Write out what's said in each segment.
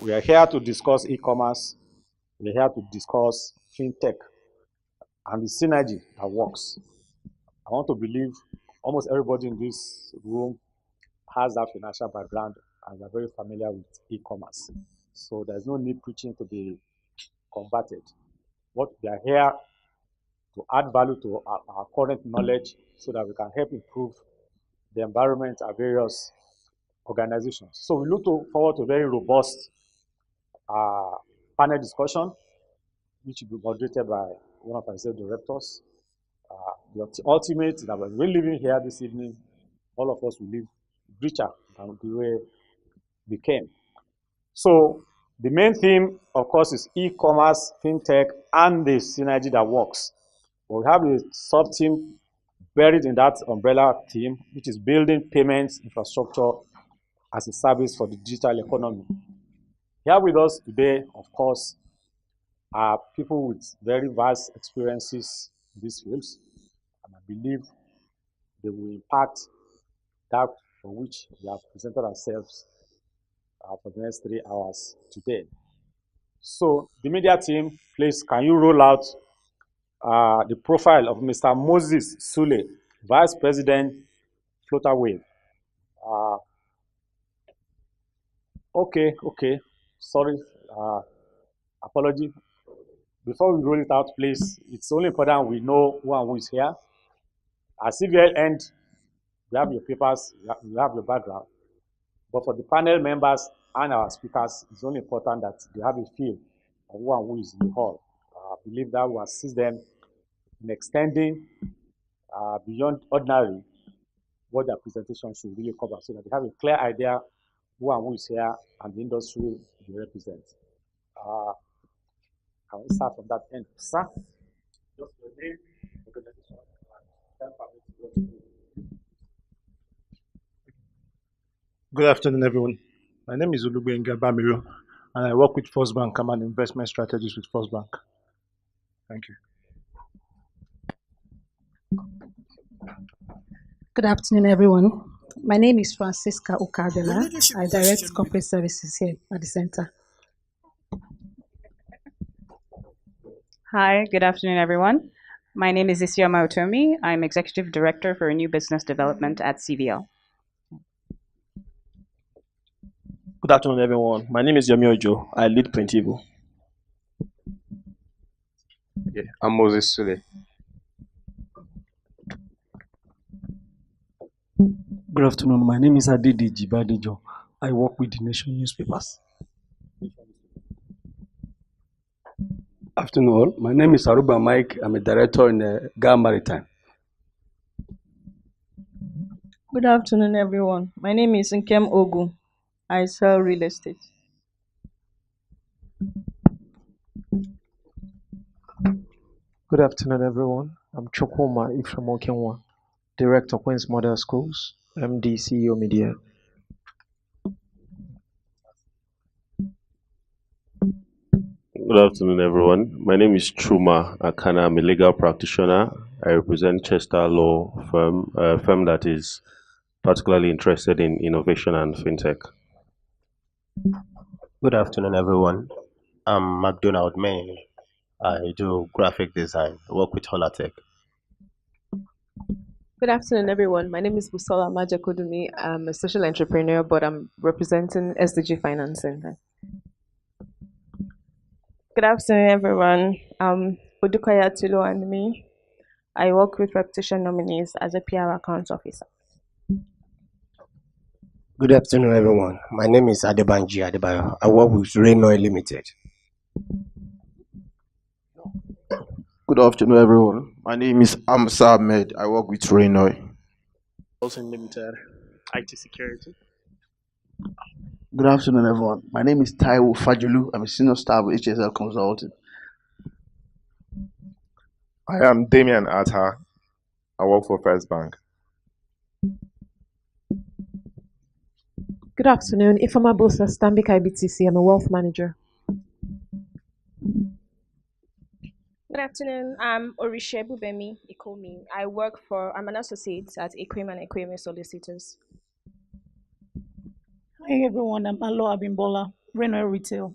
We are here to discuss e-commerce. We are here to discuss fintech and the synergy that works. I want to believe almost everybody in this room has that financial background and are very familiar with e-commerce. So there's no need preaching to be converted. What we are here to add value to our current knowledge so that we can help improve the environment at various organizations. So we look forward to a very robust panel discussion, which will be moderated by one of our executive directors. The ultimate that we're living here this evening, all of us will live richer than the way we came. So the main theme, of course, is e-commerce, fintech, and the synergy that works. We have a sub-team buried in that umbrella theme, which is building payments infrastructure as a service for the digital economy. Here with us today, of course, are people with very vast experiences in these fields, and I believe they will impact that for which we have presented ourselves for the next 3 hours today. So the media team, please, can you roll out the profile of Mr. Moses Sule, Vice President, FLUTTER. Okay, sorry, apology. Before we roll it out, please, it's only important we know who is here. At CVL end, we have your papers, you have your background. But for the panel members and our speakers, it's only important that they have a feel of who is in the hall. I believe that will assist them in extending beyond ordinary what their presentation should really cover, so that they have a clear idea who is here and the industry they represent. Can we start from that end? Sir? Just your name, organization, and time permit. Good afternoon, everyone. My name is OLUYOMI, and I work with First Bank. I'm an investment strategist with First Bank. Thank you. Good afternoon, everyone. My name is Francisca Okadela. I direct corporate services here at the center. Hi, good afternoon, everyone. My name is CEO-PRINTIVO. I'm Executive Director for New Business Development at CVL. Good afternoon, everyone. My name is Ojo. I lead PRINTIVO. Yeah, I'm Moses Sule. Good afternoon. My name is Adidi Jibadijo. I work with the Nation newspapers. Afternoon. My name is Aruba Mike. I'm a director in GA Maritime. Good afternoon, everyone. My name is Nkem Ogu. I sell real estate. Good afternoon, everyone. I'm Chokoma Iframokenwa, Director of Queen's Model Schools, MD, CEO, Media. Good afternoon, everyone. My name is Chuma Akana. I'm a legal practitioner. I represent Chester Law Firm, a firm that is particularly interested in innovation and fintech. Good afternoon, everyone. I'm McDonald Main. I do graphic design. I work with Holatech. Good afternoon, everyone. My name is Busola Majakodumi. I'm a social entrepreneur, but I'm representing SDG Finance Center. Good afternoon, everyone. I'm Odukaya Tilo and me. I work with Reputation Nominees as a PR account officer. Good afternoon, everyone. My name is Adebanji Adebayo. I work with Renoy Limited. Good afternoon, everyone. My name is Amsa Ahmed. I work with Renoy. Also Limited, IT security. Good afternoon, everyone. My name is Taiwo Fajulu. I'm a senior staff with HSL Consulting. I am Damian Atta. I work for First Bank. Good afternoon. Ifama Bosa, Stanbic IBTC. I'm a wealth manager. Good afternoon. I'm Orishe Bubemi Ikomi. I'm an associate at Equim and Equimi Solicitors. Hi everyone, I'm Alo Abimbola. Reno Retail.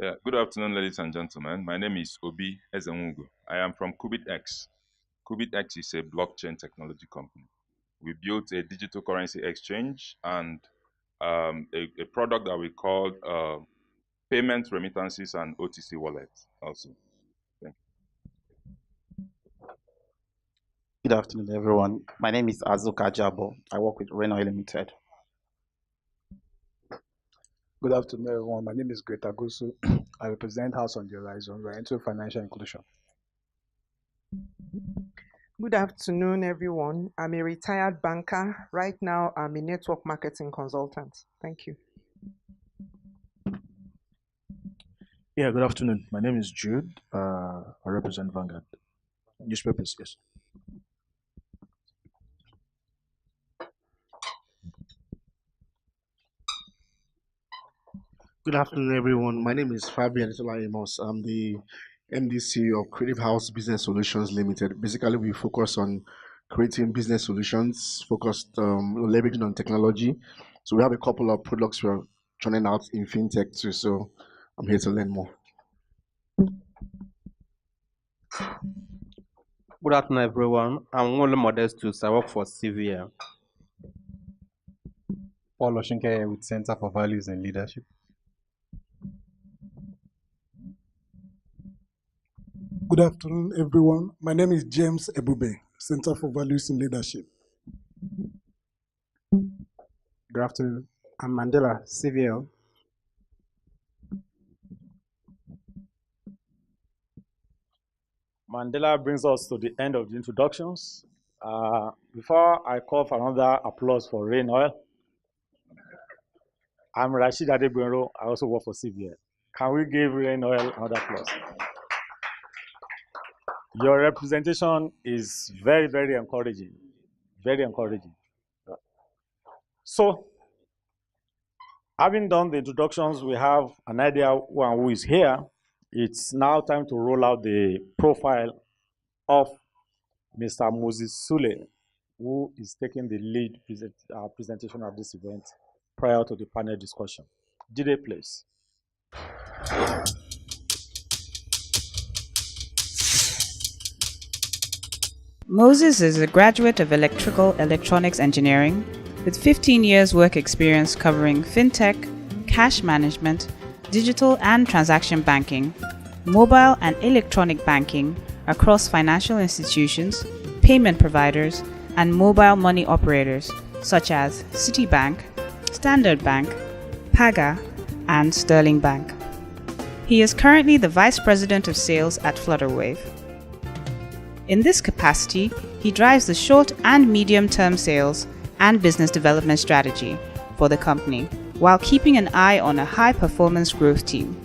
Yeah, good afternoon, ladies and gentlemen. My name is Obi Ezenwugo. I am from QubitX. QubitX is a blockchain technology company. We built a digital currency exchange and a product that we call payment remittances and OTC wallets also. Thank Good afternoon, everyone. My name is Azuka Jabo. I work with Reno Limited. Good afternoon, everyone. My name is Greta Gusu. I represent House on the Horizon. We're into financial inclusion. Good afternoon, everyone. I'm a retired banker. Right now, I'm a network marketing consultant. Thank you. Yeah, good afternoon. My name is Jude. I represent Vanguard. Newspapers, yes. Good afternoon, everyone. My name is Fabian Amos. I'm the MDC of Creative House Business Solutions Limited. Basically, we focus on creating business solutions, focused leveraging on technology. So we have a couple of products we're churning out in fintech too. So I'm here to learn more. Good afternoon, everyone. I'm Ngolo Modestus. I work for CVL. Paul Oshinke with Center for Values and Leadership. Good afternoon, everyone. My name is James Ebube, Center for Values in Leadership. Good afternoon. I'm Mandela, CVL. Mandela brings us to the end of the introductions. Before I call for another applause for Rain Oil, I'm Rashid Adebunro. I also work for CVL. Can we give Rain Oil another applause? Your representation is very, very encouraging. Very encouraging. So, having done the introductions, we have an idea who is here. It's now time to roll out the profile of Mr. Moses Sule, who is taking the lead presentation of this event prior to the panel discussion. Jide, please. Moses is a graduate of electrical electronics engineering with 15 years work experience covering fintech, cash management, digital and transaction banking, mobile and electronic banking across financial institutions, payment providers, and mobile money operators such as Citibank, Standard Bank, Paga, and Sterling Bank. He is currently the Vice President of Sales at Flutterwave. In this capacity, he drives the short and medium-term sales and business development strategy for the company while keeping an eye on a high-performance growth team.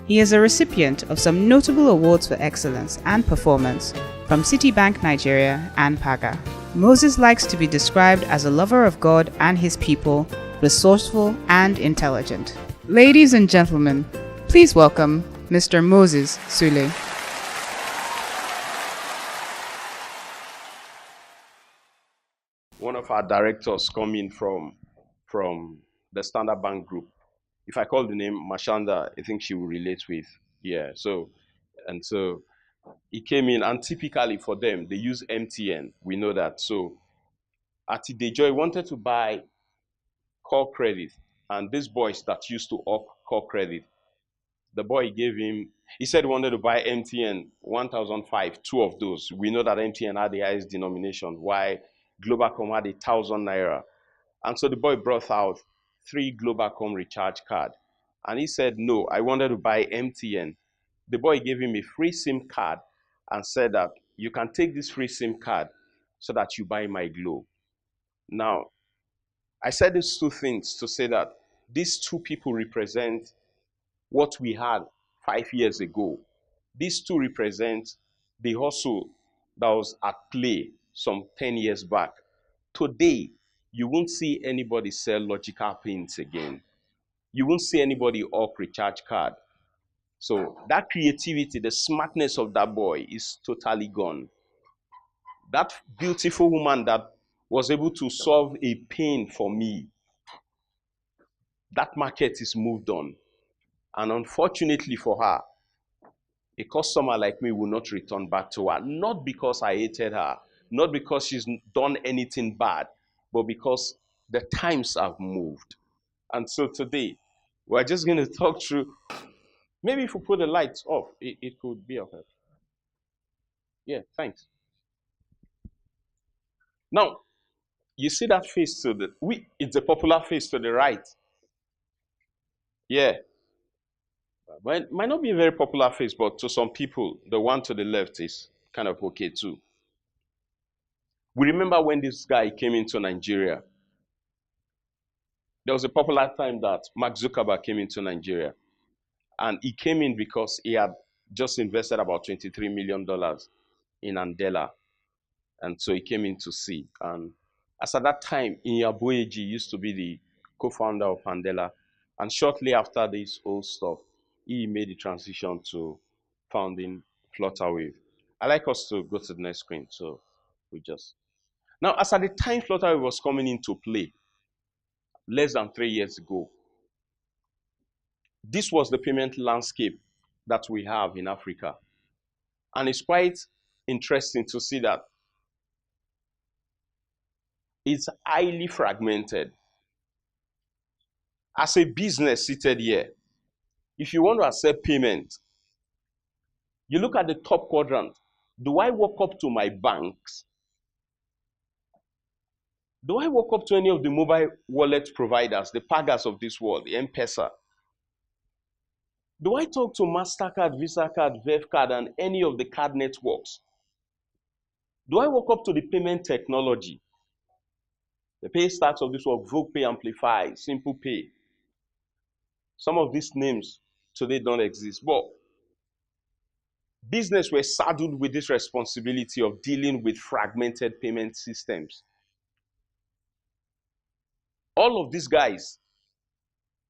He is a recipient of some notable awards for excellence and performance from Citibank Nigeria and Paga. Moses likes to be described as a lover of God and his people, resourceful and intelligent. Ladies and gentlemen, please welcome Mr. Moses Sule. One of our directors coming from the Standard Bank Group. If I call the name Mashanda, I think she will relate with. Yeah, so he came in, and typically for them, they use MTN. We know that. So at Idejoy wanted to buy call credit, and these boys that used to up call credit, the boy gave him, he said he wanted to buy MTN 1005, two of those. We know that MTN had the highest denomination, why Globacom had 1,000 naira. And so the boy brought out 3 Globacom recharge card. And he said, no, I wanted to buy MTN. The boy gave him a free SIM card and said that you can take this free SIM card so that you buy my Glo. Now, I said these two things to say that these two people represent what we had 5 years ago. These two represent the hustle that was at play some 10 years back. Today, you won't see anybody sell logical paints again. You won't see anybody up recharge card. So that creativity, the smartness of that boy is totally gone. That beautiful woman that was able to solve a pain for me, that market is moved on. And unfortunately for her, a customer like me will not return back to her. Not because I hated her, not because she's done anything bad, but because the times have moved. And so today, we're just going to talk through, maybe if we put the lights off, it could be of help. Yeah, thanks. Now, you see that face to the, it's a popular face to the right. Yeah. Might not be a very popular face, but to some people, the one to the left is kind of okay too. We remember when this guy came into Nigeria. There was a popular time that Mark Zuckerberg came into Nigeria. And he came in because he had just invested about $23 million in Andela. And so he came in to see. And as at that time, Inyaboyeji used to be the co-founder of Andela. And shortly after this whole stuff, he made the transition to founding FlutterWave. I like us to go to the next screen. So we just... Now, as at the time FlutterWave was coming into play, less than 3 years ago, this was the payment landscape that we have in Africa. And it's quite interesting to see that it's highly fragmented. As a business seated here, if you want to accept payment, you look at the top quadrant. Do I walk up to my banks? Do I walk up to any of the mobile wallet providers, the pagas of this world, the M-Pesa? Do I talk to MasterCard, Visa Card, Verve Card, and any of the card networks? Do I walk up to the payment technology? The pay stacks of this world, Vogue Pay, Amplify, Simple Pay. Some of these names today don't exist, but business were saddled with this responsibility of dealing with fragmented payment systems. All of these guys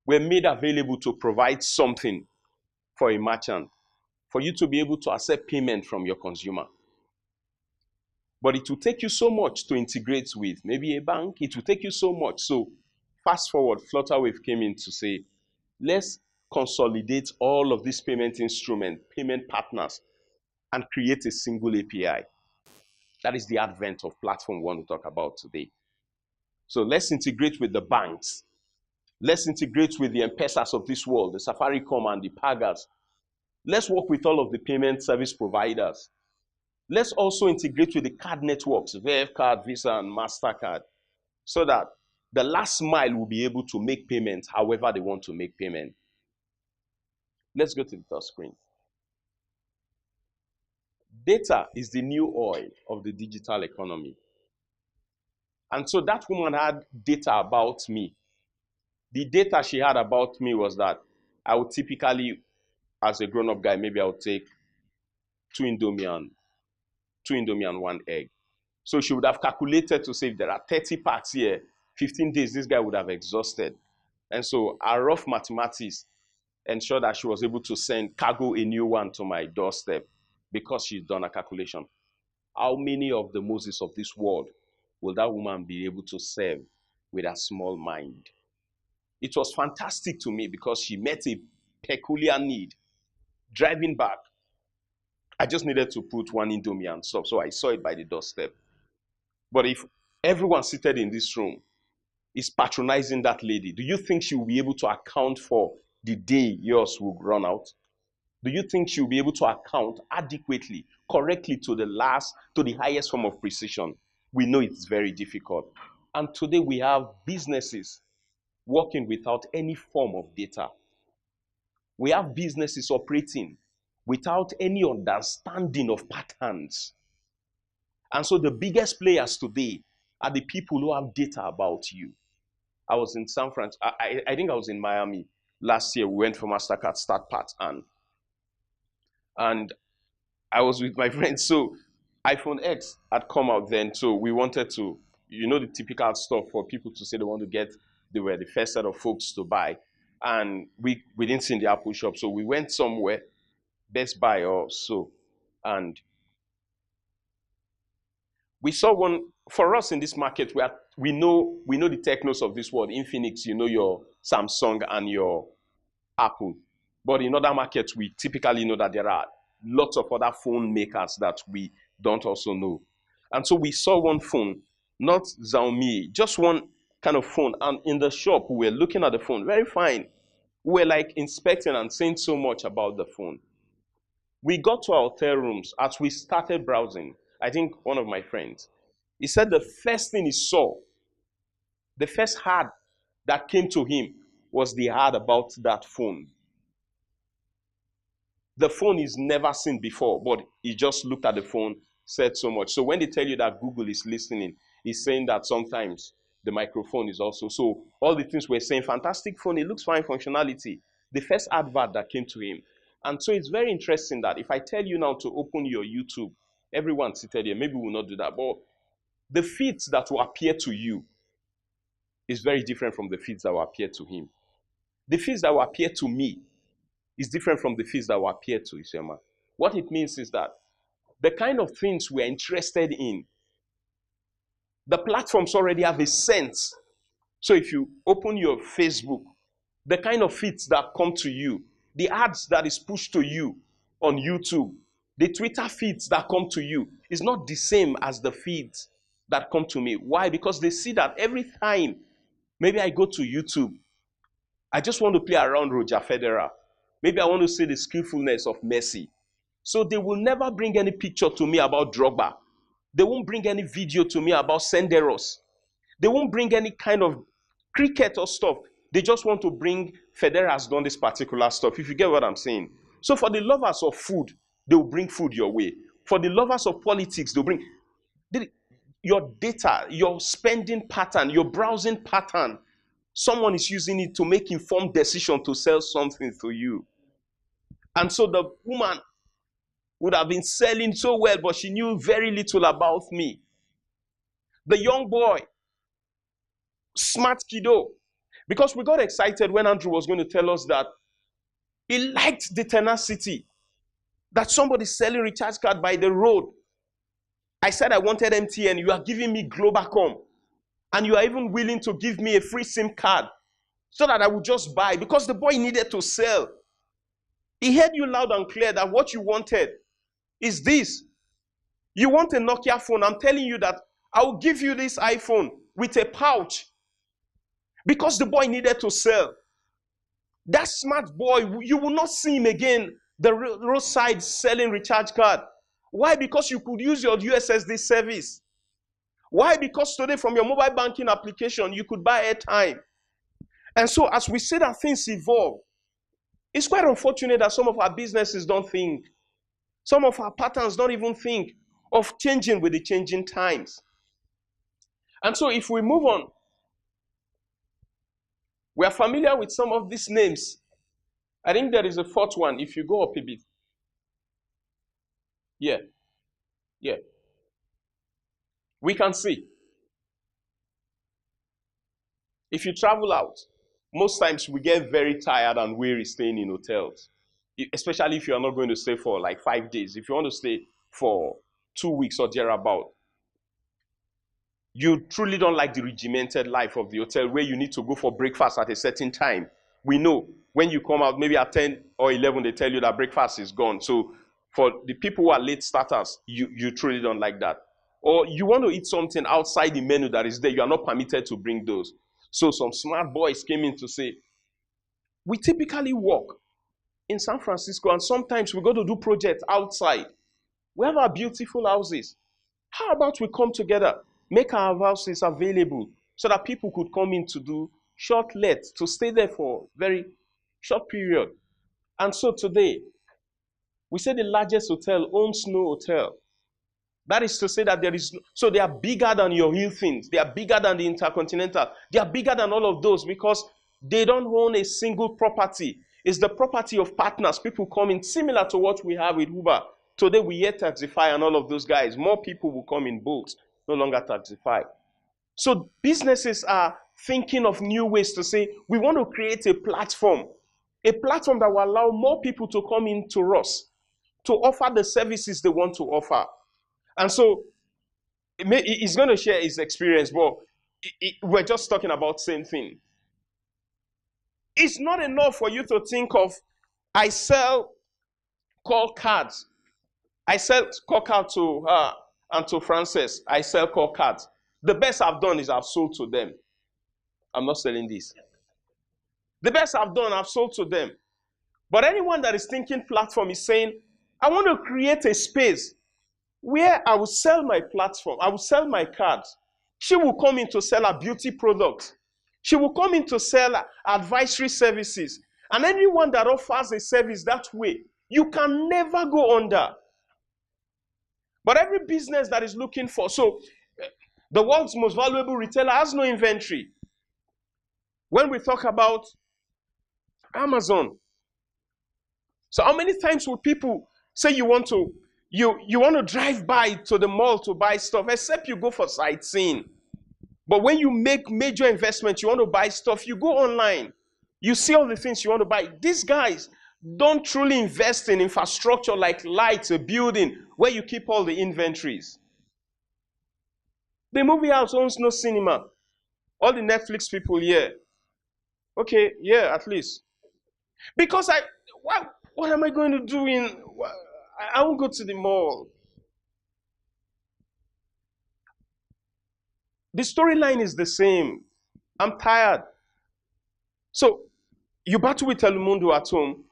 were made available to provide something for a merchant, for you to be able to accept payment from your consumer. But it will take you so much to integrate with maybe a bank. It will take you so much. So fast forward, FlutterWave came in to say, let's consolidate all of these payment instruments, payment partners, and create a single API. That is the advent of platform we want to talk about today. So let's integrate with the banks. Let's integrate with the M-Pesas of this world, the Safaricom and the Pagas. Let's work with all of the payment service providers. Let's also integrate with the card networks, Verve Card, Visa, and MasterCard, so that the last mile will be able to make payments however they want to make payment. Let's go to the third screen. Data is the new oil of the digital economy. And so that woman had data about me. The data she had about me was that I would typically, as a grown-up guy, maybe I would take two Indomie and 1 egg. So she would have calculated to say if there are 30 packs here, 15 days, this guy would have exhausted. And so our rough mathematics ensured that she was able to cargo a new one to my doorstep because she's done a calculation. How many of the Moses of this world will that woman be able to serve with a small mind? It was fantastic to me because she met a peculiar need. Driving back, I just needed to put 1 Indomie and stuff, so I saw it by the doorstep. But if everyone seated in this room is patronizing that lady, do you think she will be able to account for the day yours will run out? Do you think she will be able to account adequately, correctly to the highest form of precision? We know it's very difficult. And today we have businesses working without any form of data. We have businesses operating without any understanding of patterns. And so the biggest players today are the people who have data about you. I was in San Francisco, I think I was in Miami last year. We went for MasterCard Start Part and I was with my friends. So iPhone X had come out then. So we wanted to, you know, the typical stuff for people to say they want to get, they were the first set of folks to buy. And we didn't see in the Apple shop. So we went somewhere, Best Buy or so. And We saw one, for us in this market, we know the technos of this world. In Phoenix, you know your Samsung and your Apple. But in other markets, we typically know that there are lots of other phone makers that we don't also know. And so we saw one phone, not Xiaomi, just one kind of phone. And in the shop, we were looking at the phone, very fine. We were like inspecting and saying so much about the phone. We got to our hotel rooms. As we started browsing, I think one of my friends, he said the first thing he saw, the first ad that came to him was the ad about that phone. The phone he's never seen before, but he just looked at the phone, said so much. So when they tell you that Google is listening, he's saying that sometimes the microphone is also. So all the things we're saying, fantastic phone, it looks fine, functionality. The first advert that came to him. And so it's very interesting that if I tell you now to open your YouTube, everyone seated here, maybe we'll not do that, but the feeds that will appear to you is very different from the feeds that will appear to him. The feeds that will appear to me is different from the feeds that will appear to Isioma. What it means is that the kind of things we're interested in, the platforms already have a sense. So if you open your Facebook, the kind of feeds that come to you, the ads that is pushed to you on YouTube, the Twitter feeds that come to you is not the same as the feeds that come to me. Why? Because they see that every time, maybe I go to YouTube, I just want to play around Roger Federer. Maybe I want to see the skillfulness of Messi. So they will never bring any picture to me about Drogba. They won't bring any video to me about Senderos. They won't bring any kind of cricket or stuff. They just want to bring Federer has done this particular stuff, if you get what I'm saying. So for the lovers of food, they will bring food your way. For the lovers of politics, they'll bring your data, your spending pattern, your browsing pattern. Someone is using it to make informed decision to sell something to you. And so the woman would have been selling so well, but she knew very little about me. The young boy, smart kiddo, because we got excited when Andrew was going to tell us that he liked the tenacity that somebody's selling recharge card by the road. I said I wanted MTN, you are giving me Globacom, and you are even willing to give me a free SIM card so that I would just buy, because the boy needed to sell. He heard you loud and clear that what you wanted is this. You want a Nokia phone. I'm telling you that I will give you this iPhone with a pouch because the boy needed to sell. That smart boy, you will not see him again, the roadside selling recharge card. Why? Because you could use your USSD service. Why? Because today from your mobile banking application, you could buy airtime. And so as we see that things evolve, it's quite unfortunate that some of our businesses don't think. Some of our patterns don't even think of changing with the changing times. And so if we move on, we are familiar with some of these names. I think there is a fourth one if you go up a bit. Yeah. We can see. If you travel out, most times we get very tired and weary staying in hotels. Especially if you are not going to stay for like 5 days. If you want to stay for 2 weeks or thereabout, you truly don't like the regimented life of the hotel where you need to go for breakfast at a certain time. We know when you come out, maybe at 10 or 11, they tell you that breakfast is gone. So for the people who are late starters, you truly don't like that. Or you want to eat something outside the menu that is there, you are not permitted to bring those. So some smart boys came in to say, we typically work in San Francisco, and sometimes we go to do projects outside. We have our beautiful houses. How about we come together, make our houses available so that people could come in to do short let, to stay there for very short period. And so today, we say the largest hotel owns no hotel. That is to say that so they are bigger than your Hiltons. They are bigger than the Intercontinental. They are bigger than all of those because they don't own a single property. It's the property of partners. People come in similar to what we have with Uber. Today we hear Taxify and all of those guys. More people will come in boats, no longer Taxify. So businesses are thinking of new ways to say, we want to create a platform that will allow more people to come into us, to offer the services they want to offer. And so he's going to share his experience, but we're just talking about same thing. It's not enough for you to think of, I sell call cards. I sell call cards to her and to Frances. I sell call cards. The best I've done is I've sold to them. I'm not selling this. The best I've done, I've sold to them. But anyone that is thinking platform is saying, I want to create a space where I will sell my platform. I will sell my cards. She will come in to sell her beauty products. She will come in to sell advisory services. And anyone that offers a service that way, you can never go under. But every business that is looking for, so the world's most valuable retailer has no inventory. When we talk about Amazon, so how many times will people say you want to drive by to the mall to buy stuff, except you go for sightseeing. But when you make major investments, you want to buy stuff, you go online. You see all the things you want to buy. These guys don't truly invest in infrastructure like lights, a building, where you keep all the inventories. The movie house owns no cinema. All the Netflix people here. Okay, yeah, at least. Because what am I going to do I won't go to the mall. The storyline is the same. I'm tired. So you battle with Telemundo at home.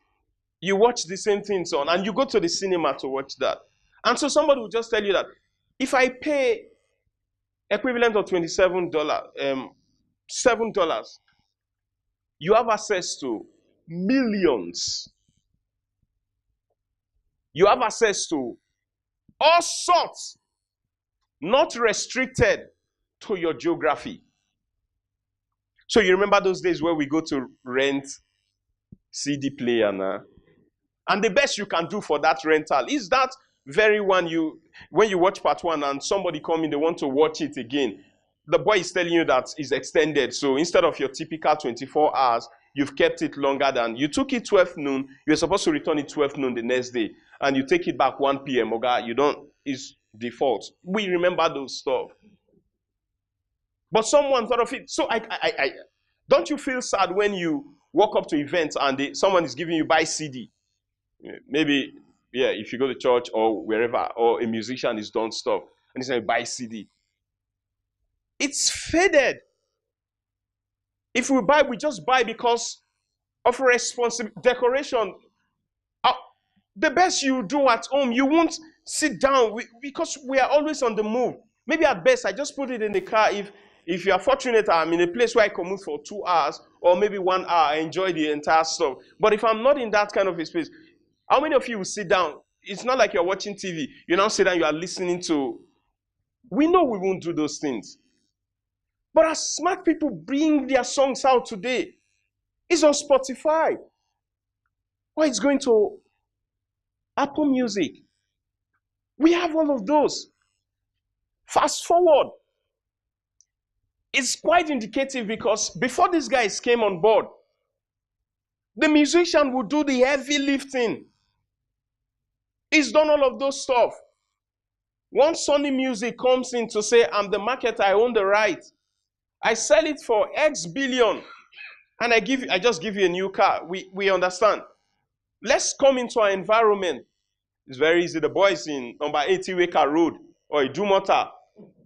You watch the same things on, and you go to the cinema to watch that. And so somebody will just tell you that if I pay equivalent of $27, $7, you have access to millions. You have access to all sorts, not restricted to your geography. So you remember those days where we go to rent CD player now? And the best you can do for that rental is that very one when you watch part one and somebody come in, they want to watch it again. The boy is telling you that it's extended. So instead of your typical 24 hours, you've kept it longer than, you took it 12 noon, you're supposed to return it 12 noon the next day, and you take it back 1 p.m. Okay, it's default. We remember those stuff. But someone thought of it. So don't you feel sad when you walk up to events and someone is giving you buy CD? Maybe, yeah, if you go to church or wherever, or a musician is done stuff, and he says buy CD. It's faded. If we buy, we just buy because of responsibility. Decoration. The best you do at home, you won't sit down because we are always on the move. Maybe at best, I just put it in the car. If you are fortunate, I'm in a place where I commute for 2 hours or maybe 1 hour, I enjoy the entire stuff. But if I'm not in that kind of a space, how many of you will sit down? It's not like you're watching TV. You now sit down, you are listening to. We know we won't do those things. But as smart people bring their songs out today, it's on Spotify. Or it's going to Apple Music. We have all of those. Fast forward. It's quite indicative because before these guys came on board, the musician would do the heavy lifting. He's done all of those stuff. Once Sony Music comes in to say, I'm the marketer, I own the right. I sell it for X billion, and I just give you a new car. We understand. Let's come into our environment. It's very easy. The boys in number 80 Weka Road or Idumota,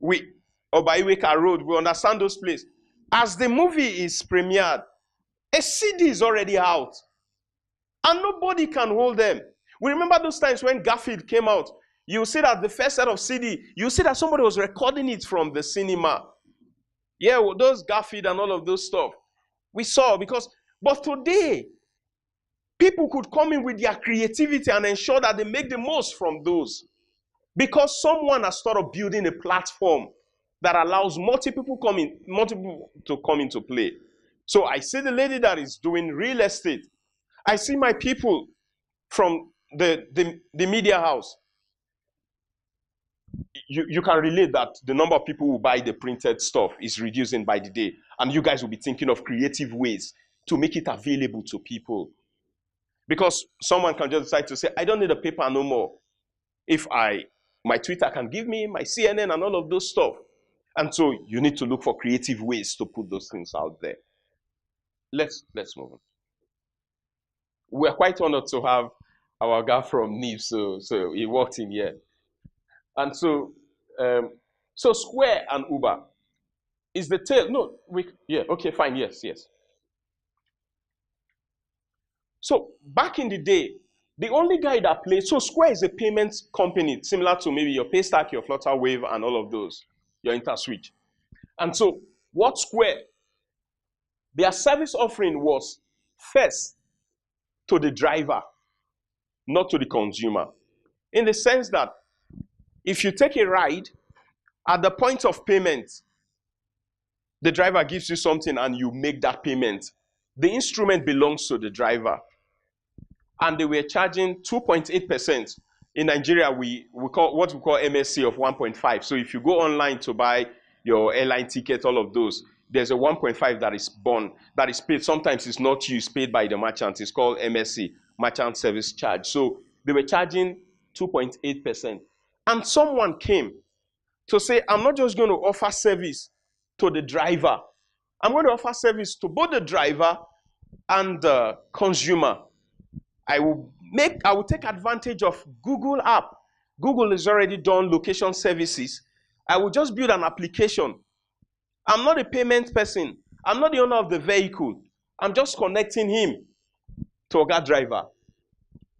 or by Weka Road, we understand those places. As the movie is premiered, a CD is already out, and nobody can hold them. We remember those times when Garfield came out. You see that the first set of CD, you see that somebody was recording it from the cinema. Yeah, well, those Garfield and all of those stuff. We saw but today, people could come in with their creativity and ensure that they make the most from those. Because someone has thought of building a platform that allows multiple to come into play. So I see the lady that is doing real estate. I see my people from the media house. You can relate that the number of people who buy the printed stuff is reducing by the day. And you guys will be thinking of creative ways to make it available to people. Because someone can just decide to say, I don't need a paper no more. If I My Twitter can give me, my CNN and all of those stuff. And so you need to look for creative ways to put those things out there. Let's move on. We're quite honored to have our guy from NIF, so he walked in here. And so Square and Uber is the tail. No, okay, fine, yes. So back in the day, the only guy that played, so Square is a payments company similar to maybe your Paystack, your Flutter Wave, and all of those, your InterSwitch. And so what Square, their service offering was first to the driver, not to the consumer. In the sense that if you take a ride, at the point of payment, the driver gives you something and you make that payment. The instrument belongs to the driver. And they were charging 2.8%. In Nigeria, we call what we call MSC of 1.5. So if you go online to buy your airline ticket, all of those, there's a 1.5 that is born, that is paid. Sometimes it's not you, it's paid by the merchant. It's called MSC, Merchant Service Charge. So they were charging 2.8%. And someone came to say, I'm not just going to offer service to the driver. I'm going to offer service to both the driver and the consumer. I will take advantage of Google app. Google has already done location services. I will just build an application. I'm not a payment person. I'm not the owner of the vehicle. I'm just connecting him to a driver.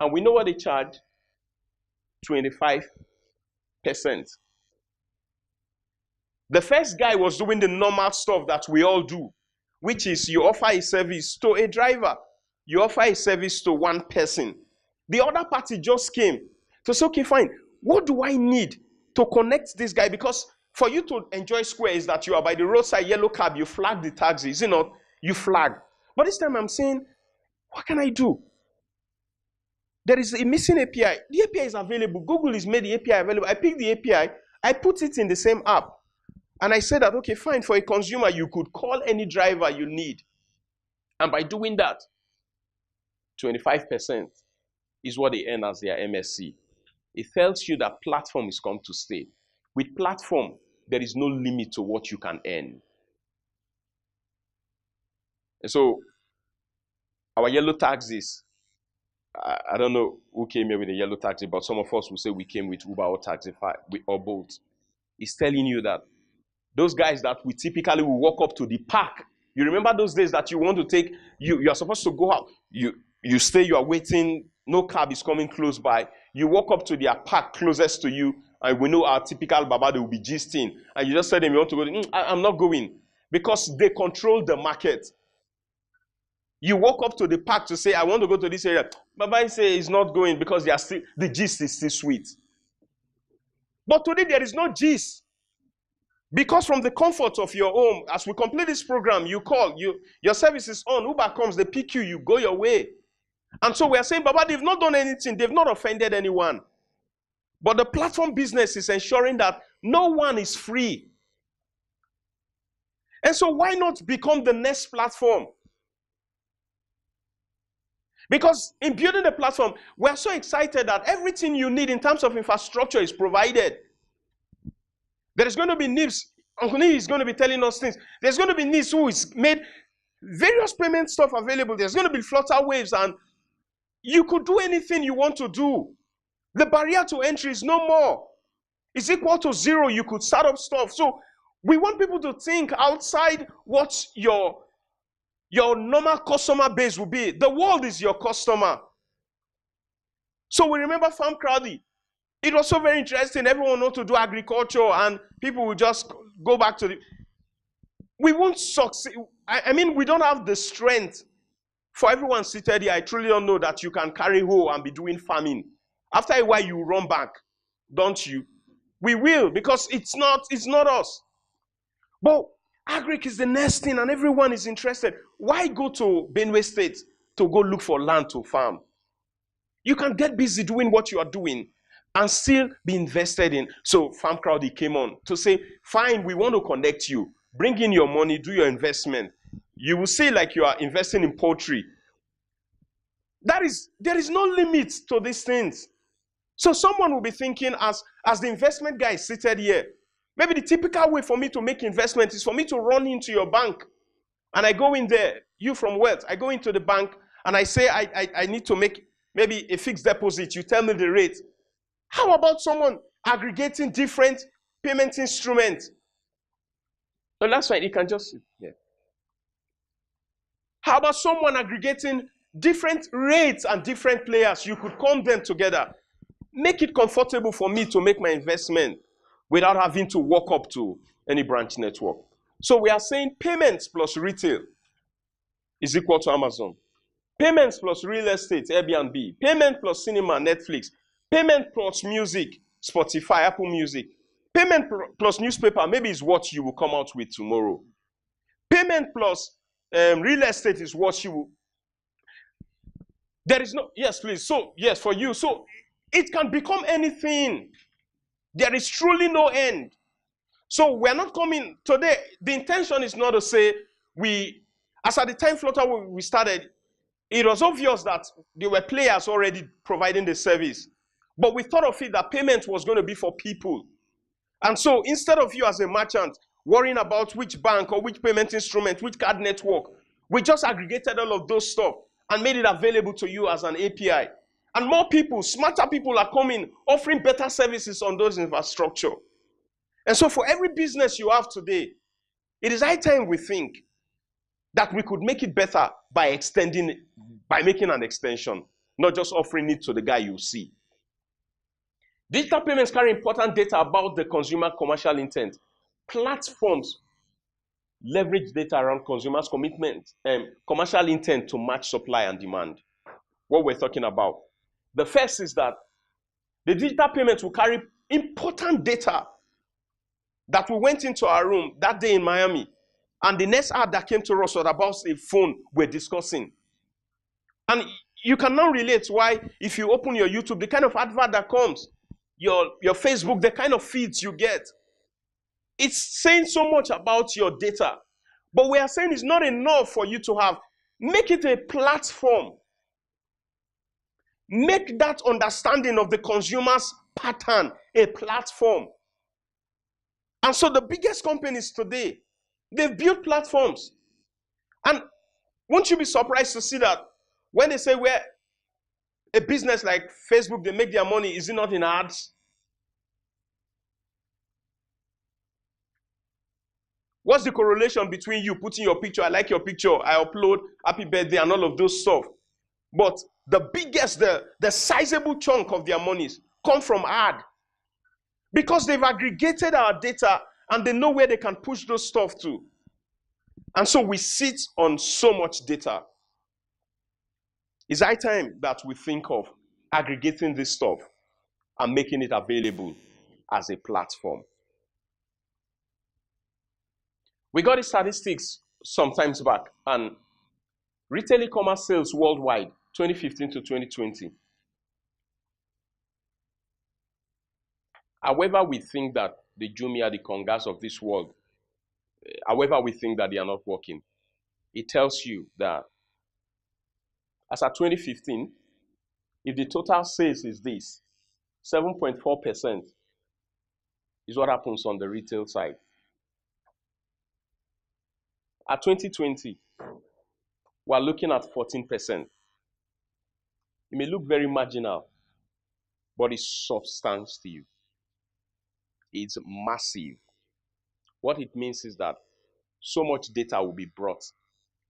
And we know what they charge? 25%. The first guy was doing the normal stuff that we all do, which is you offer a service to a driver. You offer a service to one person. The other party just came to say, okay, fine. What do I need to connect this guy? Because for you to enjoy Square is that you are by the roadside yellow cab, you flag the taxi. Is it not? You flag. But this time I'm saying, what can I do? There is a missing API. The API is available. Google has made the API available. I pick the API. I put it in the same app. And I said that, okay, fine, for a consumer, you could call any driver you need. And by doing that, 25% is what they earn as their MSC. It tells you that platform is come to stay. With platform, there is no limit to what you can earn. And so, our yellow taxis, I don't know who came here with a yellow taxi, but some of us will say we came with Uber or Taxify or Bolt. It's telling you that those guys that we typically will walk up to the park. You remember those days that you want to take, you are supposed to go out. You stay, you are waiting, no cab is coming close by. You walk up to their park closest to you, and we know our typical Baba, they will be gisting. And you just tell them you want to go, I'm not going. Because they control the market. You walk up to the park to say, I want to go to this area. Baba say he's not going because the gist is still sweet. But today there is no gist. Because from the comfort of your home, as we complete this program, you call, your service is on, Uber comes, they pick you, you go your way. And so we are saying, Baba, they've not done anything, they've not offended anyone. But the platform business is ensuring that no one is free. And so why not become the next platform? Because in building the platform, we're so excited that everything you need in terms of infrastructure is provided. There is going to be NIPS. Uncle Niyi is going to be telling us things. There's going to be NIPS who is made various payment stuff available. There's going to be Flutter Waves, and you could do anything you want to do. The barrier to entry is no more. It's equal to zero. You could start up stuff. So we want people to think outside what your normal customer base will be. The world is your customer. So we remember Farm Crowdy. It was so very interesting. Everyone knows to do agriculture, and people will just go back to the... We won't succeed. I mean, we don't have the strength. For everyone seated here, I truly don't know that you can carry hoe and be doing farming. After a while, you run back, don't you? We will, because it's not us. But agric is the next thing, and everyone is interested. Why go to Benue State to go look for land to farm? You can get busy doing what you are doing and still be invested in. So Farm Crowdy came on to say, fine, we want to connect you. Bring in your money, do your investment. You will see like you are investing in poultry. There is no limit to these things. So someone will be thinking, as the investment guy is seated here, maybe the typical way for me to make investment is for me to run into your bank. And I go in there, you from Wealth, I go into the bank and I say I need to make maybe a fixed deposit. You tell me the rate. How about someone aggregating different payment instruments? No, that's fine. You can just sit here. How about someone aggregating different rates and different players? You could come them together. Make it comfortable for me to make my investment without having to walk up to any branch network. So we are saying payments plus retail is equal to Amazon. Payments plus real estate, Airbnb. Payment plus cinema, Netflix. Payment plus music, Spotify, Apple Music. Payment plus newspaper, maybe is what you will come out with tomorrow. Payment plus real estate is what you will. There is no, yes, please. So, yes, for you. So, it can become anything. There is truly no end. So, we're not coming today. The intention is not to say as at the time Flutter we started, it was obvious that there were players already providing the service. But we thought of it that payment was going to be for people. And so instead of you as a merchant worrying about which bank or which payment instrument, which card network, we just aggregated all of those stuff and made it available to you as an API. And more people, smarter people are coming, offering better services on those infrastructure. And so for every business you have today, it is high time we think that we could make it better by making an extension, not just offering it to the guy you see. Digital payments carry important data about the consumer commercial intent. Platforms leverage data around consumers' commitment and commercial intent to match supply and demand. What we're talking about. The first is that the digital payments will carry important data that we went into our room that day in Miami. And the next ad that came to us was about a phone we're discussing. And you can now relate why, if you open your YouTube, the kind of advert that comes, your Facebook, the kind of feeds you get, it's saying so much about your data. But we are saying it's not enough for you to have. Make it a platform. Make that understanding of the consumer's pattern a platform. And so the biggest companies today, they've built platforms. And won't you be surprised to see that when they say where a business like Facebook, they make their money, is it not in ads? What's the correlation between you putting your picture, I like your picture, I upload, happy birthday, and all of those stuff? But the biggest, the sizable chunk of their monies come from ad. Because they've aggregated our data and they know where they can push those stuff to. And so we sit on so much data. It's high time that we think of aggregating this stuff and making it available as a platform. We got the statistics sometimes back, and retail e-commerce sales worldwide, 2015 to 2020. However we think that the Jumia, the Kongas of this world, however we think that they are not working, it tells you that as at 2015, if the total sales is this, 7.4% is what happens on the retail side. At 2020, we're looking at 14%. It may look very marginal, but it's substantive. It's massive. What it means is that so much data will be brought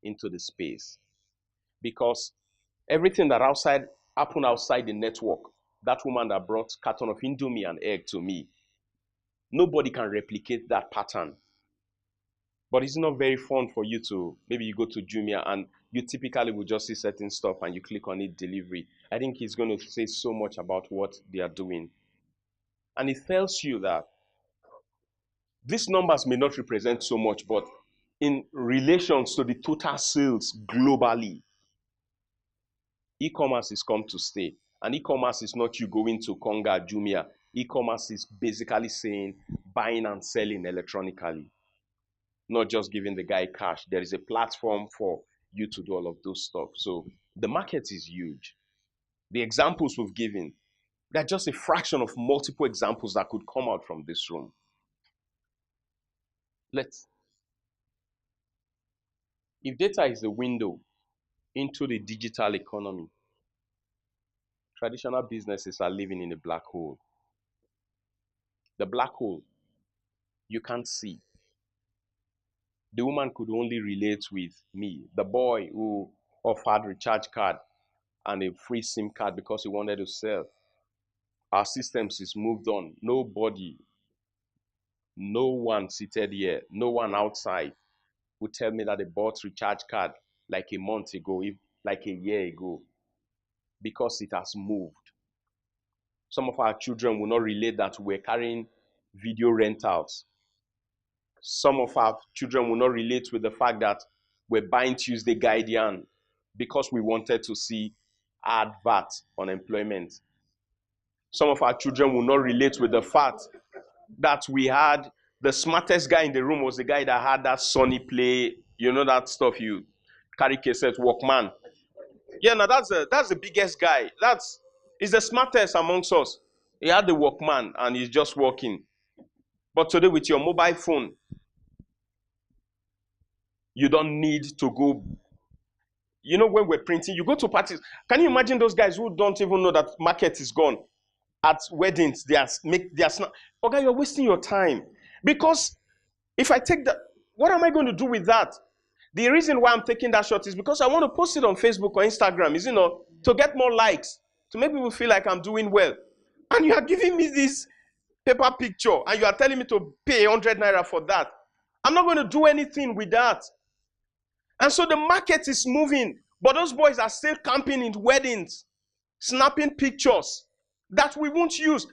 into the space because everything that happened outside the network, that woman that brought a carton of Indomie and egg to me, nobody can replicate that pattern. But it's not very fun for you to, maybe you go to Jumia and you typically will just see certain stuff and you click on it, delivery. I think it's going to say so much about what they are doing. And it tells you that these numbers may not represent so much, but in relations to the total sales globally, e-commerce is come to stay. And e-commerce is not you going to Konga, Jumia. E-commerce is basically saying buying and selling electronically. Not just giving the guy cash. There is a platform for you to do all of those stuff. So the market is huge. The examples we've given, They're just a fraction of multiple examples that could come out from this room. If data is the window into the digital economy, traditional businesses are living in a black hole. The black hole, you can't see. The woman could only relate with me. The boy who offered recharge card and a free SIM card because he wanted to sell. Our systems is moved on. Nobody, no one seated here, no one outside would tell me that they bought recharge card like a month ago, like a year ago, because it has moved. Some of our children will not relate that we're carrying video rentals. Some of our children will not relate with the fact that we're buying Tuesday Guardian because we wanted to see advert on employment. Some of our children will not relate with the fact that we had the smartest guy in the room was the guy that had that Sony Play, you know, that stuff you carry cassette, Walkman. Yeah, now that's the biggest guy. He's the smartest amongst us. He had the Walkman and he's just working. But today with your mobile phone, you don't need to go. You know, when we're printing, you go to parties. Can you imagine those guys who don't even know that market is gone? At weddings, they are okay, you're wasting your time. Because if I take that, what am I going to do with that? The reason why I'm taking that shot is because I want to post it on Facebook or Instagram, is, you know, to get more likes, to make people feel like I'm doing well. And you are giving me this paper picture and you are telling me to pay 100 naira for that. I'm not going to do anything with that. And so the market is moving, but those boys are still camping in weddings, snapping pictures that we won't use.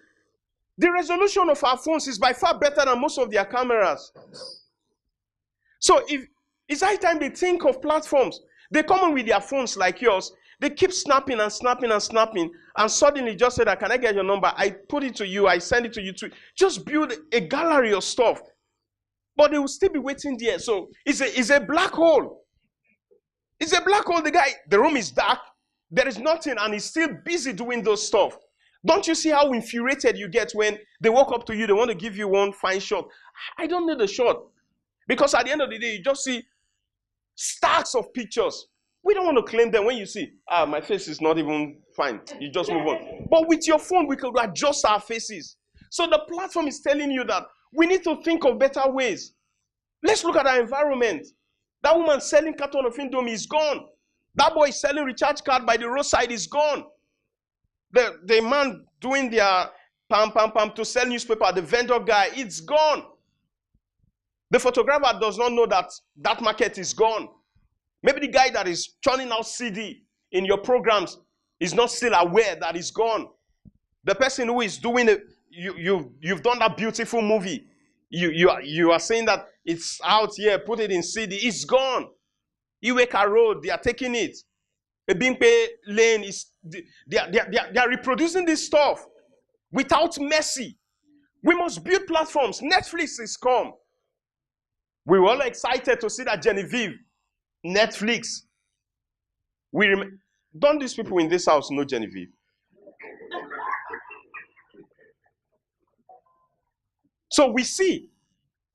The resolution of our phones is by far better than most of their cameras. So if it's high time they think of platforms. They come in with their phones like yours. They keep snapping and snapping and snapping, and suddenly just say that, can I get your number? I put it to you, I send it to you to just build a gallery of stuff. But they will still be waiting there. So it's a black hole. It's a black hole. The room is dark. There is nothing, and he's still busy doing those stuff. Don't you see how infuriated you get when they walk up to you, they want to give you one fine shot? I don't need a shot. Because at the end of the day, you just see stacks of pictures. We don't want to claim them when you see, my face is not even fine. You just move on. But with your phone, we can adjust our faces. So the platform is telling you that we need to think of better ways. Let's look at our environment. That woman selling carton of Indomie is gone. That boy selling recharge card by the roadside is gone. The man doing their pam to sell newspaper, the vendor guy, it's gone. The photographer does not know that that market is gone. Maybe the guy that is churning out CD in your programs is not still aware that it's gone. The person who is doing it, you've done that beautiful movie. You are saying that it's out here, put it in CD, it's gone. Iweka Road, they are taking it. Ebimpe Lane, they are reproducing this stuff without mercy. We must build platforms. Netflix is come. We were all excited to see that Genevieve, Netflix. Don't these people in this house know Genevieve? So we see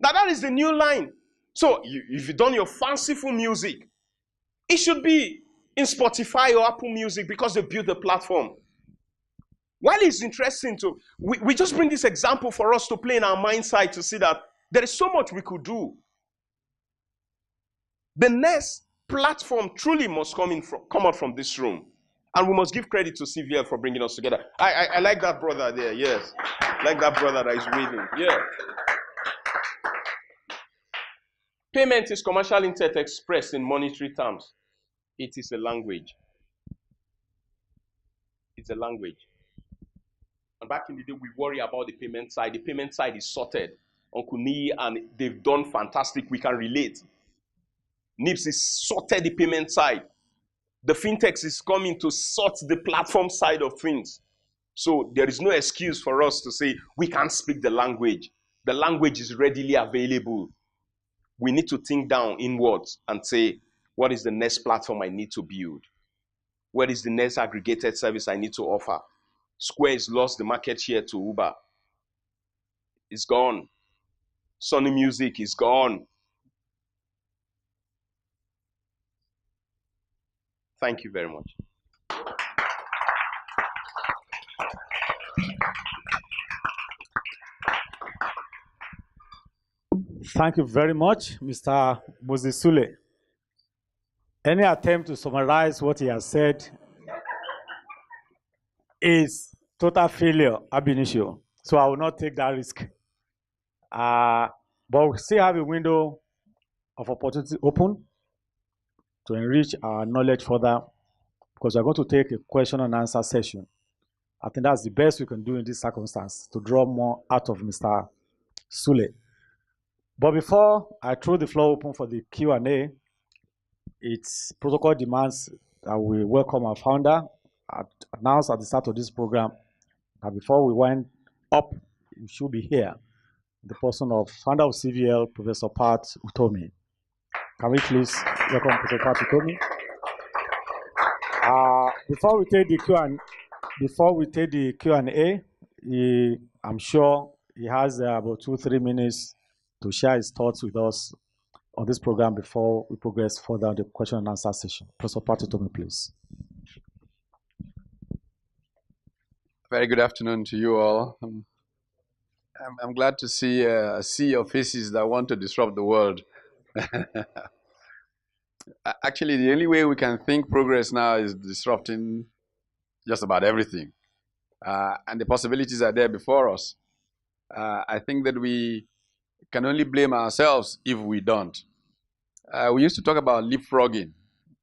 that is the new line. So if you've done your fanciful music, it should be in Spotify or Apple Music because they built the platform. While it's interesting we just bring this example for us to play in our mind side to see that there is so much we could do. The next platform truly must come out from this room. And we must give credit to CVL for bringing us together. I like that brother there, yes. I like that brother that is waving, yeah. Payment is commercial intent expressed in monetary terms. It is a language. It's a language. And back in the day, we worry about the payment side. The payment side is sorted. Uncle Nee and they've done fantastic. We can relate. NIPS is sorted the payment side. The fintechs is coming to sort the platform side of things. So there is no excuse for us to say we can't speak the language. The language is readily available. We need to think down inwards and say, what is the next platform I need to build? What is the next aggregated service I need to offer? Square's lost the market share to Uber. It's gone. Sony Music is gone. Thank you very much. Thank you very much, Mr. Moses Sule. Any attempt to summarize what he has said is total failure ab initio. So I will not take that risk. But we still have a window of opportunity open to enrich our knowledge further, because we're going to take a question and answer session. I think that's the best we can do in this circumstance to draw more out of Mr. Sule. But before I throw the floor open for the Q&A, its protocol demands that we welcome our founder, announced at the start of this program, that before we went up, you should be here, the person of founder of CVL, Professor Pat Utomi. Can we please welcome Professor Pat Utomi? Before we take the Q&A, I'm sure he has about 2-3 minutes to share his thoughts with us on this program before we progress further on the question and answer session. Professor Pat Utomi, please. Very good afternoon to you all. I'm glad to see a sea of faces that want to disrupt the world. Actually, the only way we can think progress now is disrupting just about everything. And the possibilities are there before us. I think that we can only blame ourselves if we don't. We used to talk about leapfrogging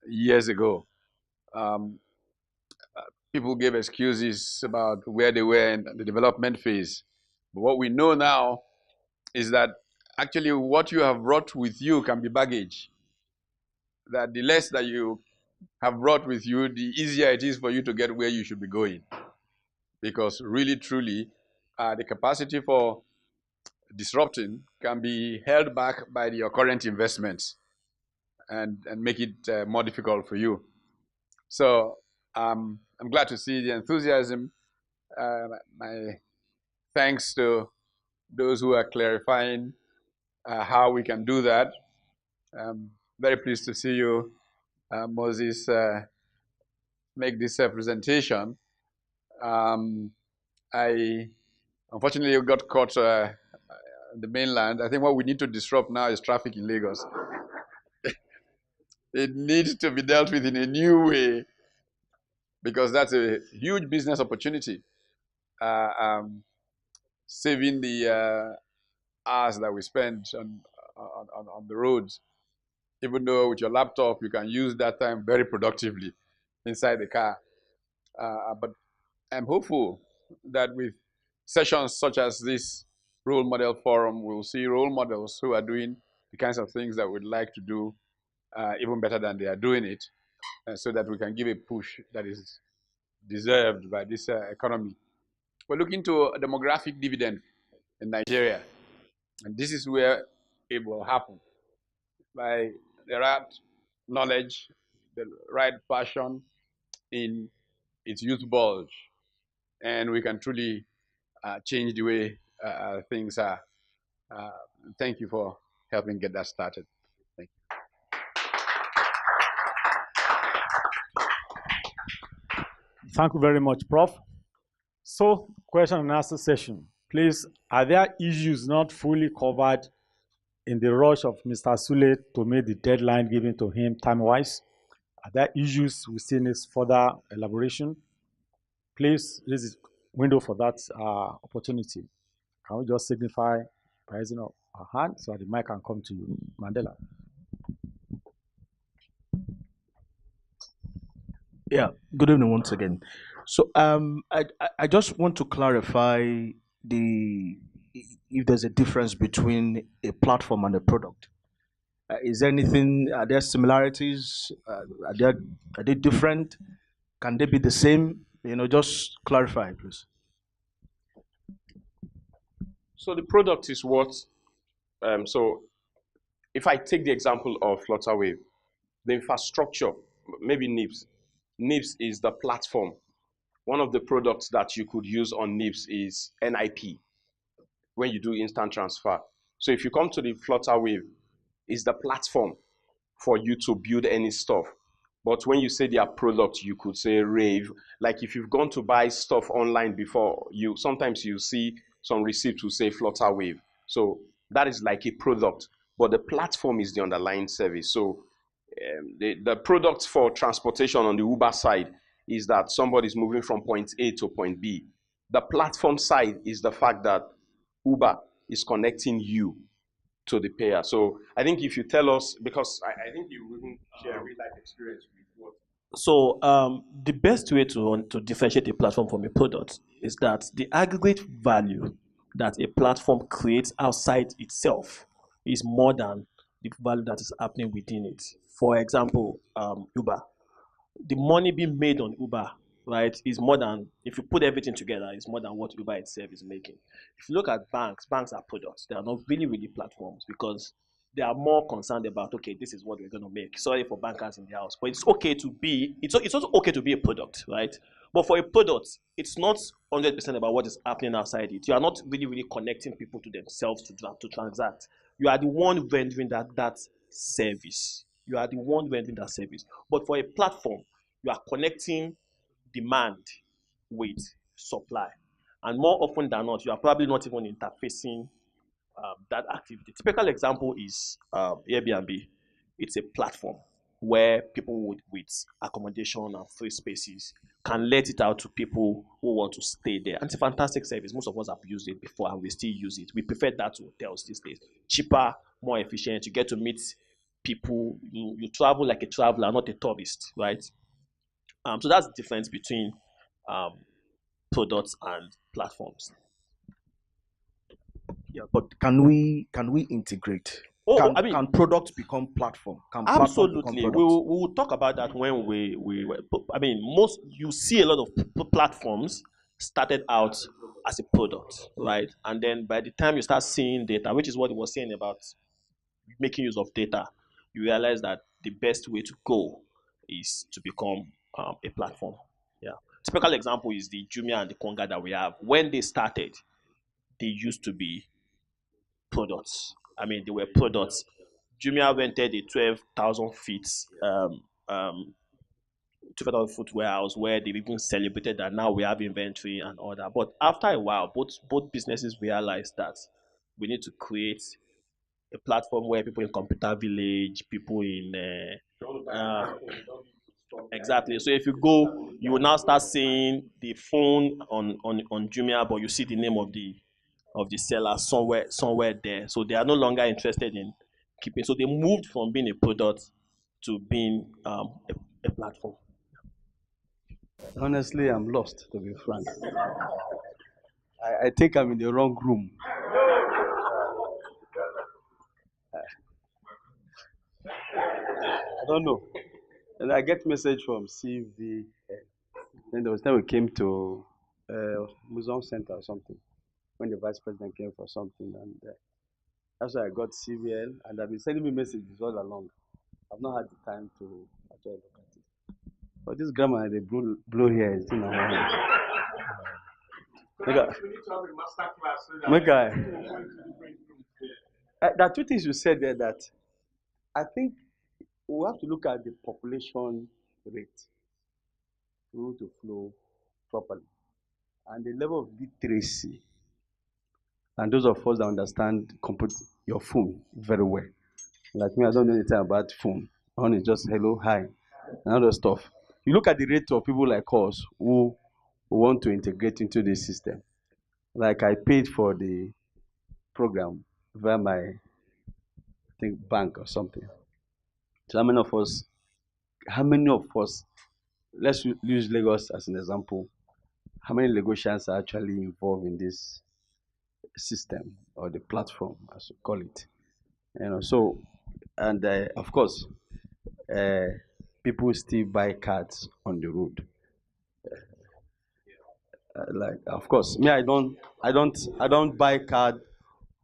years ago. People gave excuses about where they were in the development phase. But what we know now is that actually what you have brought with you can be baggage. That the less that you have brought with you, the easier it is for you to get where you should be going. Because really, truly, the capacity for disrupting can be held back by your current investments and make it more difficult for you. So I'm glad to see the enthusiasm. My thanks to those who are clarifying how we can do that. I'm very pleased to see you, Moses, make this presentation. I unfortunately got caught on the mainland. I think what we need to disrupt now is traffic in Lagos. It needs to be dealt with in a new way because that's a huge business opportunity. Saving the hours that we spend on the roads. Even though with your laptop, you can use that time very productively inside the car. But I'm hopeful that with sessions such as this role model forum, we'll see role models who are doing the kinds of things that we'd like to do even better than they are doing it, so that we can give a push that is deserved by this economy. We're looking to a demographic dividend in Nigeria, and this is where it will happen by the right knowledge, the right passion in its youth bulge, and we can truly change the way things are. Thank you for helping get that started. Thank you. Thank you very much, Prof. So, question and answer session. Please, are there issues not fully covered in the rush of Mr. Sule to meet the deadline given to him time-wise? Are there issues we still need further elaboration? Please, this is window for that opportunity. Can we just signify by raising up our hand so that the mic can come to you? Mandela. Yeah, good evening once again. So I just want to clarify if there's a difference between a platform and a product. Is there anything, are there similarities? Are they different? Can they be the same? Just clarify, please. So the product is what, so if I take the example of FlutterWave, the infrastructure, maybe NIPS. NIPS is the platform one of the products that you could use on NIPS is NIP, when you do instant transfer. So if you come to the Flutter Wave, it's the platform for you to build any stuff. But when you say their product, you could say Rave. Like if you've gone to buy stuff online before, sometimes you see some receipts will say Flutter Wave. So that is like a product, but the platform is the underlying service. So the product for transportation on the Uber side is that somebody's moving from point A to point B. The platform side is the fact that Uber is connecting you to the payer. So I think if you tell us, because I think you wouldn't share a real life experience with what. So the best way to differentiate a platform from a product is that the aggregate value that a platform creates outside itself is more than the value that is happening within it. For example, Uber. The money being made on Uber, right, is more than, if you put everything together, is more than what Uber itself is making. If you look at banks, banks are products. They are not really platforms because they are more concerned about, okay, this is what we're going to make. Sorry for bankers in the house, but it's okay to be, it's also okay to be a product, right? But for a product, it's not 100% about what is happening outside it. You are not really connecting people to themselves to transact. You are the one rendering that service. You are the one rendering that service. But for a platform, you are connecting demand with supply. And more often than not, you are probably not even interfacing that activity. Typical example is Airbnb. It's a platform where people with accommodation and free spaces can let it out to people who want to stay there. And it's a fantastic service. Most of us have used it before and we still use it. We prefer that to hotels these days. Cheaper, more efficient. You get to meet people. You travel like a traveler, not a tourist, right? So that's the difference between products and platforms. Yeah, but can we integrate? Can products become platform? Can Absolutely. We will talk about that when most you see a lot of platforms started out as a product, right? And then by the time you start seeing data, which is what he was saying about making use of data, you realize that the best way to go is to become a platform. Yeah. Typical example is the Jumia and the Konga that we have. When they started, they used to be products. They were products. Jumia rented a 12,000 feet 12,000 foot warehouse where they even celebrated that now we have inventory and all that. But after a while, both businesses realized that we need to create a platform where people in computer village, people in exactly. So if you go, you will now start seeing the phone on Jumia, but you see the name of the seller somewhere there. So they are no longer interested in keeping. So they moved from being a product to being a platform. Honestly, I'm lost, to be frank. I think I'm in the wrong room. I don't know. And I get message from CV. Then there was time we came to Museum Center or something when the vice president came for something, and that's why I got CVL, and they've been sending me messages all along. I've not had the time to actually look at it. But this grammar, they blow here is in my head. There are two things you said there that I think we have to look at the population rate through to flow properly and the level of literacy. And those of us that understand your phone very well. Like me, I don't know anything about phone. On is just hello, hi, and other stuff. You look at the rate of people like us who want to integrate into this system. Like I paid for the program via my bank or something. So how many of us, let's use Lagos as an example, how many Lagosians are actually involved in this system or the platform, as we call it? So, and of course, people still buy cards on the road. Of course, me, I don't buy card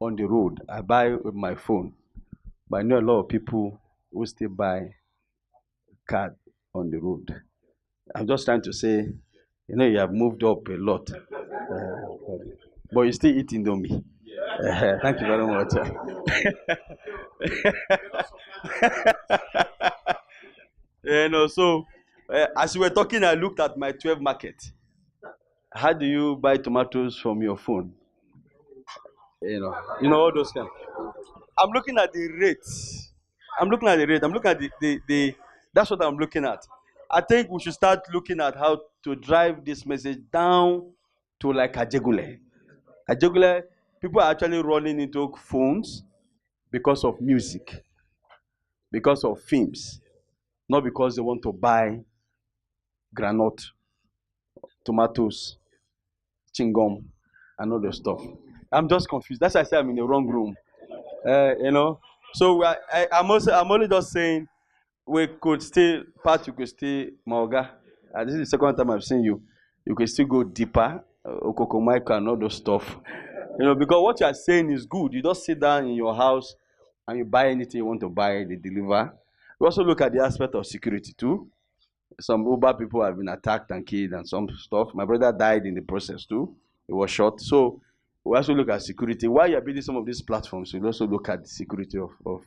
on the road. I buy with my phone. But I know a lot of people who still buy card on the road. I'm just trying to say You know, you have moved up a lot. But you still eat Indomie. Thank you very much. So as we were talking, I looked at my 12 market. How do you buy tomatoes from your phone? You know all those kind. I'm looking at the rates. I'm looking at the that's what I'm looking at. I think we should start looking at how to drive this message down to like Ajegule. Ajegule, people are actually running into phones because of music, because of films, not because they want to buy granite, tomatoes, chingom, and all the stuff. I'm just confused. That's why I say I'm in the wrong room. So I'm only just saying we could still, you could still, Maoga. This is the second time I've seen you. You could still go deeper, Okokomaika and all those stuff. Because what you are saying is good. You just sit down in your house and you buy anything you want to buy, they deliver. We also look at the aspect of security too. Some Uber people have been attacked and killed and some stuff. My brother died in the process too. He was shot. So we also look at security. While you're building some of these platforms, we also look at the security of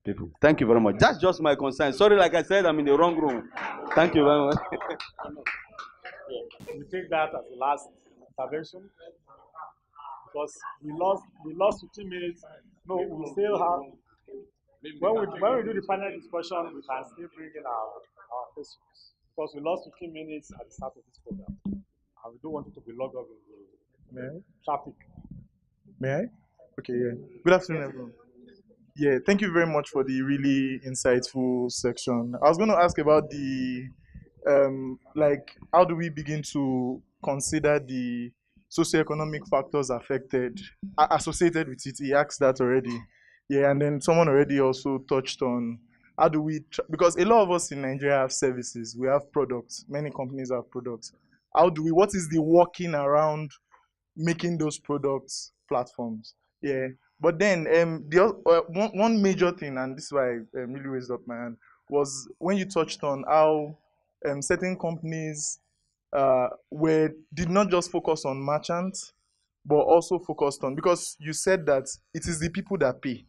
people. Thank you very much. That's just my concern. Sorry, like I said, I'm in the wrong room. Thank you very much. We take that as the last intervention because we lost 15 minutes. No, we still have. When we do the panel discussion, we can still bring in our questions because we lost 15 minutes at the start of this program, and we don't want it to be logged up in the traffic. May I? Okay, yeah. Good afternoon, everyone. Yeah, thank you very much for the really insightful section. I was going to ask about the, how do we begin to consider the socioeconomic factors associated with it? He asked that already. Yeah, and then someone already also touched on how do we, because a lot of us in Nigeria have services, we have products, many companies have products. What is the working around making those products platforms? Yeah, but then one major thing, and this is why I really raised up my hand, was when you touched on how certain companies did not just focus on merchants, but also focused on, because you said that it is the people that pay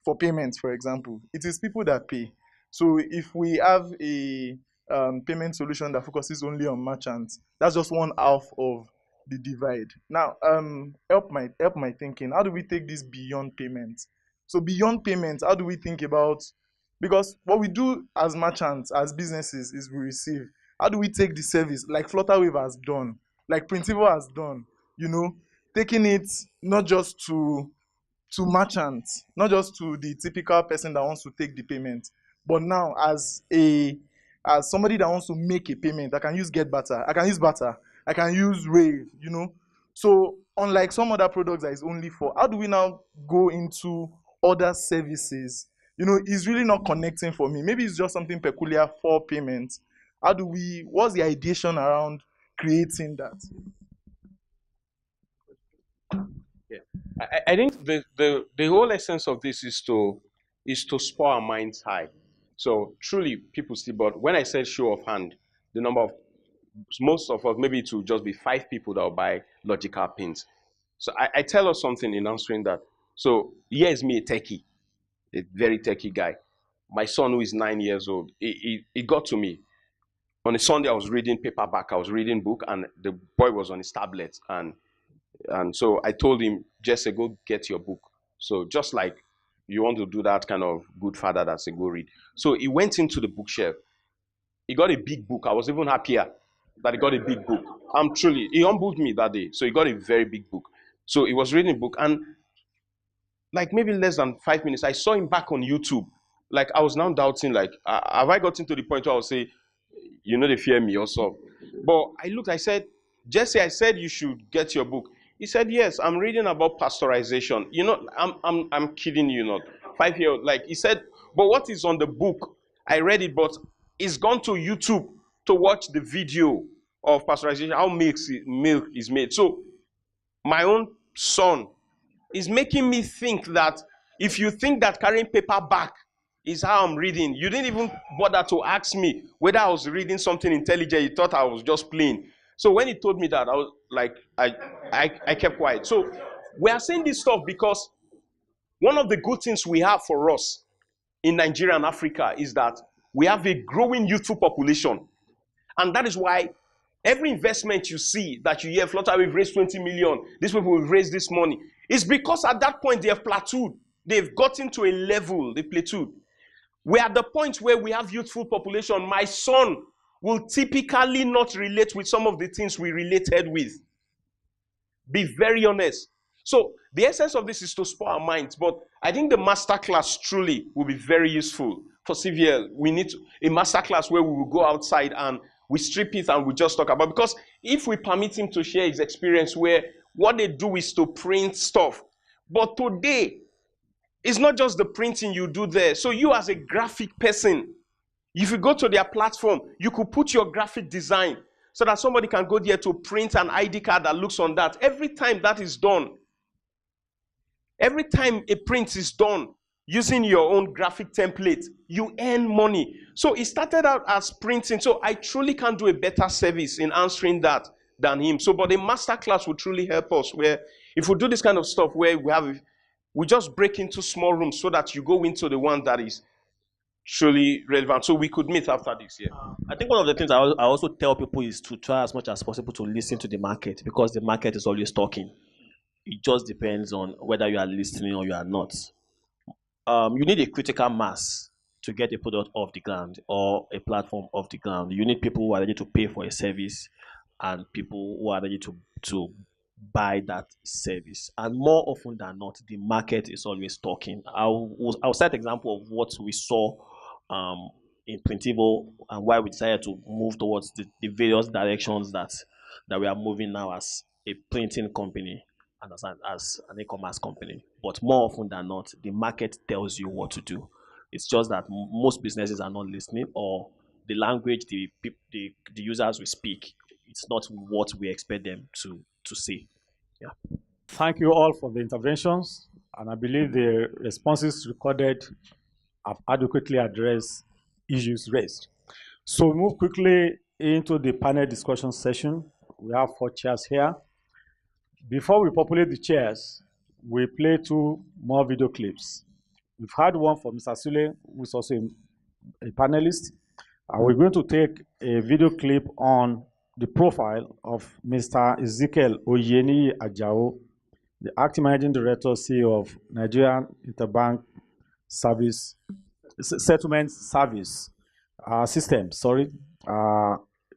for payments, for example. It is people that pay. So if we have a payment solution that focuses only on merchants, that's just one half of the divide. Now, help my thinking. How do we take this beyond payments? So beyond payments, how do we think about, because what we do as merchants, as businesses, is we receive. How do we take the service, like Flutterwave has done, like Printivo has done, taking it not just to merchants, not just to the typical person that wants to take the payment, but now as somebody that wants to make a payment. I can use Barter, I can use Rave, So unlike some other products that is only for, how do we now go into other services? It's really not connecting for me. Maybe it's just something peculiar for payments. What's the ideation around creating that? I think the whole essence of this is to spur our minds high. So truly, people still. But when I said show of hand, the number of most of us, maybe it will just be 5 people that will buy logical pins. So I tell us something in answering that. So here's me, a techie, a very techie guy. My son, who is 9 years old, he got to me on a Sunday. I was reading paperback. I was reading book, and the boy was on his tablet, and so I told him, Jesse, go get your book. So just like you want to do that kind of good father, that's a go read. So he went into the bookshelf. He got a big book. I was even happier that he got a big book. He humbled me that day. So he got a very big book. So he was reading a book, and like maybe less than 5 minutes, I saw him back on YouTube. Like I was now doubting, like, have I gotten to the point where I would say, they fear me also? But I looked, I said, Jesse, I said you should get your book. He said, yes, I'm reading about pasteurization. I'm kidding you not. 5 years, like he said, but what is on the book? I read it, but he's gone to YouTube to watch the video of pasteurization, how milk is made. So my own son is making me think that if you think that carrying paperback is how I'm reading, you didn't even bother to ask me whether I was reading something intelligent. You thought I was just playing. So when he told me that, I was like, I kept quiet. So we are saying this stuff because one of the good things we have for us in Nigeria and Africa is that we have a growing youthful population. And that is why every investment you see that you hear, Flutter, we've raised 20 million, these people will raise this money, it's because at that point they have plateaued. They've gotten to a level, they plateaued. We're at the point where we have youthful population. My son will typically not relate with some of the things we related with. Be very honest. So the essence of this is to spur our minds, but I think the masterclass truly will be very useful for CVL. We need a masterclass where we will go outside and we strip it and we just talk about, because if we permit him to share his experience where what they do is to print stuff, but today, it's not just the printing you do there. So you as a graphic person, if you go to their platform, you could put your graphic design so that somebody can go there to print an ID card that looks on that. Every time that is done, every time a print is done using your own graphic template, you earn money. So it started out as printing. So I truly can do a better service in answering that than him. So, but a masterclass would truly help us where if we do this kind of stuff where we just break into small rooms so that you go into the one that is truly relevant. So we could meet after this, yeah. I think one of the things I also tell people is to try as much as possible to listen to the market, because the market is always talking. It just depends on whether you are listening or you are not. You need a critical mass to get a product off the ground or a platform off the ground. You need people who are ready to pay for a service and people who are ready to buy that service. And more often than not, the market is always talking. I'll set an example of what we saw in Printivo and why we decided to move towards the various directions that we are moving now as a printing company and as an e-commerce company. But more often than not, the market tells you what to do. It's just that most businesses are not listening, or the language the users will speak, it's not what we expect them to say. Yeah. Thank you all for the interventions, and I believe the responses recorded have adequately addressed issues raised. So we move quickly into the panel discussion session. We have 4 chairs here. Before we populate the chairs, we play 2 more video clips. We've had one for Mr. Sule, who is also a panelist. And we're going to take a video clip on the profile of Mr. EZEKEIL OYENIYI AJAO, the Acting Managing Director, CEO of Nigerian Interbank Settlement Service System.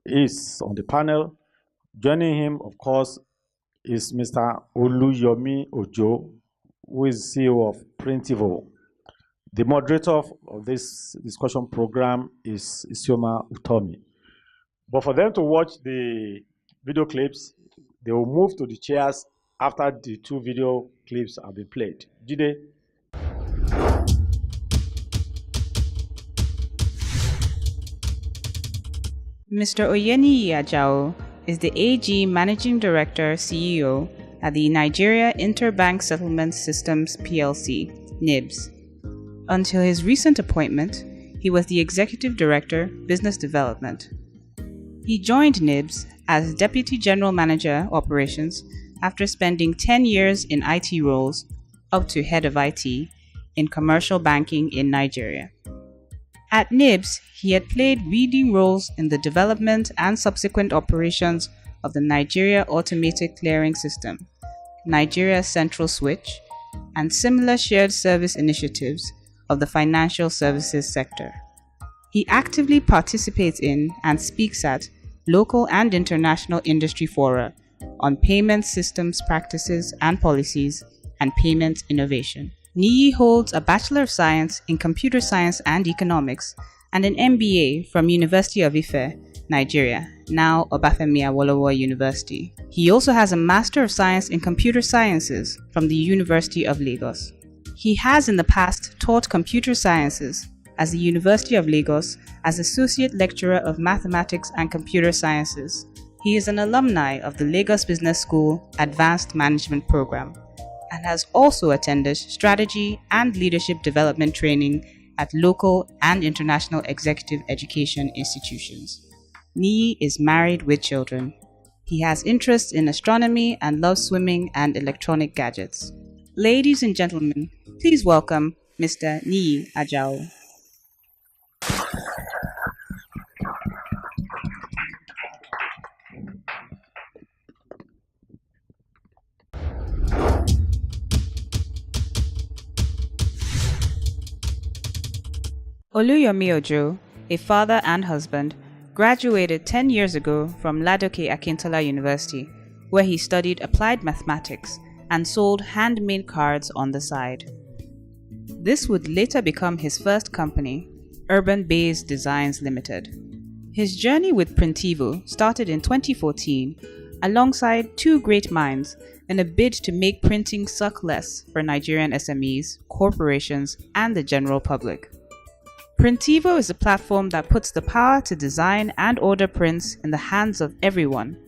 Is on the panel. Joining him, of course, is Mr. OLUYOMI Ojo, who is CEO of PRINTIVO. The moderator of this discussion program is Isioma Utomi. But for them to watch the video clips, they will move to the chairs after the 2 video clips have been played. Jide? Mr. OYENIYI AJAO is the AG Managing Director CEO at the Nigeria Interbank Settlement Systems PLC, NIBS. Until his recent appointment, he was the Executive Director, Business Development. He joined NIBS as Deputy General Manager Operations after spending 10 years in IT roles up to Head of IT in commercial banking in Nigeria. At NIBS, he had played leading roles in the development and subsequent operations of the Nigeria Automated Clearing System, Nigeria Central Switch, and similar shared service initiatives of the financial services sector. He actively participates in and speaks at local and international industry fora on payment systems practices and policies and payment innovation. Niyi holds a Bachelor of Science in Computer Science and Economics and an MBA from University of Ife, Nigeria, now Obafemi Awolowo University. He also has a Master of Science in Computer Sciences from the University of Lagos. He has in the past taught computer sciences at the University of Lagos as Associate Lecturer of Mathematics and Computer Sciences. He is an alumni of the Lagos Business School Advanced Management Program and has also attended strategy and leadership development training at local and international executive education institutions. Niyi is married with children. He has interests in astronomy and loves swimming and electronic gadgets. Ladies and gentlemen, please welcome Mr. Niyi AJAO. Oluyomi Ojo, a father and husband, graduated 10 years ago from Ladoke Akintola University, where he studied applied mathematics and sold handmade cards on the side. This would later become his first company, Urban Bays Designs Limited. His journey with PRINTIVO started in 2014 alongside two great minds in a bid to make printing suck less for Nigerian SMEs, corporations, and the general public. PRINTIVO is a platform that puts the power to design and order prints in the hands of everyone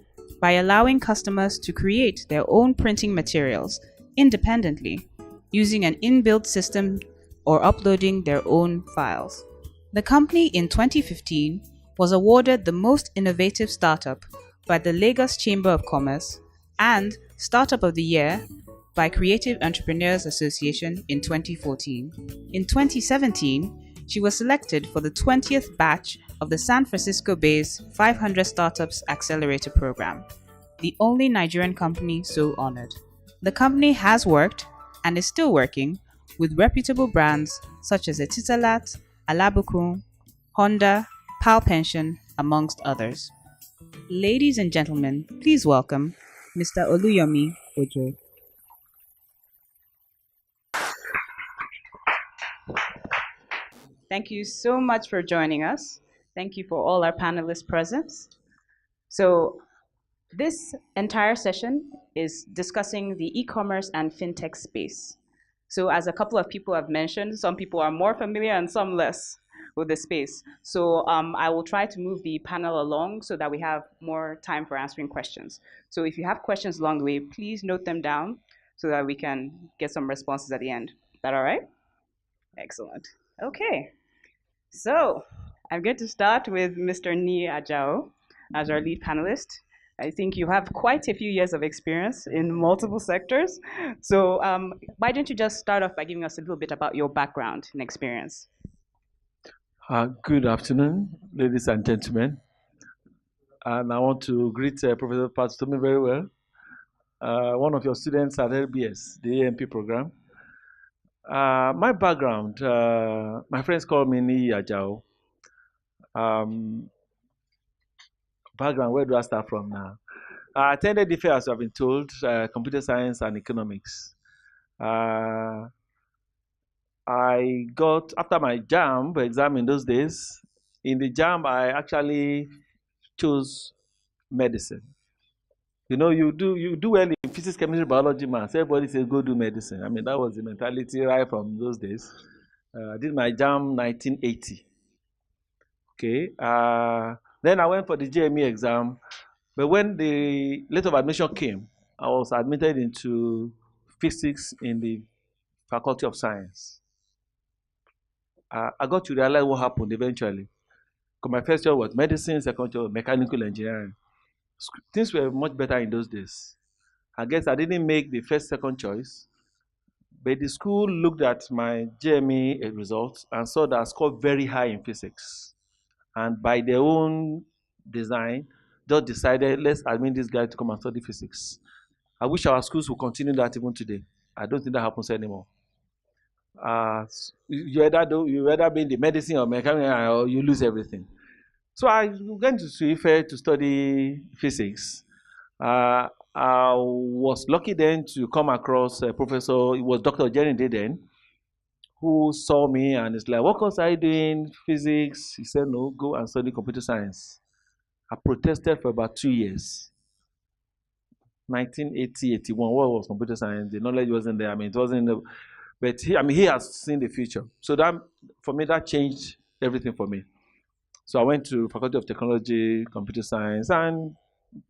by allowing customers to create their own printing materials independently using an inbuilt system or uploading their own files. The company in 2015 was awarded the Most Innovative Startup by the Lagos Chamber of Commerce and Startup of the Year by Creative Entrepreneurs Association in 2014. In 2017, she was selected for the 20th batch of the San Francisco-based 500 Startups Accelerator Program, the only Nigerian company so honored. The company has worked, and is still working, with reputable brands such as Etitalat, Alabukun, Honda, Pal Pension, amongst others. Ladies and gentlemen, please welcome Mr. Oluyomi Ojo. Thank you so much for joining us. Thank you for all our panelists present. So this entire session is discussing the e-commerce and fintech space. So as a couple of people have mentioned, some people are more familiar and some less with the space. So I will try to move the panel along so that we have more time for answering questions. So if you have questions along the way, please note them down so that we can get some responses at the end. Is that all right? Excellent. Okay. So I'm going to start with Mr. Niyi AJAO as our lead panelist. I think you have quite a few years of experience in multiple sectors. So why don't you just start off by giving us a little bit about your background and experience? Good afternoon, ladies and gentlemen. And I want to greet Professor Patutomi very well, one of your students at LBS, the AMP program. My background, my friends call me Niyi AJAO. Background, where do I start from now? I attended the fair, as I've been told, computer science and economics. I got, after my JAMB exam in those days, in the JAMB, I actually chose medicine. You know, you do well in physics, chemistry, biology, maths. Everybody says go do medicine. I mean, that was the mentality right from those days. I did my JAMB 1980. Okay. Then I went for the JME exam. But when the letter of admission came, I was admitted into physics in the Faculty of Science. I got to realize what happened eventually. Because my first year was medicine, second year was mechanical engineering. Things were much better in those days. I guess I didn't make the first, second choice. But the school looked at my JME results and saw that I scored very high in physics. And by their own design, just decided, let's admit this guy to come and study physics. I wish our schools would continue that even today. I don't think that happens anymore. You either be in the medicine or mechanical or you lose everything. So I went to SULE to study physics. I was lucky then to come across a professor, it was Dr. Jerry then, who saw me and is like, what course are you doing? Physics? He said, no, go and study computer science. I protested for about 2 years. 1980, 81, what was computer science? The knowledge wasn't there. I mean, it wasn't the, but he has seen the future. So that, for me, that changed everything for me. So I went to Faculty of Technology, Computer Science, and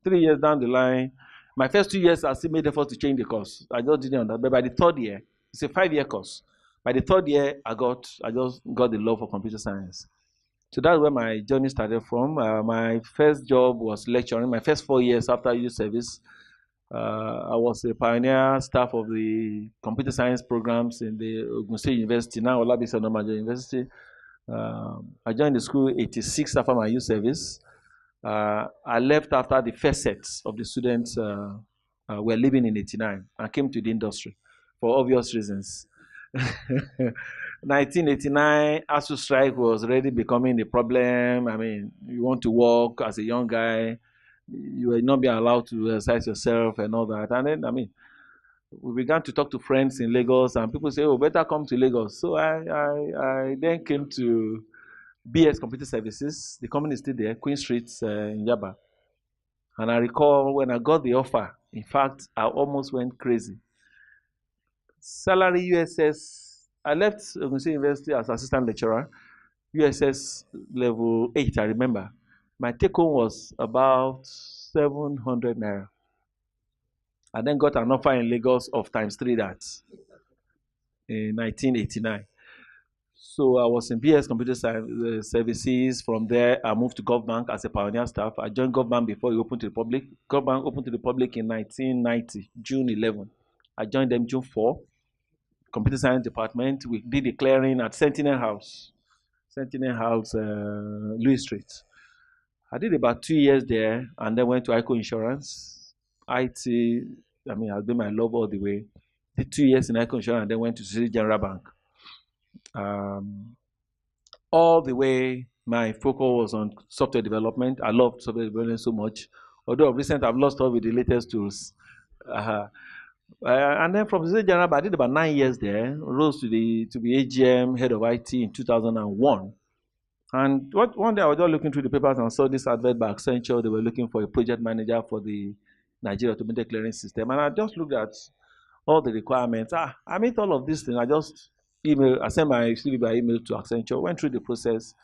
3 years down the line, my first 2 years, I still made effort to change the course. I just didn't understand. But by the third year, it's a 5-year course. By the third year, I just got the love for computer science. So that's where my journey started from. My first job was lecturing. My first 4 years after youth service, I was a pioneer staff of the computer science programs in the Ogun State University, now Olabisi Onabanjo University. I joined the school 86 after my youth service. I left after the first set of the students were leaving in 89 and came to the industry for obvious reasons. 1989, ASU strike was already becoming a problem. I mean, you want to work as a young guy, you will not be allowed to exercise yourself and all that. And then, I mean, we began to talk to friends in Lagos, and people say, "Oh, better come to Lagos." So I then came to BS Computer Services. The company is still there, Queen Street in Yaba. And I recall when I got the offer, in fact, I almost went crazy. Salary USS, I left Ogun State University as assistant lecturer, USS level 8, I remember. My take home was about 700 naira. I then got an offer in Lagos of ×3 that in 1989. So I was in BS Computer Services. From there, I moved to GovBank as a pioneer staff. I joined GovBank before it opened to the public. GovBank opened to the public in 1990, June 11. I joined them June 4. Computer Science Department. We did the clearing at Sentinel House, Louis Street. I did about 2 years there, and then went to ICO Insurance. IT, I mean, I've been my love all the way. Did 2 years in ICO Insurance, and then went to City General Bank. All the way, my focus was on software development. I loved software development so much. Although of recent, I've lost all with the latest tools. And then from City General Bank, I did about 9 years there. Rose to be AGM, head of IT in 2001. And one day I was just looking through the papers and saw this advert by Accenture. They were looking for a project manager for the Nigeria Automated Clearing System. And I just looked at all the requirements. I meet all of these things. I sent my CV by email to Accenture, went through the process.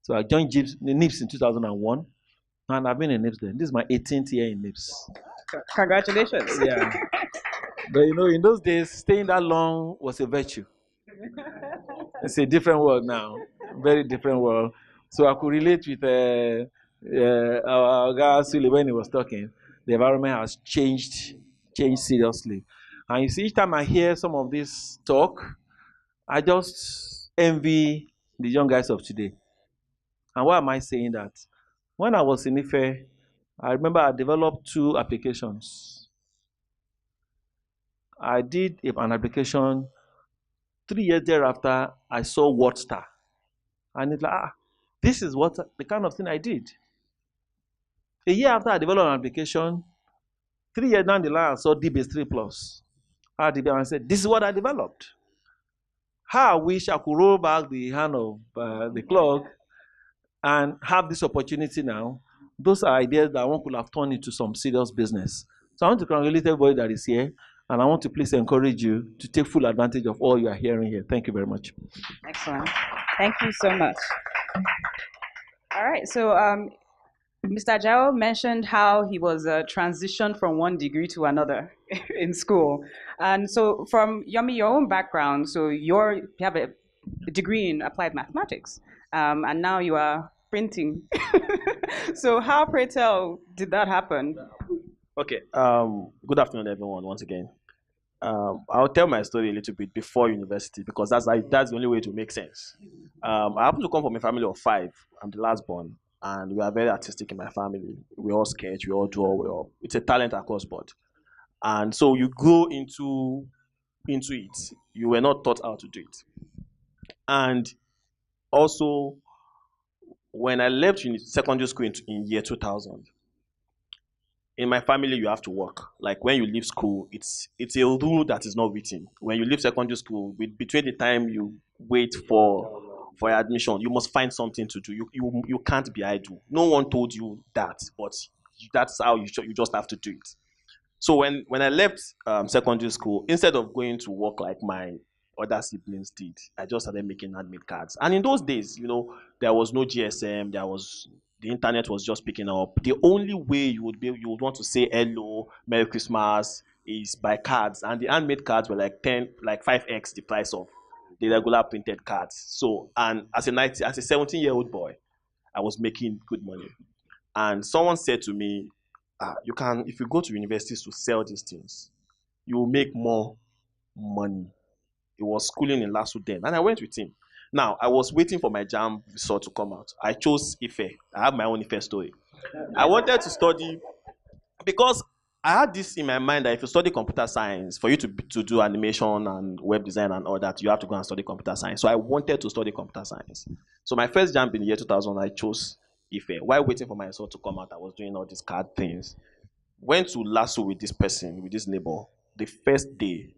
So I joined NIPS in 2001. And I've been in NIPS then. This is my 18th year in NIPS. Congratulations. Yeah. But you know, in those days, staying that long was a virtue. It's a different world now, very different world. So I could relate with our guy SULE when he was talking. The environment has changed seriously. And you see, each time I hear some of this talk, I just envy the young guys of today. And why am I saying that? When I was in Ife, I remember I developed 2 applications. I did an application. 3 years thereafter, I saw WordStar. And it's like, this is what the kind of thing I did. A year after I developed an application, 3 years down the line, I saw DBase 3 Plus. I said, this is what I developed. How I wish I could roll back the hand of the clock and have this opportunity now. Those are ideas that one could have turned into some serious business. So I want to congratulate everybody that is here. And I want to please encourage you to take full advantage of all you are hearing here. Thank you very much. Excellent. Thank you so much. All right. So Mr. AJAO mentioned how he was transitioned from one degree to another in school. And so from Yomi, your own background, so you have a degree in applied mathematics, and now you are printing. So how, pray tell, did that happen? Okay. Good afternoon, everyone, once again. I'll tell my story a little bit before university because that's the only way to make sense. I happen to come from a family of 5. I'm the last born, and we are very artistic in my family. We all sketch, we all draw, it's a talent across board. And so you go into it. You were not taught how to do it. And also, when I left secondary school in year 2000, in my family, you have to work. Like when you leave school, it's a rule that is not written. When you leave secondary school, between the time you wait for your admission, you must find something to do. You can't be idle. No one told you that, but that's how you just have to do it. So when I left secondary school, instead of going to work like my other siblings did, I just started making handmade cards. And in those days, there was no GSM, the internet was just picking up. The only way you would want to say hello, Merry Christmas is by cards. And the handmade cards were like 5x the price of the regular printed cards. So, and as a 17-year-old boy, I was making good money. And someone said to me, you can, if you go to universities to sell these things, you will make more money. He was schooling in Lasso then, and I went with him. Now, I was waiting for my JAMB result to come out. I chose Ife. I have my own Ife story. I wanted to study because I had this in my mind that if you study computer science, for you to do animation and web design and all that, you have to go and study computer science. So I wanted to study computer science. So my first JAMB in the year 2000, I chose Ife. While waiting for my result to come out, I was doing all these card things. Went to Lasso with this person, with this neighbor, the first day.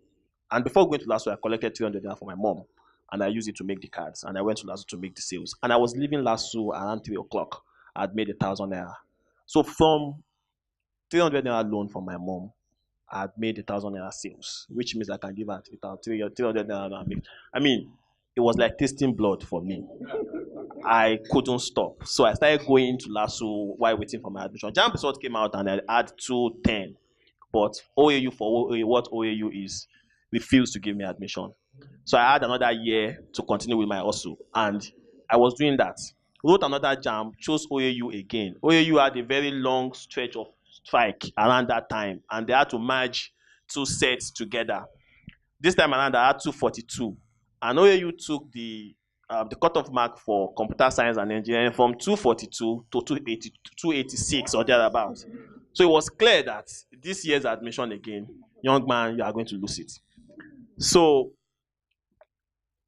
And before going to Lasso, I collected 300 naira for my mom. And I used it to make the cards. And I went to Lasso to make the sales. And I was leaving Lasso around 3 o'clock. I'd made 1,000 naira. So from 300 naira loan from my mom, I had made 1,000 naira sales, which means I can give her 300 naira. I mean, it was like tasting blood for me. I couldn't stop. So I started going to Lasso while waiting for my admission. JAMB result came out and I had 210. But OAU, for what OAU is, refused to give me admission. So I had another year to continue with my hustle. And I was doing that. Wrote another JAMB, chose OAU again. OAU had a very long stretch of strike around that time. And they had to merge 2 sets together. This time around, I had 242. And OAU took the cutoff mark for computer science and engineering from 242 to 286 or thereabouts. So it was clear that this year's admission again, young man, you are going to lose it. So,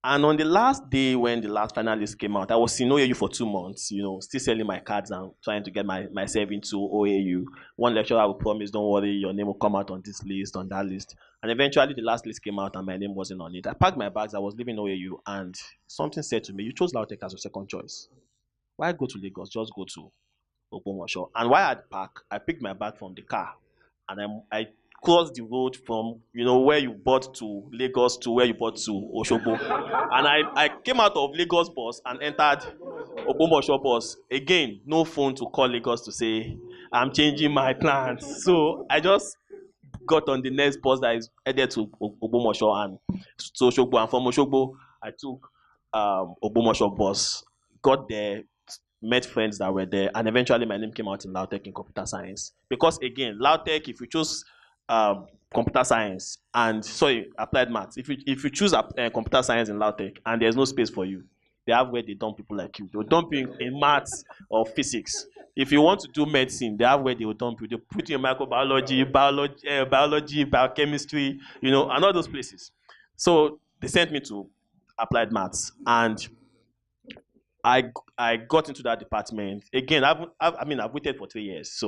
and on the last day when the last finalist came out, I was in OAU for 2 months, still selling my cards and trying to get myself into OAU. One lecturer would promise, don't worry, your name will come out on this list, on that list. And eventually the last list came out and my name wasn't on it. I packed my bags, I was leaving OAU, and something said to me, you chose Lautech as your second choice. Why go to Lagos? Just go to Ogbomoso. And while I'd parked, I picked my bag from the car and I crossed the road from where you bought to Lagos to where you bought to Oshogbo. And I came out of Lagos bus and entered Ogbomoso bus. Again, no phone to call Lagos to say, I'm changing my plans. So I just got on the next bus that is headed to Ogbomoso and to Oshogbo. And from Oshogbo, I took Ogbomoso bus, got there, met friends that were there, and eventually my name came out in Lautech in computer science. Because again, Lautech, if you choose computer science and applied maths, if you choose computer science in Lautech and there's no space for you, they have where they dump people like you. They'll dump you in maths or physics. If you want to do medicine, they have where they will dump you. They put you in microbiology, biology, biochemistry, and all those places. So they sent me to applied maths, and I got into that department. Again, I've waited for 3 years,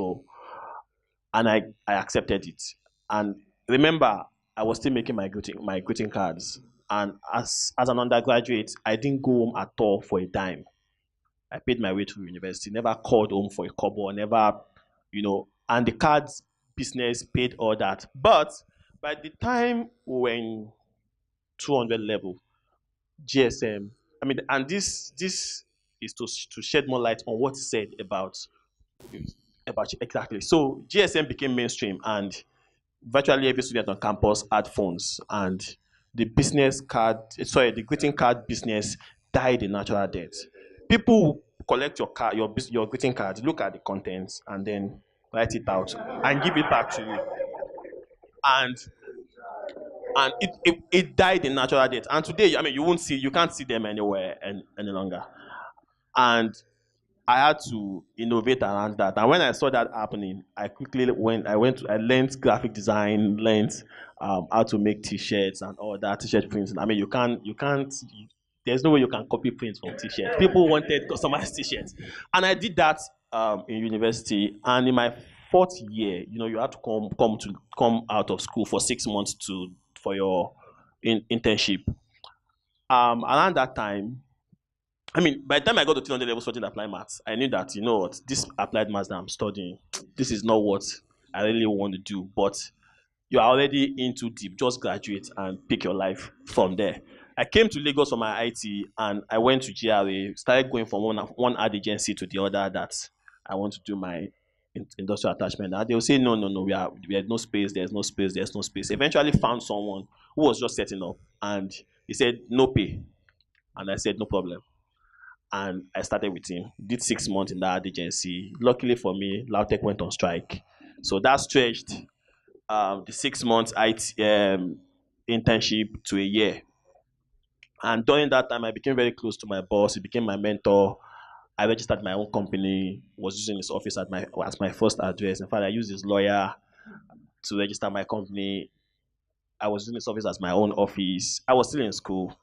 and I accepted it. And remember, I was still making my greeting cards. And as an undergraduate, I didn't go home at all for a dime. I paid my way to university, never called home for a kobo, never, and the cards business paid all that. But by the time we were in 200 level, GSM, and this is to shed more light on what's said about exactly. So GSM became mainstream, and virtually every student on campus had phones, and the greeting card business died a natural death. People collect your greeting card, look at the contents, and then write it out and give it back to you. And it died a natural death. And today, you can't see them anywhere any longer. And I had to innovate around that. And when I saw that happening, I learned graphic design, learned how to make t-shirts and all that, t-shirt prints. There's no way you can copy prints from t-shirts. People wanted customized t-shirts. And I did that in university. And in my 4th year, you had to come out of school for 6 months for your internship. Around that time, by the time I got to 300 level studying applied maths, I knew that, this applied maths that I'm studying, this is not what I really want to do. But you are already in too deep. Just graduate and pick your life from there. I came to Lagos for my IT, and I went to GRA, started going from one ad agency to the other that I want to do my industrial attachment. And they'll say, no, we had no space, there's no space. Eventually found someone who was just setting up, and he said, no pay. And I said, no problem. and I started with him. Did 6 months in that agency. Luckily for me, Lautech went on strike, so that stretched the 6 months internship to a year. And during that time, I became very close to my boss. He became my mentor. I registered my own company. Was using his office as my first address. In fact, I used his lawyer to register my company. I was using his office as my own office. I was still in school.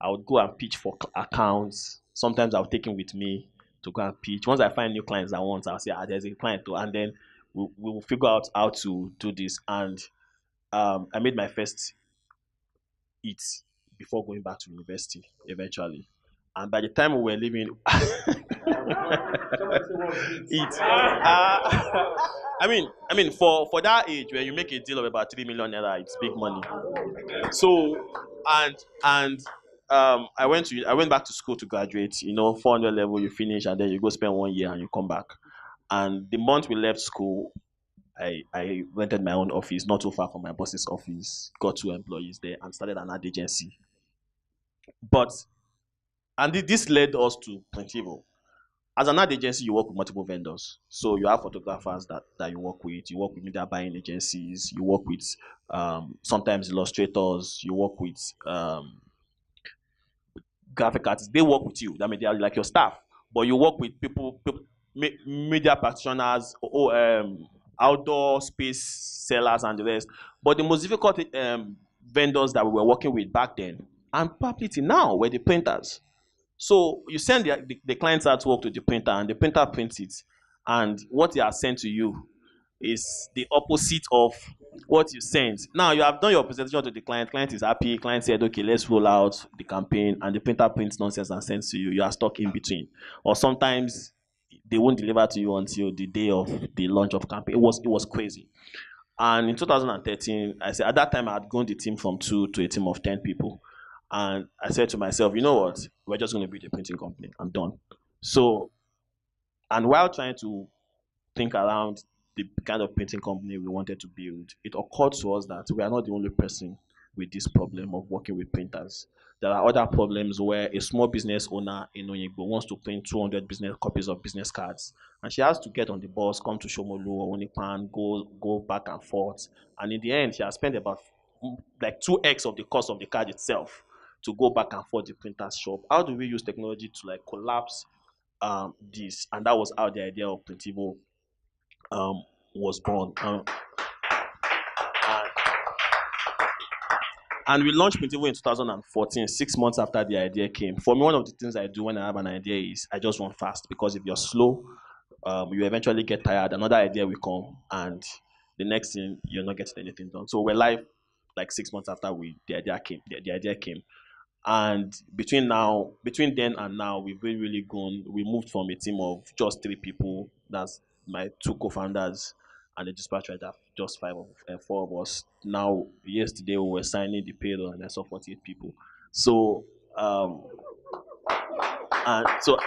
I would go and pitch for accounts. Sometimes I would take him with me to go and pitch. Once I find new clients I want, I'll say, there's a client too. And then we will figure out how to do this. And I made my first hit before going back to university eventually. And by the time we were leaving, I mean, for that age, when you make a deal of about 3 million naira, it's big money. So, I went back to school to graduate. 400 level, you finish, and then you go spend 1 year and you come back. And the month we left school, I rented my own office, not too far from my boss's office, got 2 employees there, and started an ad agency. And this led us to PRINTIVO. As an ad agency, you work with multiple vendors. So you have photographers that you work with media buying agencies, you work with sometimes illustrators, you work with graphic artists. They work with you. That means they are like your staff. But you work with people media practitioners, outdoor space sellers, and the rest. But the most difficult vendors that we were working with back then, and probably till now, were the printers. So you send the client's artwork to the printer, and the printer prints it. And what they are sent to you is the opposite of what you sent. Now you have done your presentation to the client. Client is happy. Client said, okay, let's roll out the campaign, and the printer prints nonsense and sends to you. You are stuck in between. Or sometimes they won't deliver to you until the day of the launch of campaign. It was crazy. And in 2013, I said, at that time I had grown the team from 2 to a team of 10 people. And I said to myself, you know what? We're just going to build a printing company. I'm done. So, and while trying to think around the kind of printing company we wanted to build, it occurred to us that we are not the only person with this problem of working with printers. There are other problems where a small business owner in Oyigbo wants to print 200 copies of business cards, and she has to get on the bus, come to Shomolu or Onipan, go back and forth. And in the end, she has spent about like 2x of the cost of the card itself to go back and forth the printer's shop. How do we use technology to like collapse this? And that was how the idea of PRINTIVO was born. And we launched PRINTIVO in 2014, 6 months after the idea came. For me, one of the things I do when I have an idea is I just run fast, because if you're slow, you eventually get tired. Another idea will come, and the next thing, you're not getting anything done. So we're live like 6 months after the idea came. And between then and now, we've been really grown. We moved from a team of just 3 people. That's my 2 co-founders and the dispatch writer, just 4 of us. Now, yesterday we were signing the payroll, and I saw 48 people. So, I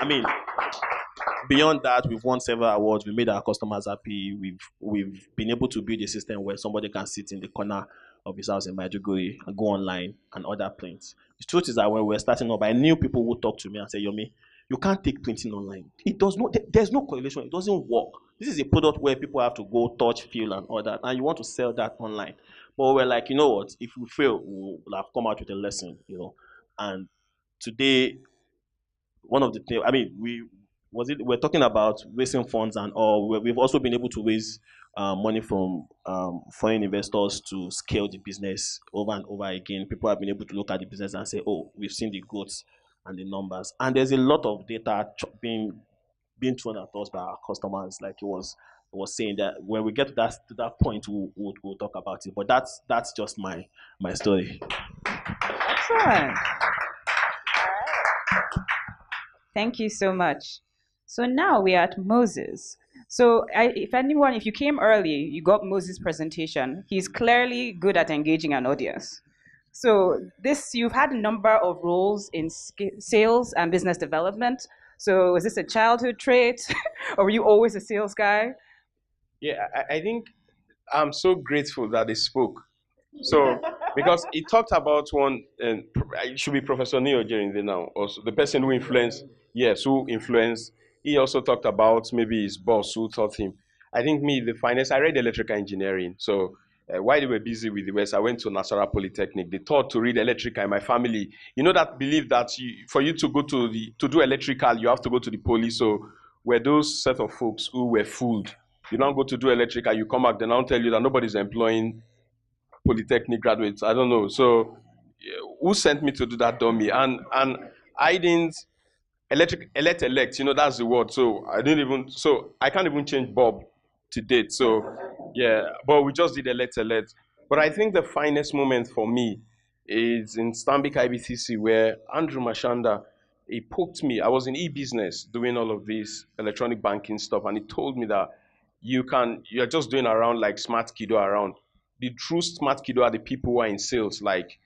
mean, beyond that, we've won several awards. We made our customers happy. We've been able to build a system where somebody can sit in the corner of his house in Maiduguri and go online and order prints. The truth is that when we were starting up, I knew people would talk to me and say, Yomi, you can't take printing online. There's no correlation. It doesn't work. This is a product where people have to go touch, feel, and all that, and you want to sell that online. But we're like, you know what? If we fail, we'll have come out with a lesson, And today, one of the things, I mean, we're talking about raising funds and all. We've also been able to raise money from foreign investors to scale the business over and over again. People have been able to look at the business and say, oh, we've seen the growth and the numbers. And there's a lot of data being thrown at us by our customers. Like it was saying that when we get to that point, we'll talk about it. But that's just my story. Excellent. Thank you so much. So now we are at Moses. So if you came early, you got Moses' presentation. He's clearly good at engaging an audience. So you've had a number of roles in sales and business development. So is this a childhood trait, or were you always a sales guy? Yeah, I think I'm so grateful that they spoke. So, because he talked about one, and it should be Professor Neo during the now, also the person who influenced yes, who influenced. He also talked about maybe his boss who taught him. I think me, the finance, I read electrical engineering. So while they were busy with the West, I went to Nasara Polytechnic. They taught to read electrical in my family. You know that belief that for you to go to do electrical, you have to go to the poly. So we're those set of folks who were fooled. You don't go to do electrical, you come back, they now tell you that nobody's employing Polytechnic graduates. I don't know. So who sent me to do that dummy? And I didn't elect, you know, that's the word. So I can't even change Bob to date. So yeah, but we just did elect. But I think the finest moment for me is in Stanbic IBTC, where Andrew Mashanda, he poked me. I was in e-business doing all of this electronic banking stuff, and he told me that you're just doing around like smart kiddo around. The true smart kiddo are the people who are in sales, like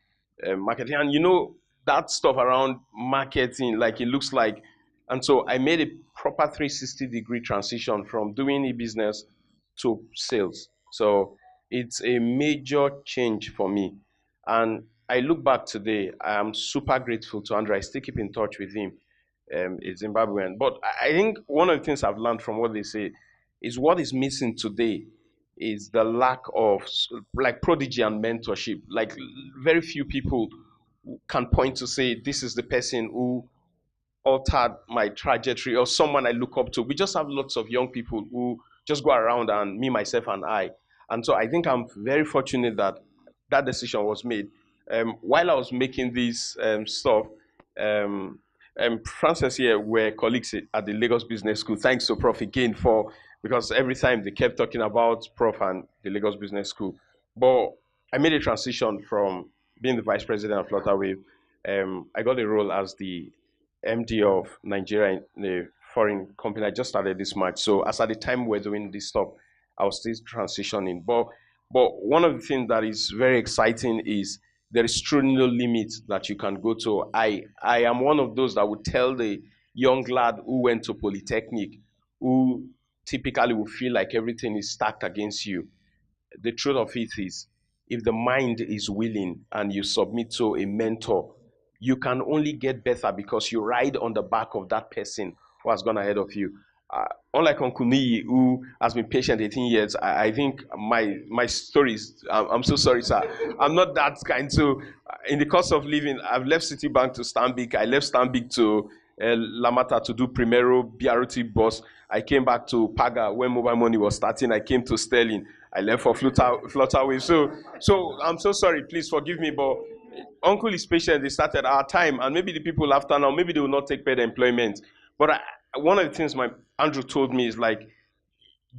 marketing, and you know that stuff around marketing, like it looks like. And so I made a proper 360-degree transition from doing e-business to sales. So it's a major change for me. And I look back today, I am super grateful to Andrew. I still keep in touch with him. He's Zimbabwean. But I think one of the things I've learned from what they say is what is missing today is the lack of like prodigy and mentorship. Like very few people can point to say, this is the person who altered my trajectory or someone I look up to. We just have lots of young people who just go around and me, myself, and I. And so I think I'm very fortunate that that decision was made. While I was making this stuff, Francis here were colleagues at the Lagos Business School. Thanks to Prof again because every time they kept talking about Prof and the Lagos Business School. But I made a transition from being the vice president of FLUTTER. I got a role as the MD of Nigeria in a foreign company. I just started this March. So as at the time we're doing this stuff, I was still transitioning. But one of the things that is very exciting is there is truly no limit that you can go to. I am one of those that would tell the young lad who went to Polytechnic, who typically will feel like everything is stacked against you. The truth of it is, if the mind is willing and you submit to a mentor, you can only get better because you ride on the back of that person who has gone ahead of you. Unlike Uncle Niyi, who has been patient 18 years, I think my stories, I'm so sorry, sir. I'm not that kind. So in the course of living, I've left Citibank to Stanbic. I left Stanbic to Lamata to do Primero, BRT boss. I came back to Paga when mobile money was starting. I came to Sterling. I left for Flutterwave. So I'm so sorry. Please forgive me, but Uncle is patient. They started our time, and maybe the people after now, maybe they will not take paid employment. But one of the things my Andrew told me is like,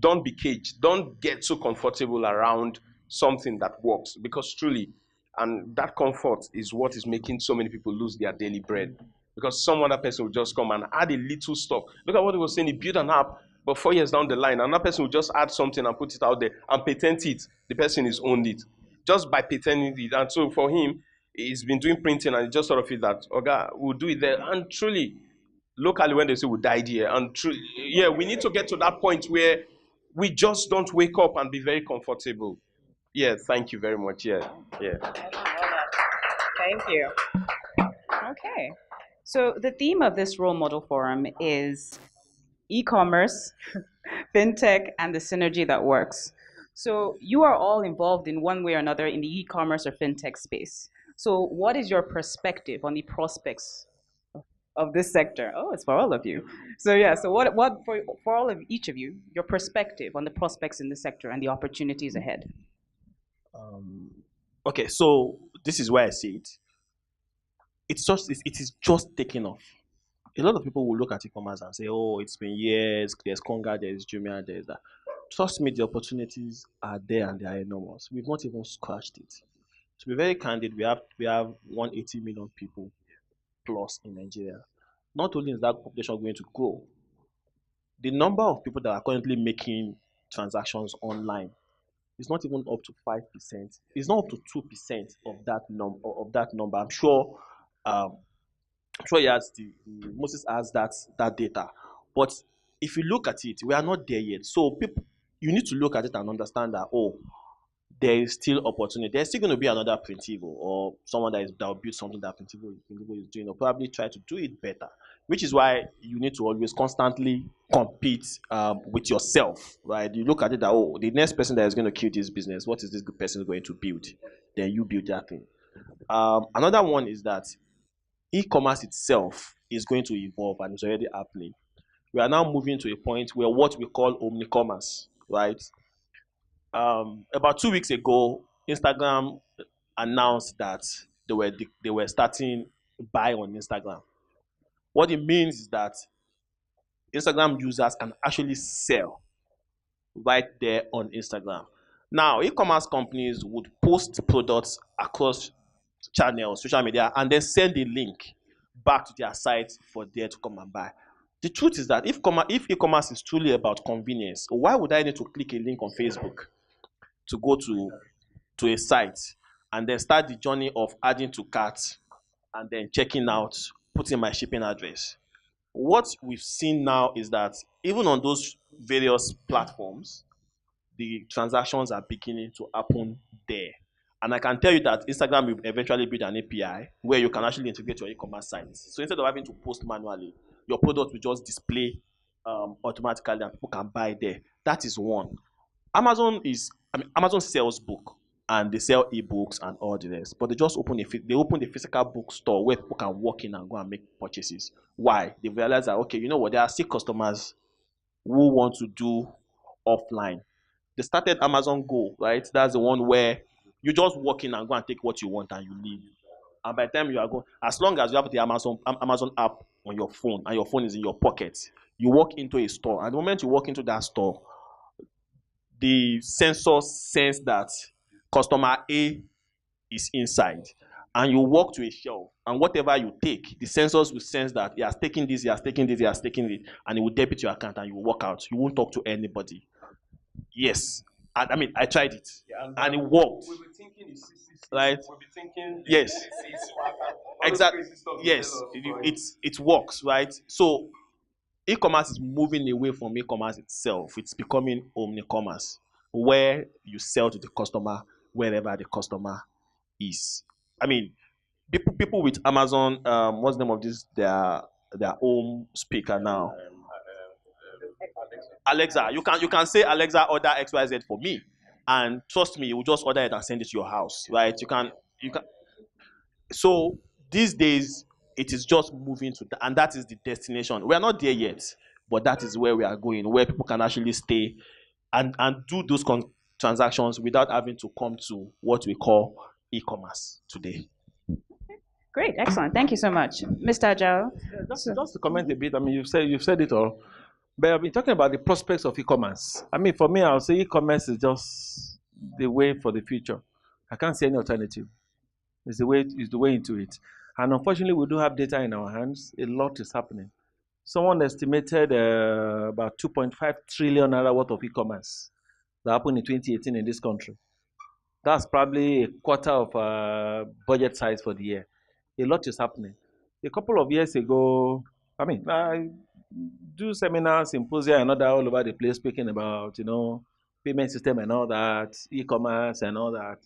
don't be caged. Don't get so comfortable around something that works, because truly, and that comfort is what is making so many people lose their daily bread. Because some other person will just come and add a little stuff. Look at what he was saying. He built an app, but 4 years down the line, another person will just add something and put it out there and patent it. The person is owned it just by patenting it. And so for him, he's been doing printing and he just sort of feel that, okay, we'll do it there. And truly, locally, when they say we died here, and yeah, we need to get to that point where we just don't wake up and be very comfortable. Yeah, thank you very much. Yeah. Thank you. Okay. So the theme of this role model forum is e-commerce, fintech, and the synergy that works. So you are all involved in one way or another in the e-commerce or fintech space. So what is your perspective on the prospects of this sector? Oh, it's for all of you. So yeah, so what for all of each of you, your perspective on the prospects in the sector and the opportunities ahead? Okay, so this is where I see it. It is just taking off. A lot of people will look at e-commerce and say, oh, it's been years, there's Konga, there's Jumia, there's that. Trust me, the opportunities are there and they are enormous. We've not even scratched it. To be very candid, we have 180 million people plus in Nigeria. Not only is that population going to grow, the number of people that are currently making transactions online is not even up to 5%. It's not up to 2% of that number. I'm sure he has Moses has that data. But if you look at it, we are not there yet. So you need to look at it and understand that, there is still opportunity. There's still going to be another Printivo or someone that will build something that Printivo is doing, or probably try to do it better. Which is why you need to always constantly compete with yourself, right? You look at it that, oh, the next person that is going to kill this business, what is this good person going to build? Then you build that thing. Another one is that e-commerce itself is going to evolve and is already happening. We are now moving to a point where what we call omnicommerce, right? About 2 weeks ago, Instagram announced that they were starting buy on Instagram. What it means is that Instagram users can actually sell right there on Instagram. Now, e-commerce companies would post products across channels, social media, and then send a link back to their site for there to come and buy. The truth is that if e-commerce is truly about convenience, why would I need to click a link on Facebook to go to a site and then start the journey of adding to cart and then checking out, putting my shipping address? What we've seen now is that even on those various platforms, the transactions are beginning to happen there. And I can tell you that Instagram will eventually build an API where you can actually integrate your e-commerce sites. So instead of having to post manually, your product will just display automatically and people can buy there. That is one. Amazon sells book and they sell ebooks and all the rest, but they just open a physical bookstore where people can walk in and go and make purchases. Why? They realize that, okay, you know what, there are still customers who want to do offline. They started Amazon Go, right? That's the one where you just walk in and go and take what you want and you leave. And by the time you are going, as long as you have the Amazon app on your phone and your phone is in your pocket, you walk into a store. And the moment you walk into that store, the sensor sense that customer A is inside. And you walk to a shelf, and whatever you take, the sensors will sense that he has taken this, he has taken this, he has taken it, and it will debit your account and you will walk out. You won't talk to anybody. Yes. I mean, I tried it, and it worked. We'll be thinking right? We'll be thinking yes. Exactly. Yes. It works, right? So e-commerce is moving away from e-commerce itself. It's becoming omnicommerce, where you sell to the customer wherever the customer is. I mean, people with Amazon, what's the name of this? Their home speaker now. Alexa. You can say, Alexa, order XYZ for me, and trust me, it will just order it and send it to your house, right? You can. So these days, it is just moving to and that is the destination. We are not there yet, but that is where we are going, where people can actually stay and do those transactions without having to come to what we call e-commerce today. Great, excellent. Thank you so much, Mr. AJAO. Just to comment a bit. I mean, you've said it all, but I've been talking about the prospects of e-commerce. I mean, for me, I'll say e-commerce is just the way for the future. I can't see any alternative. It's the way into it. And unfortunately, we do have data in our hands. A lot is happening. Someone estimated about 2.5 trillion naira worth of e-commerce that happened in 2018 in this country. That's probably a quarter of budget size for the year. A lot is happening. A couple of years ago, I mean, I do seminars, symposia, and all over the place, speaking about, payment system and all that, e-commerce and all that.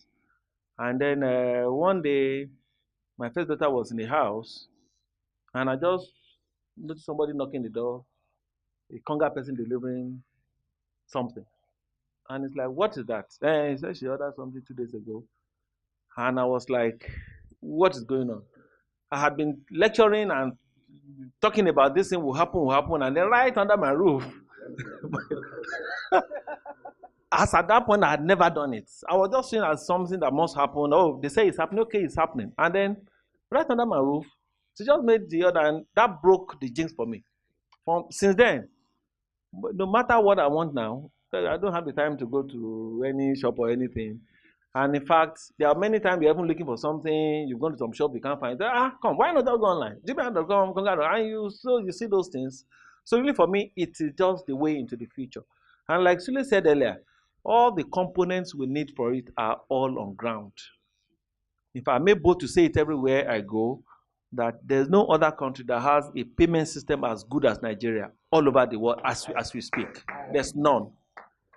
And then one day, my first daughter was in the house, and I just noticed somebody knocking the door, a conga person delivering something. And it's like, what is that? He said she ordered something 2 days ago. And I was like, what is going on? I had been lecturing and talking about this thing will happen, and then right under my roof. As at that point, I had never done it. I was just seeing it as something that must happen. Oh, they say it's happening. Okay, it's happening. And then right under my roof, she just made the order, and that broke the jinx for me. Since then, no matter what I want now, I don't have the time to go to any shop or anything. And in fact, there are many times you're even looking for something, you've gone to some shop, you can't find it. Come, why not just go online? gmail.com, and you see those things. So really for me, it is just the way into the future. And like Sule said earlier, all the components we need for it are all on ground. If I'm able to say it everywhere I go, that there's no other country that has a payment system as good as Nigeria all over the world as we speak. There's none.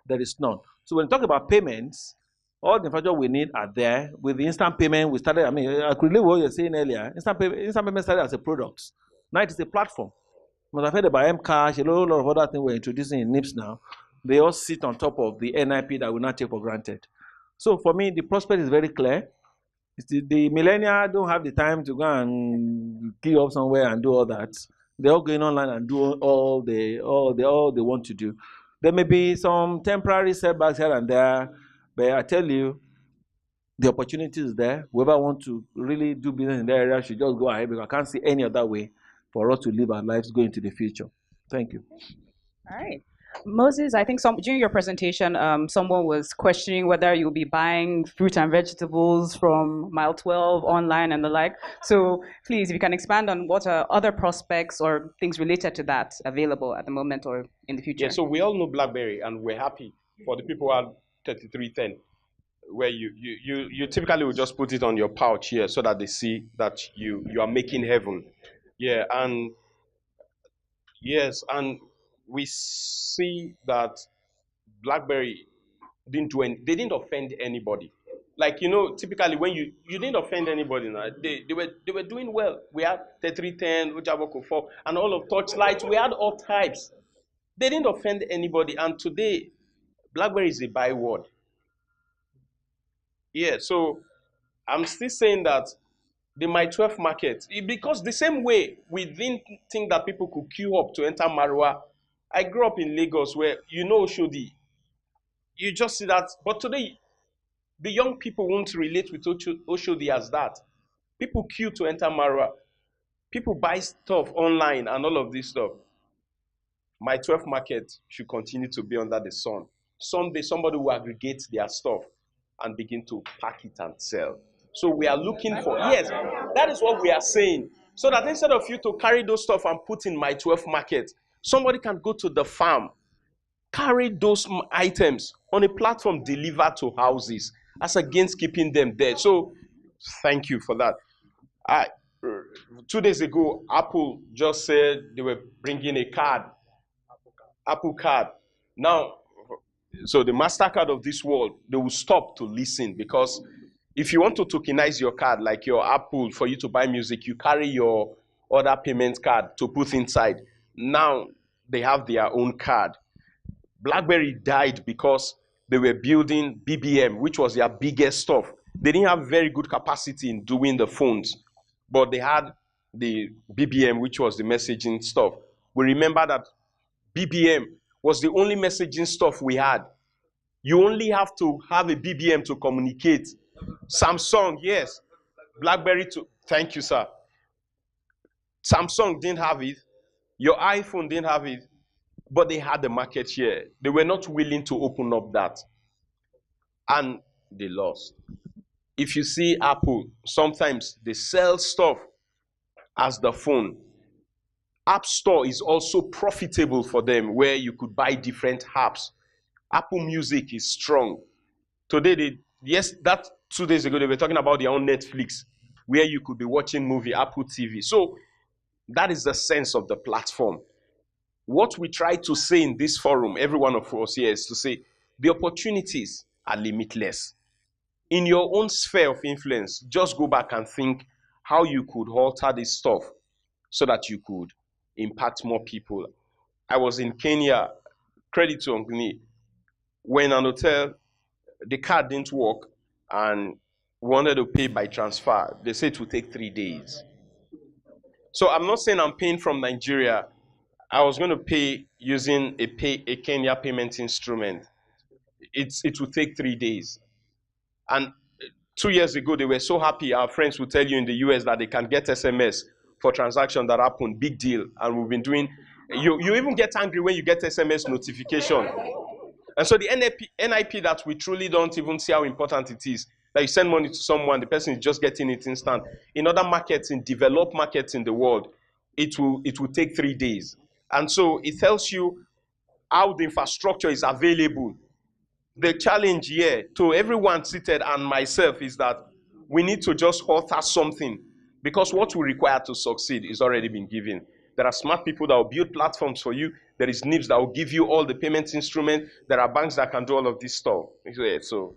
There is none. So when we talk about payments, All the infrastructure we need are there. With the instant payment, we started, I mean, I could relate what you're saying earlier. Instant payment started as a product. Now it is a platform. You must have heard about Mcash, a lot of other things we're introducing in NIPS now. They all sit on top of the NIP that we not take for granted. So for me, the prospect is very clear. The millennials don't have the time to go and queue up somewhere and do all that. They're all going online and do all they want to do. There may be some temporary setbacks here and there, but I tell you, the opportunity is there. Whoever wants to really do business in that area should just go ahead, because I can't see any other way for us to live our lives going into the future. Thank you. All right. Moses, I think during your presentation, someone was questioning whether you'll be buying fruit and vegetables from Mile 12 online and the like. So please, if you can expand on what are other prospects or things related to that available at the moment or in the future. Yeah, so we all know BlackBerry, and we're happy for the people who have 3310, where you typically will just put it on your pouch here so that they see that you are making heaven. Yeah, and yes, and we see that BlackBerry didn't do they didn't offend anybody. Like, you know, typically when you didn't offend anybody, now they were doing well. We had 3310, Ujaboko 4, and all of Torchlight. We had all types. They didn't offend anybody, and today BlackBerry is a byword. Yeah, so I'm still saying that the My 12 market, because the same way we didn't think that people could queue up to enter Marwa. I grew up in Lagos, where you know Oshodi. You just see that, but today the young people won't relate with Oshodi as that. People queue to enter Marwa. People buy stuff online and all of this stuff. My 12 market should continue to be under the sun. Someday somebody will aggregate their stuff and begin to pack it and sell. So we are looking for, yes, that is what we are saying. So that instead of you to carry those stuff and put in My 12 market, somebody can go to the farm, carry those items on a platform, deliver to houses, as against keeping them there. So thank you for that. 2 days ago, Apple just said they were bringing a card, Apple Card. Now, so the MasterCard of this world, they will stop to listen, because if you want to tokenize your card, like your Apple, for you to buy music, you carry your other payment card to put inside. Now they have their own card. BlackBerry died because they were building BBM, which was their biggest stuff. They didn't have very good capacity in doing the phones, but they had the BBM, which was the messaging stuff. We remember that BBM was the only messaging stuff we had. You only have to have a BBM to communicate. Samsung, yes. BlackBerry, thank you, sir. Samsung didn't have it. Your iPhone didn't have it. But they had the market share. They were not willing to open up that. And they lost. If you see Apple, sometimes they sell stuff as the phone. App Store is also profitable for them, where you could buy different apps. Apple Music is strong. Today, that 2 days ago, they were talking about their own Netflix, where you could be watching movie, Apple TV. So that is the sense of the platform. What we try to say in this forum, every one of us here, is to say the opportunities are limitless. In your own sphere of influence, just go back and think how you could alter this stuff so that you could impact more people. I was in Kenya, credit to Ongni, when an hotel, the card didn't work and wanted to pay by transfer. They said it would take 3 days. So I'm not saying I'm paying from Nigeria. I was going to pay using a Kenya payment instrument. It would take 3 days. And 2 years ago, they were so happy. Our friends would tell you in the US that they can get SMS for transaction that happen, big deal. And we've been doing, you even get angry when you get SMS notification. And so the NIP that we truly don't even see how important it is, that you send money to someone, the person is just getting it instant. In other markets, in developed markets in the world, it will take 3 days. And so it tells you how the infrastructure is available. The challenge here to everyone seated and myself is that we need to just alter something, because what we require to succeed is already been given. There are smart people that will build platforms for you. There is NIPS that will give you all the payment instruments. There are banks that can do all of this stuff. So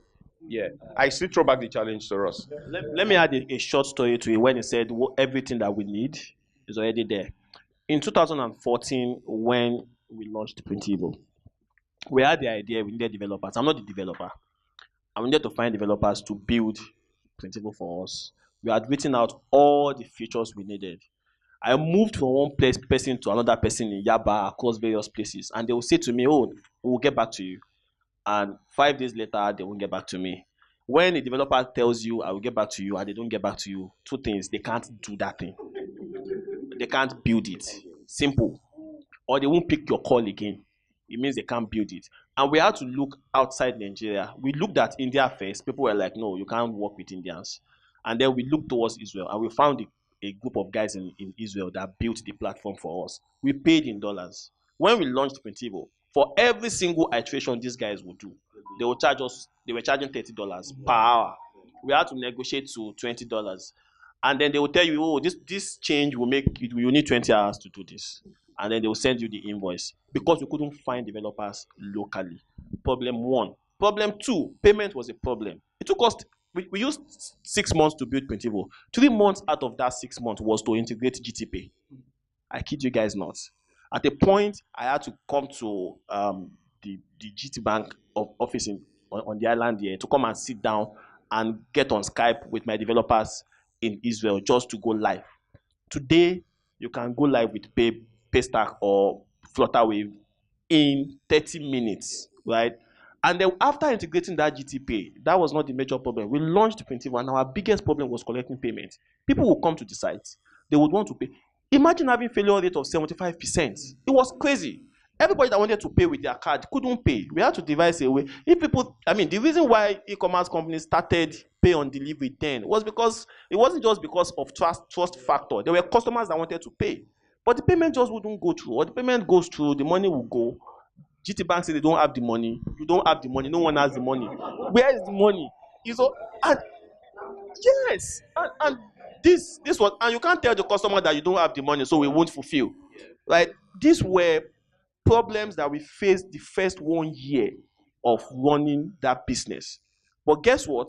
Yeah, I still throw back the challenge to us. Let me add a short story to it when he said everything that we need is already there. In 2014, when we launched Printivo, we had the idea we needed developers. I'm not the developer. I needed to find developers to build Printivo for us. We had written out all the features we needed. I moved from one person to another person in Yaba across various places, and they will say to me, "Oh, we'll get back to you." And 5 days later, they won't get back to me. When a developer tells you, "I will get back to you," and they don't get back to you, two things: they can't do that thing, they can't build it. Simple. Or they won't pick your call again. It means they can't build it. And we had to look outside Nigeria. We looked at India first. People were like, "No, you can't work with Indians." And then we looked towards Israel, and we found a group of guys in Israel that built the platform for us. We paid in dollars. When we launched Printivo, for every single iteration these guys would do, they would charge us, they were charging $30 per hour. We had to negotiate to $20. And then they will tell you, "Oh, this change will make it, you need 20 hours to do this." And then they will send you the invoice because we couldn't find developers locally. Problem one. Problem two, payment was a problem. It took us, we used 6 months to build Printivo. 3 months out of that 6 months was to integrate GTPay. I kid you guys not. At a point, I had to come to the GT Bank office on the island here to come and sit down and get on Skype with my developers in Israel just to go live. Today, you can go live with Paystack or FlutterWave in 30 minutes, right? And then after integrating that GTPay, that was not the major problem. We launched Printivo, and our biggest problem was collecting payment. People would come to the site, they would want to pay. Imagine having failure rate of 75%. It was crazy. Everybody that wanted to pay with their card couldn't pay. We had to devise a way. If people, I mean, the reason why e-commerce companies started pay on delivery then was because it wasn't just because of trust factor. There were customers that wanted to pay, but the payment just wouldn't go through. Or the payment goes through, the money will go. GT Bank said they don't have the money. You don't have the money. No one has the money. Where is the money? And yes, and this was, and you can't tell the customer that you don't have the money, so we won't fulfill. Right? These were problems that we faced the first 1 year of running that business. But guess what?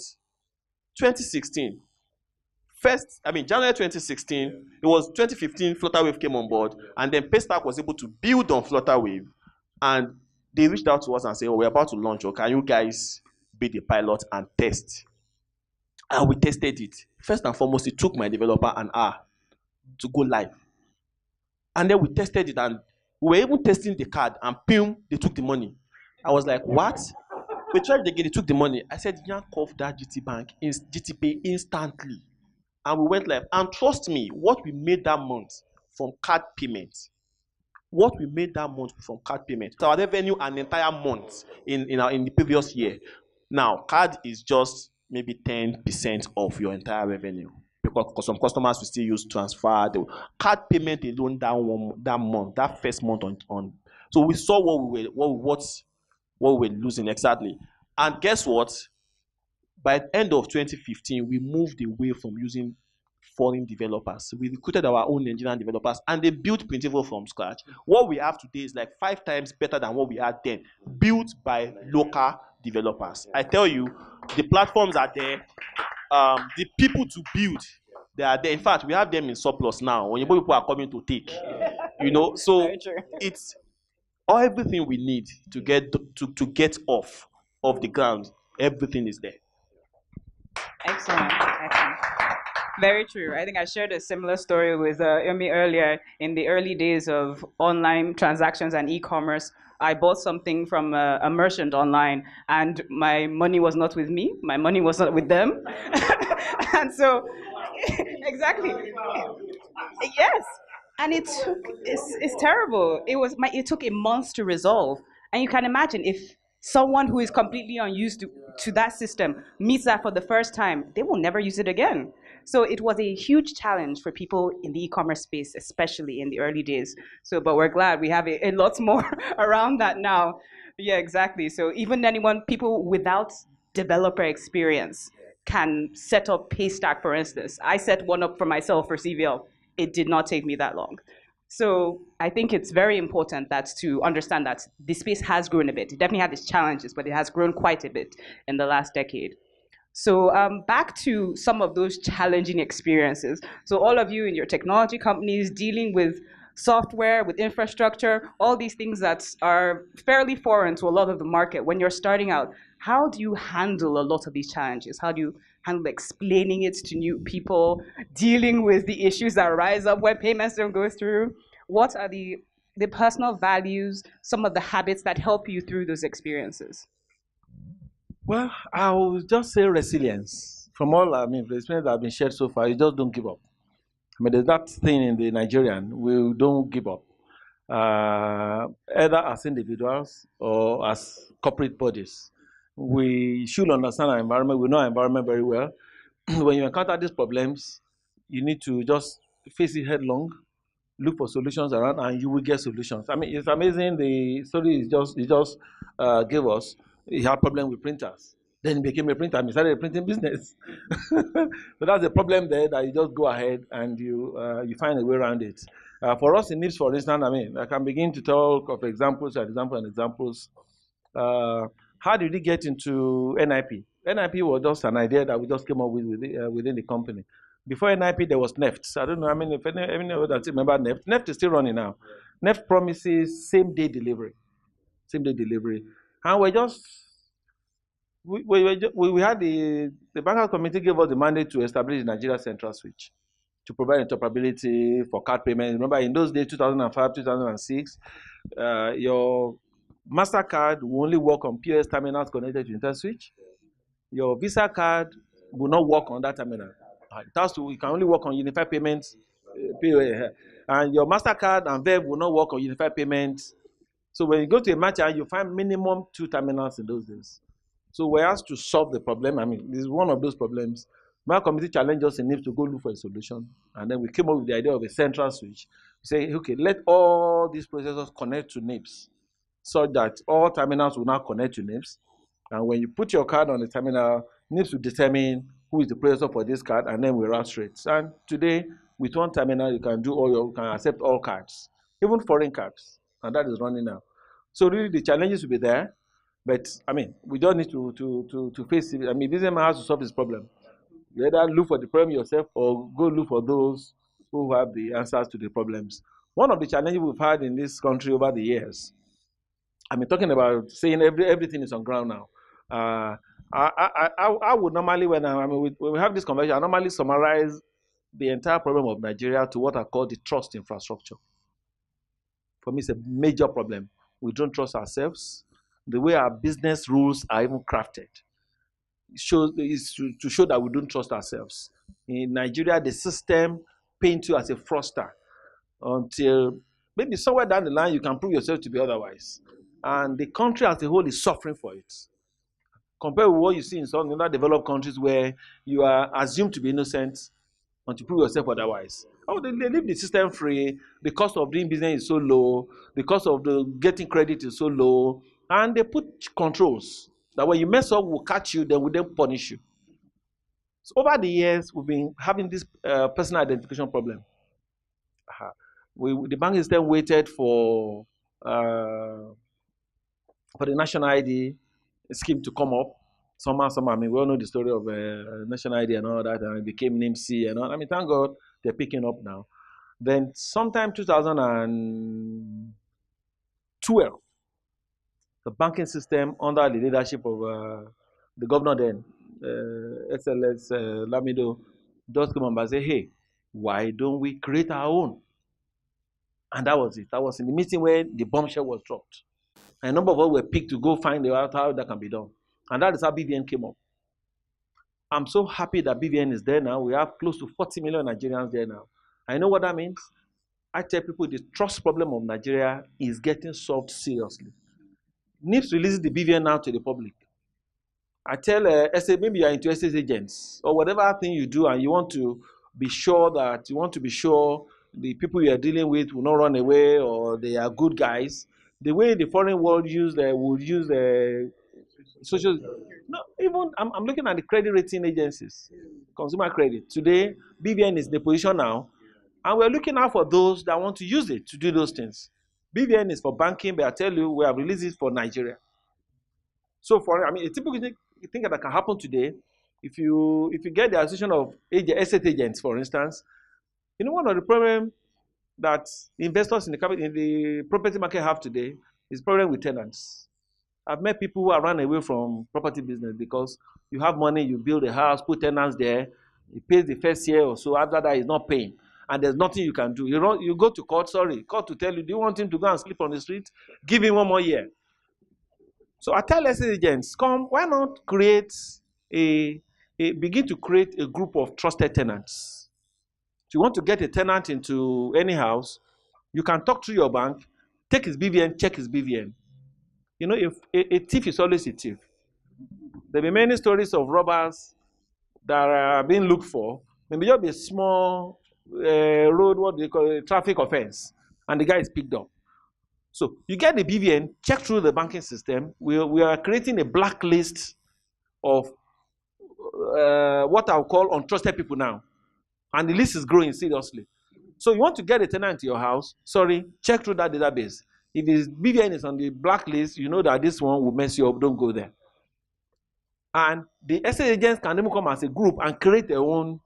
2016. January 2016, it was 2015, FlutterWave came on board, and then Paystack was able to build on FlutterWave, and they reached out to us and said, "Oh, we're about to launch, or can you guys be the pilot and test?" And we tested it. First and foremost, it took my developer an hour to go live. And then we tested it, and we were even testing the card, and boom, they took the money. I was like, "What?" We tried again, they took the money. I said, "Yank off that GTPay instantly." And we went live. And trust me, what we made that month from card payment, our revenue an entire month in the previous year. Now, card is just maybe 10% of your entire revenue, because some customers will still use transfer. Card payment alone that first month on. So we saw what we were losing exactly. And guess what? By the end of 2015, we moved away from using foreign developers. We recruited our own Nigerian developers, and they built Printivo from scratch. What we have today is like 5 times better than what we had then, built by local developers. I tell you, the platforms are there. The people to build, they are there. In fact, we have them in surplus now. When people are coming to take, so it's everything we need to get off the ground. Everything is there. Excellent. Very true. I think I shared a similar story with Yomi earlier. In the early days of online transactions and e-commerce, I bought something from a merchant online, and my money was not with me. My money was not with them. And so, exactly. Yes. And it's terrible. It took a month to resolve. And you can imagine if someone who is completely unused to that system meets that for the first time, they will never use it again. So it was a huge challenge for people in the e-commerce space, especially in the early days. But we're glad we have a lot more around that now. Yeah, exactly. So even people without developer experience can set up Paystack, for instance. I set one up for myself for CVL. It did not take me that long. So I think it's very important that to understand that the space has grown a bit. It definitely had its challenges, but it has grown quite a bit in the last decade. So back to some of those challenging experiences. So all of you in your technology companies dealing with software, with infrastructure, all these things that are fairly foreign to a lot of the market when you're starting out, how do you handle a lot of these challenges? How do you handle explaining it to new people, dealing with the issues that rise up when payments don't go through? What are the personal values, some of the habits that help you through those experiences? Well, I will just say resilience. From all, the experience that have been shared so far, you just don't give up. There's that thing in the Nigerian, we don't give up. Either as individuals or as corporate bodies. We should understand our environment. We know our environment very well. When you encounter these problems, you need to just face it headlong, look for solutions around, and you will get solutions. It's amazing. The story is just gave us. He had a problem with printers. Then he became a printer and he started a printing business. So that's the problem there, that you just go ahead and you find a way around it. For us in NIPS, for instance, I can begin to talk of examples. How did we get into NIP? NIP was just an idea that we just came up with within the company. Before NIP, there was NEFT. I don't know if any of that remember NEFT. NEFT is still running now. NEFT promises same-day delivery. Same-day delivery. And we had the Bankers Committee gave us the mandate to establish the Nigeria Central Switch to provide interoperability for card payments. Remember, in those days, 2005, 2006, your MasterCard will only work on POS terminals connected to InterSwitch. Your Visa card will not work on that terminal. You can only work on unified payments, POS. And your MasterCard and Verve will not work on unified payments. So when you go to a merchant, you find minimum 2 terminals in those days. So we're asked to solve the problem. This is one of those problems. My committee challenged us in NIPS to go look for a solution. And then we came up with the idea of a central switch. We say, okay, let all these processors connect to NIPS so that all terminals will now connect to NIPS. And when you put your card on the terminal, NIPS will determine who is the processor for this card, and then we route rates. And today, with one terminal, you can accept all cards, even foreign cards. And that is running now. So really, the challenges will be there. But we don't need to face it. Businessman has to solve this problem. You either look for the problem yourself or go look for those who have the answers to the problems. One of the challenges we've had in this country over the years, talking about saying everything is on ground now. I would normally, when we have this conversation, I normally summarize the entire problem of Nigeria to what I call the trust infrastructure. For me, it's a major problem. We don't trust ourselves. The way our business rules are even crafted is to show that we don't trust ourselves. In Nigeria, the system paints you as a fraudster until maybe somewhere down the line you can prove yourself to be otherwise. And the country as a whole is suffering for it. Compared with what you see in some other developed countries where you are assumed to be innocent until you prove yourself otherwise. They leave the system free. The cost of doing business is so low. The cost of getting credit is so low. And they put controls that when you mess up, we'll catch you, then we'll then punish you. So over the years, we've been having this personal identification problem. The banking system waited for the national ID scheme to come up. Somehow, we all know the story of national ID and all that, and it became NIMC and all. Thank God they're picking up now. Then sometime 2012, the banking system under the leadership of the governor then, SLS Lamido, just come and say, hey, why don't we create our own? And that was it. That was in the meeting where the bombshell was dropped. And a number of us were picked to go find out how that can be done. And that is how BVN came up. I'm so happy that BVN is there now. We have close to 40 million Nigerians there now. I know what that means. I tell people the trust problem of Nigeria is getting solved seriously. NIPS releases the BVN now to the public. I tell maybe you are into estate agents or whatever thing you do, and you want to be sure the people you are dealing with will not run away or they are good guys. The way the foreign world would use social. No, even I'm looking at the credit rating agencies, consumer credit. Today, BVN is in the position now And we're looking out for those that want to use it to do those things. BVN is for banking, but I tell you, we have released it for Nigeria. So a typical thing that can happen today, if you get the association of estate agents, for instance, one of the problems that investors in the property market have today is problem with tenants. I've met people who have run away from property business because you have money, you build a house, put tenants there, it pays the first year or so, after that, he's not paying. And there's nothing you can do. You go to court to tell you, do you want him to go and sleep on the street? Give him 1 more year. So I tell estate agents, why not begin to create a group of trusted tenants? If you want to get a tenant into any house, you can talk to your bank, take his BVN, check his BVN. If a thief is always a thief. There will be many stories of robbers that are being looked for. Maybe just a small road, what they call a traffic offense, and the guy is picked up. So you get the BVN, check through the banking system. We are creating a blacklist of what I'll call untrusted people now. And the list is growing seriously. So you want to get a tenant into your house, check through that database. If his BVN is on the blacklist, you know that this one will mess you up, don't go there. And the estate agents can even come as a group and create their own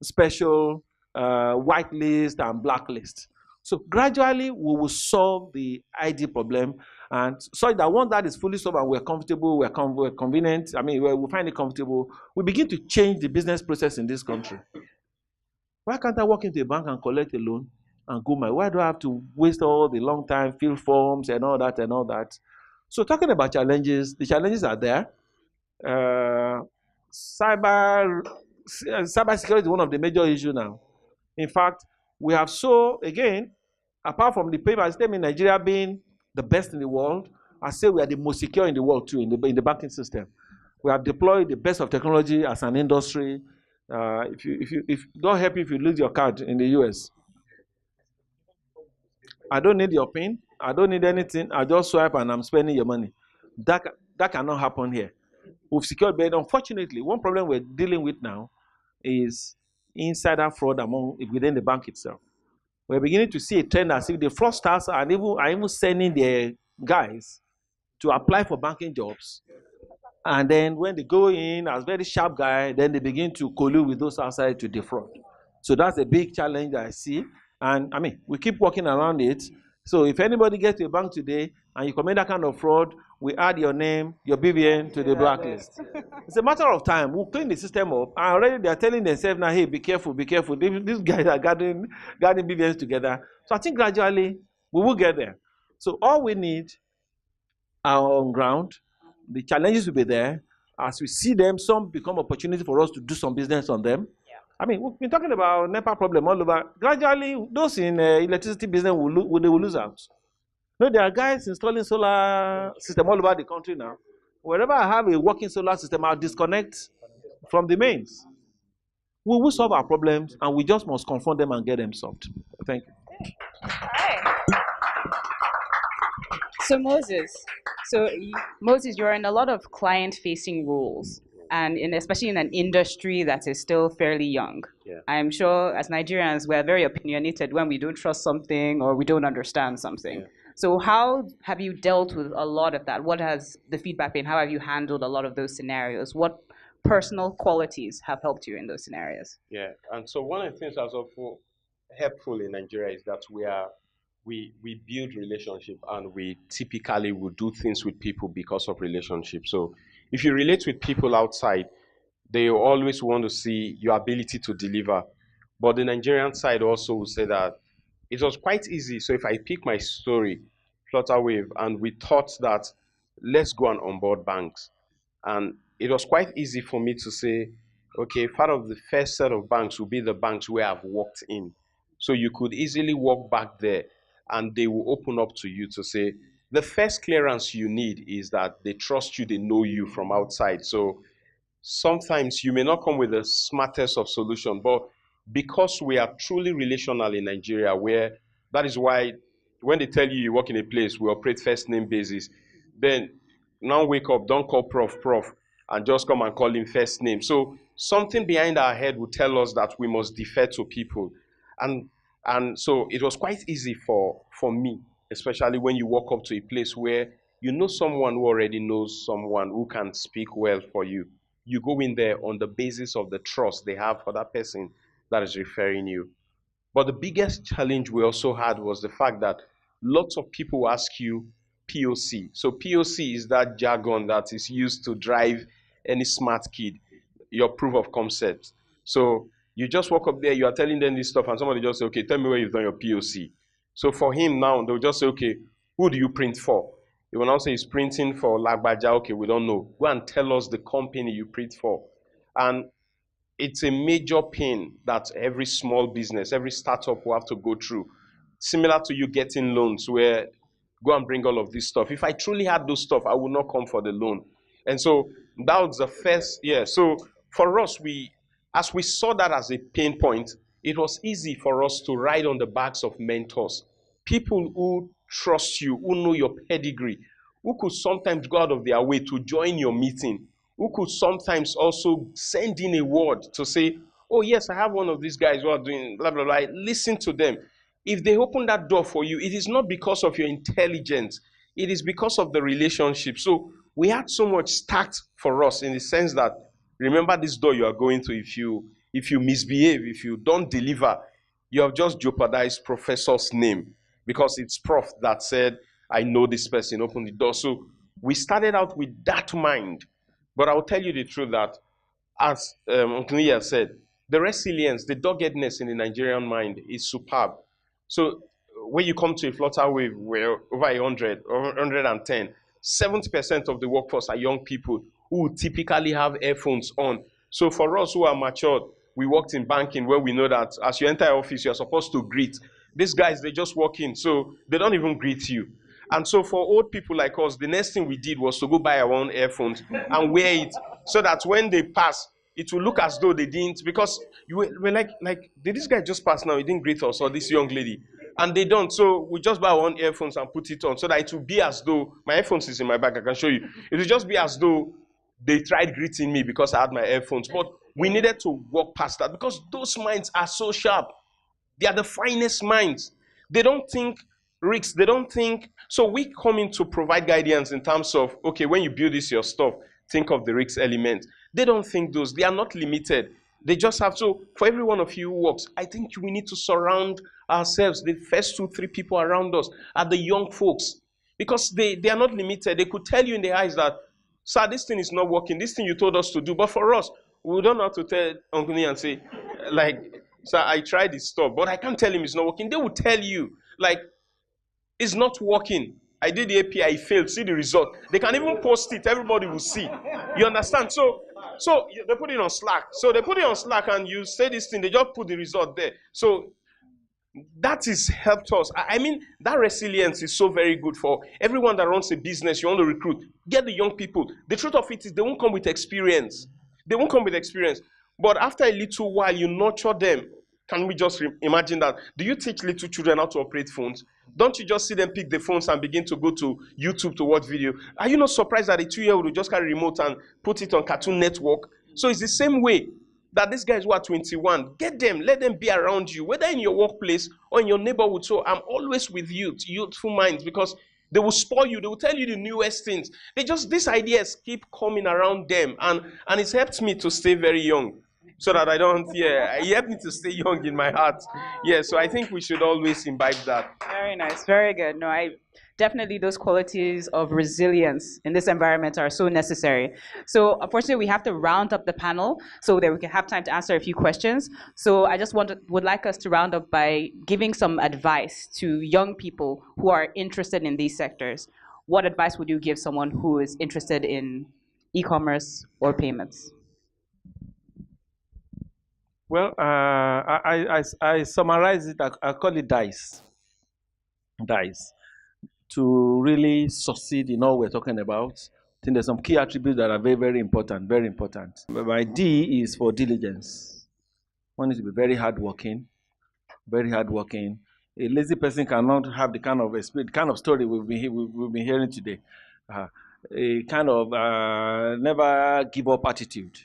special whitelist and blacklist. So gradually, we will solve the ID problem, and so that once that is fully solved and we're comfortable, we're convenient, we find it comfortable, we begin to change the business process in this country. Why can't I walk into a bank and collect a loan and go why do I have to waste all the long time, fill forms and all that and all that? So talking about challenges, the challenges are there. Cybersecurity is one of the major issues now. In fact, we have apart from the payment system in Nigeria being the best in the world, I say we are the most secure in the world too, in the banking system. We have deployed the best of technology as an industry. If don't help you if you lose your card in the US. I don't need your PIN. I don't need anything. I just swipe and I'm spending your money. That cannot happen here. We've secured, but unfortunately, one problem we're dealing with now is insider fraud within the bank itself. We're beginning to see a trend as if the fraudsters are even sending their guys to apply for banking jobs. And then when they go in as very sharp guy, then they begin to collude with those outside to defraud. So that's a big challenge that I see. And we keep working around it. So if anybody gets to a bank today and you commit that kind of fraud, we add your name, your BVN to the blacklist. It's a matter of time. We'll clean the system up. And already they're telling themselves now, hey, be careful, be careful. These guys are gathering BVNs together. So I think gradually we will get there. So all we need are on ground. The challenges will be there. As we see them, some become opportunity for us to do some business on them. We've been talking about NEPA problem all over. Gradually, those in electricity business will lose out. There are guys installing solar system all over the country now. Wherever I have a working solar system, I'll disconnect from the mains. We will solve our problems, and we just must confront them and get them solved. Thank you. So Moses, you're in a lot of client-facing roles, and especially in an industry that is still fairly young. Yeah. I'm sure as Nigerians, we're very opinionated when we don't trust something or we don't understand something. Yeah. So how have you dealt with a lot of that? What has the feedback been? How have you handled a lot of those scenarios? What personal qualities have helped you in those scenarios? Yeah, and so one of the things that's also helpful in Nigeria is that we build relationship, and we typically will do things with people because of relationship. So if you relate with people outside, they always want to see your ability to deliver. But the Nigerian side also will say that it was quite easy. So if I pick my story, Flutterwave, and we thought that let's go and onboard banks. And it was quite easy for me to say, okay, part of the first set of banks will be the banks where I've worked in. So you could easily walk back there and they will open up to you to say, the first clearance you need is that they trust you, they know you from outside. So sometimes you may not come with the smartest of solution, but because we are truly relational in Nigeria, where that is why when they tell you work in a place, we operate first name basis, then now wake up, don't call prof, and just come and call him first name. So something behind our head will tell us that we must defer to people. And And so it was quite easy for me, especially when you walk up to a place where you know someone who already knows someone who can speak well for you. You go in there on the basis of the trust they have for that person that is referring you. But the biggest challenge we also had was the fact that lots of people ask you POC. So POC is that jargon that is used to drive any smart kid, your proof of concept. So you just walk up there, you are telling them this stuff, and somebody just say, okay, tell me where you've done your POC. So for him now, they'll just say, okay, who do you print for? He will now say he's printing for Lagbaja. Okay, we don't know. Go and tell us the company you print for. And it's a major pain that every small business, every startup will have to go through. Similar to you getting loans where go and bring all of this stuff. If I truly had those stuff, I would not come for the loan. And so that was the first, yeah. So for us, as we saw that as a pain point, it was easy for us to ride on the backs of mentors. People who trust you, who know your pedigree, who could sometimes go out of their way to join your meeting, who could sometimes also send in a word to say, oh yes, I have one of these guys who are doing blah, blah, blah. Listen to them. If they open that door for you, it is not because of your intelligence. It is because of the relationship. So we had so much stacked for us in the sense that, remember this door you are going to. If you misbehave, if you don't deliver, you have just jeopardized professor's name because it's prof that said, I know this person, open the door. So we started out with that mind. But I'll tell you the truth that, as OYENIYI said, the resilience, the doggedness in the Nigerian mind is superb. So when you come to a Flutter wave where over 100 or 110, 70% of the workforce are young people who typically have earphones on. So for us who are matured, we worked in banking where we know that as you enter office, you're supposed to greet. These guys, they just walk in, so they don't even greet you. And so for old people like us, the next thing we did was to go buy our own earphones and wear it so that when they pass, it will look as though they didn't, because we're like, did this guy just pass now? He didn't greet us, or this young lady. And they don't. So we just buy our own earphones and put it on so that it will be as though, my earphones is in my bag, I can show you. It will just be as though they tried greeting me because I had my earphones. But we needed to walk past that because those minds are so sharp. They are the finest minds. They don't think risks. They don't think. So we come in to provide guidance in terms of, okay, when you build this your stuff, think of the risk element. They don't think those. They are not limited. They just have to. For every one of you who works, I think we need to surround ourselves. The first 2-3 people around us are the young folks, because they are not limited. They could tell you in the eyes that, sir, this thing is not working. This thing you told us to do. But for us, we don't have to tell OYENIYI and say, like, sir, I tried this stuff, but I can't tell him it's not working. They will tell you, like, it's not working. I did the API, I failed. See the result. They can even post it. Everybody will see. You understand? So they put it on Slack. So they put it on Slack and you say this thing, they just put the result there. So that has helped us. I mean, that resilience is so very good for everyone that runs a business. You want to recruit, get the young people. The truth of it is they won't come with experience. They won't come with experience. But after a little while, you nurture them. Can we just imagine that? Do you teach little children how to operate phones? Don't you just see them pick the phones and begin to go to YouTube to watch video? Are you not surprised that a 2-year-old will just carry a remote and put it on Cartoon Network? So it's the same way that these guys who are 21, get them, let them be around you, whether in your workplace or in your neighborhood. So I'm always with youthful minds, because they will spoil you. They will tell you the newest things. These ideas keep coming around them. And it's helped me to stay very young. So that I don't, it helped me to stay young in my heart. Yeah, so I think we should always imbibe that. Very nice, very good. No, definitely those qualities of resilience in this environment are so necessary. So unfortunately, we have to round up the panel so that we can have time to answer a few questions. So I just would like us to round up by giving some advice to young people who are interested in these sectors. What advice would you give someone who is interested in e-commerce or payments? Well, I summarize it, I call it DICE. DICE. To really succeed in all we're talking about, I think there's some key attributes that are very, very important, very important. My D is for diligence. One needs to be very hardworking, very hardworking. A lazy person cannot have the kind of story we've been hearing today. A kind of never give up attitude.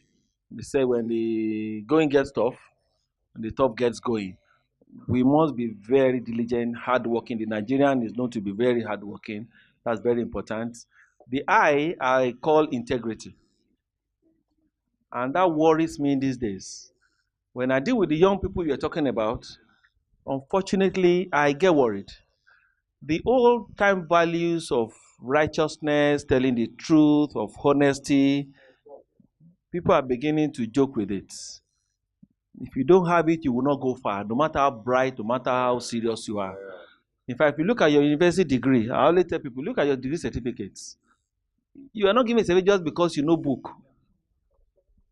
They say when the going gets tough, the tough gets going. we must be very diligent, hardworking. The Nigerian is known to be very hardworking. That's very important. The I call integrity. And that worries me these days. When I deal with the young people you're talking about, unfortunately, I get worried. The old time values of righteousness, telling the truth, of honesty, people are beginning to joke with it. If you don't have it, you will not go far, no matter how bright, no matter how serious you are. In fact, if you look at your university degree, I always tell people, look at your degree certificates. You are not giving a certificate just because you know book.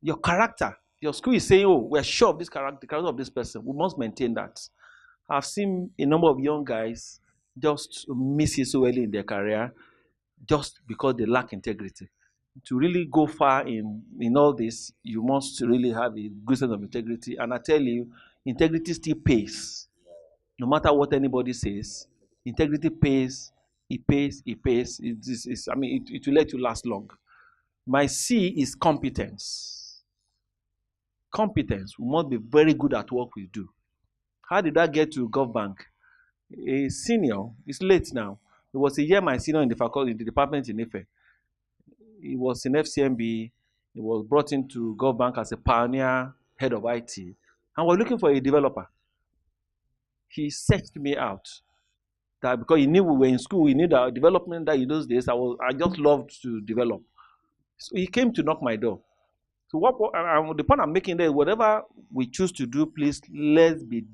Your character, your school is saying, oh, we're sure of this character, the character of this person. We must maintain that. I've seen a number of young guys just miss it so early in their career just because they lack integrity. To really go far in all this, you must really have a good sense of integrity. And I tell you, integrity still pays. No matter what anybody says, integrity pays, it pays, it pays. It will let you last long. My C is competence. Competence. We must be very good at what we do. How did I get to GovBank? A senior, it's late now. It was a year my senior in the faculty, in the department in Ife. He was in FCMB. He was brought into GovBank as a pioneer head of IT. And we're looking for a developer. He searched me out. That because he knew we were in school, he knew that development that in those days, I just loved to develop. So he came to knock my door. So the point I'm making there, whatever we choose to do, please let's be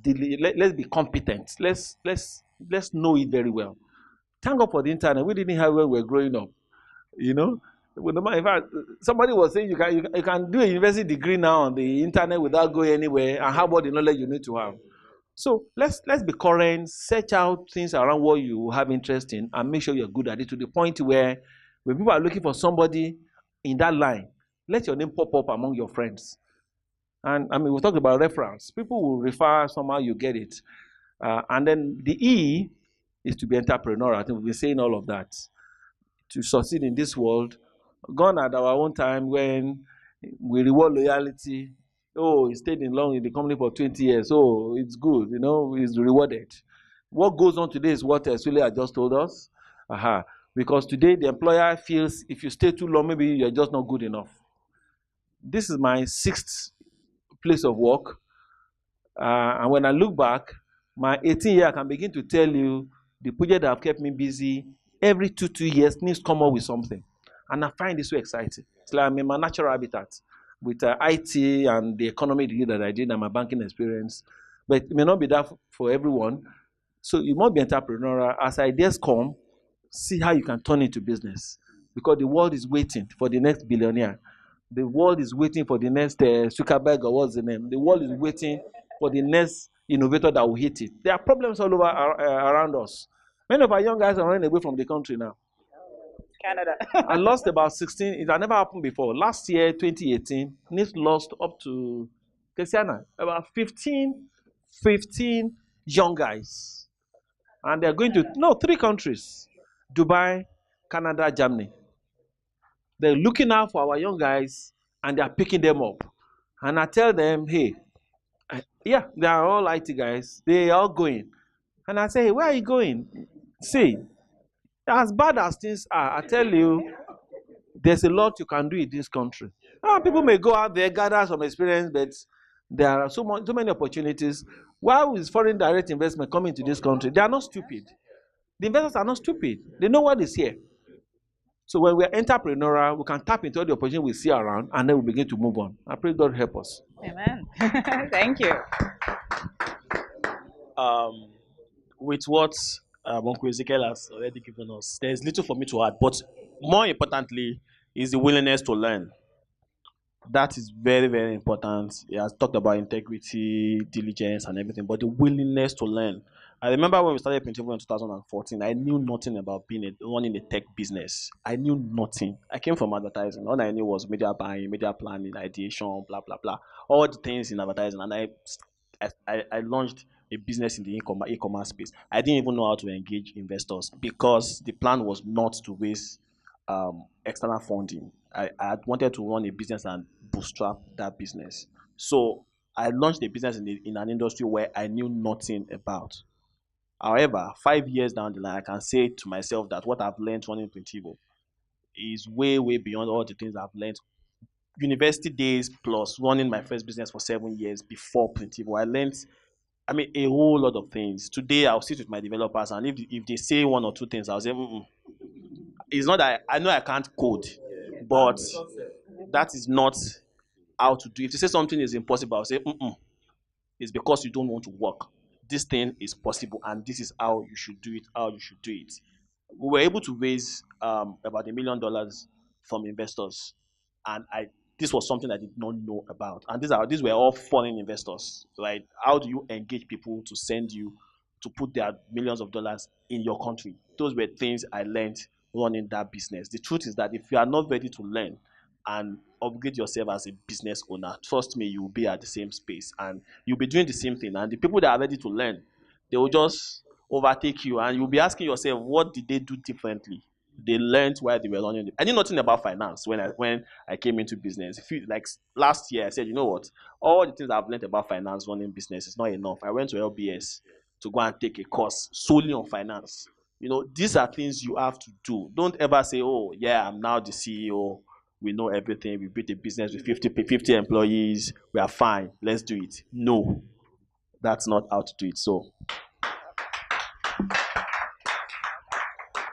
competent. Let's know it very well. Thank God for the internet. We didn't have when we were growing up. You know, in fact, somebody was saying you can do a university degree now on the internet without going anywhere, and how about the knowledge you need to have? So let's be current, search out things around what you have interest in, and make sure you're good at it to the point where when people are looking for somebody in that line, let your name pop up among your friends. And I mean, we talked about reference. People will refer, somehow you get it. And then the E is to be entrepreneurial. I think we've been saying all of that. To succeed in this world, gone at our own time when we reward loyalty. Oh, he stayed in the company for 20 years. Oh, it's good, he's rewarded. What goes on today is what SULE has just told us. Because today the employer feels if you stay too long, maybe you're just not good enough. This is my 6th place of work. And when I look back, my 18 year, I can begin to tell you the project that have kept me busy every 2 years needs to come up with something. And I find this so exciting. It's like I'm in my natural habitat with IT and the economy degree that I did and my banking experience. But it may not be that for everyone. So you must be entrepreneurial. As ideas come, see how you can turn it into business. Because the world is waiting for the next billionaire. The world is waiting for the next Zuckerberg, or what's the name? The world is waiting for the next innovator that will hit it. There are problems all over around us. Many of our young guys are running away from the country now. Canada. I lost about 16. It had never happened before. Last year, 2018, NIST lost up to about 15 young guys. And they're going to, 3 countries. Dubai, Canada, Germany. They're looking out for our young guys and they're picking them up. And I tell them, hey, they are all IT guys. They are all going. And I say, hey, where are you going? See, as bad as things are, I tell you, there's a lot you can do in this country. People may go out there, gather some experience, but there are so many opportunities. Why is foreign direct investment coming to this country? They are not stupid. The investors are not stupid. They know what is here. So when we're entrepreneurial, we can tap into all the opportunities we see around, and then we begin to move on. I pray God help us. Amen. Thank you. With what Uncle EZEKEIL has already given us, there's little for me to add. But more importantly, is the willingness to learn. That is very, very important. He has talked about integrity, diligence, and everything, but the willingness to learn. I remember when we started PRINTIVO in 2014, I knew nothing about running a tech business. I knew nothing. I came from advertising. All I knew was media buying, media planning, ideation, blah, blah, blah. All the things in advertising. And I launched a business in the e-commerce space. I didn't even know how to engage investors because the plan was not to raise external funding. I wanted to run a business and bootstrap that business. So I launched a business in an industry where I knew nothing about. However, 5 years down the line, I can say to myself that what I've learned running Printivo is way, way beyond all the things I've learned. University days plus running my first business for 7 years before Printivo, I learned, a whole lot of things. Today, I'll sit with my developers, and if they say one or two things, I'll say, It's not that I know I can't code, but that is not how to do it. If they say something is impossible, I'll say, it's because you don't want to work. This thing is possible, and this is how you should do it, We were able to raise about $1 million from investors, and this was something I did not know about. And these were all foreign investors, right? How do you engage people to send you to put their millions of dollars in your country? Those were things I learned running that business. The truth is that if you are not ready to learn and upgrade yourself as a business owner, trust me, you will be at the same space and you'll be doing the same thing. And the people that are ready to learn, they will just overtake you, and you'll be asking yourself, what did they do differently? They learned while they were learning. I knew nothing about finance when I came into business. Like last year, I said, you know what? All the things I've learned about finance running business is not enough. I went to LBS to go and take a course solely on finance. These are things you have to do. Don't ever say, oh, yeah, I'm now the CEO. We know everything. We built a business with 50 employees. We are fine. Let's do it. No, that's not how to do it. So,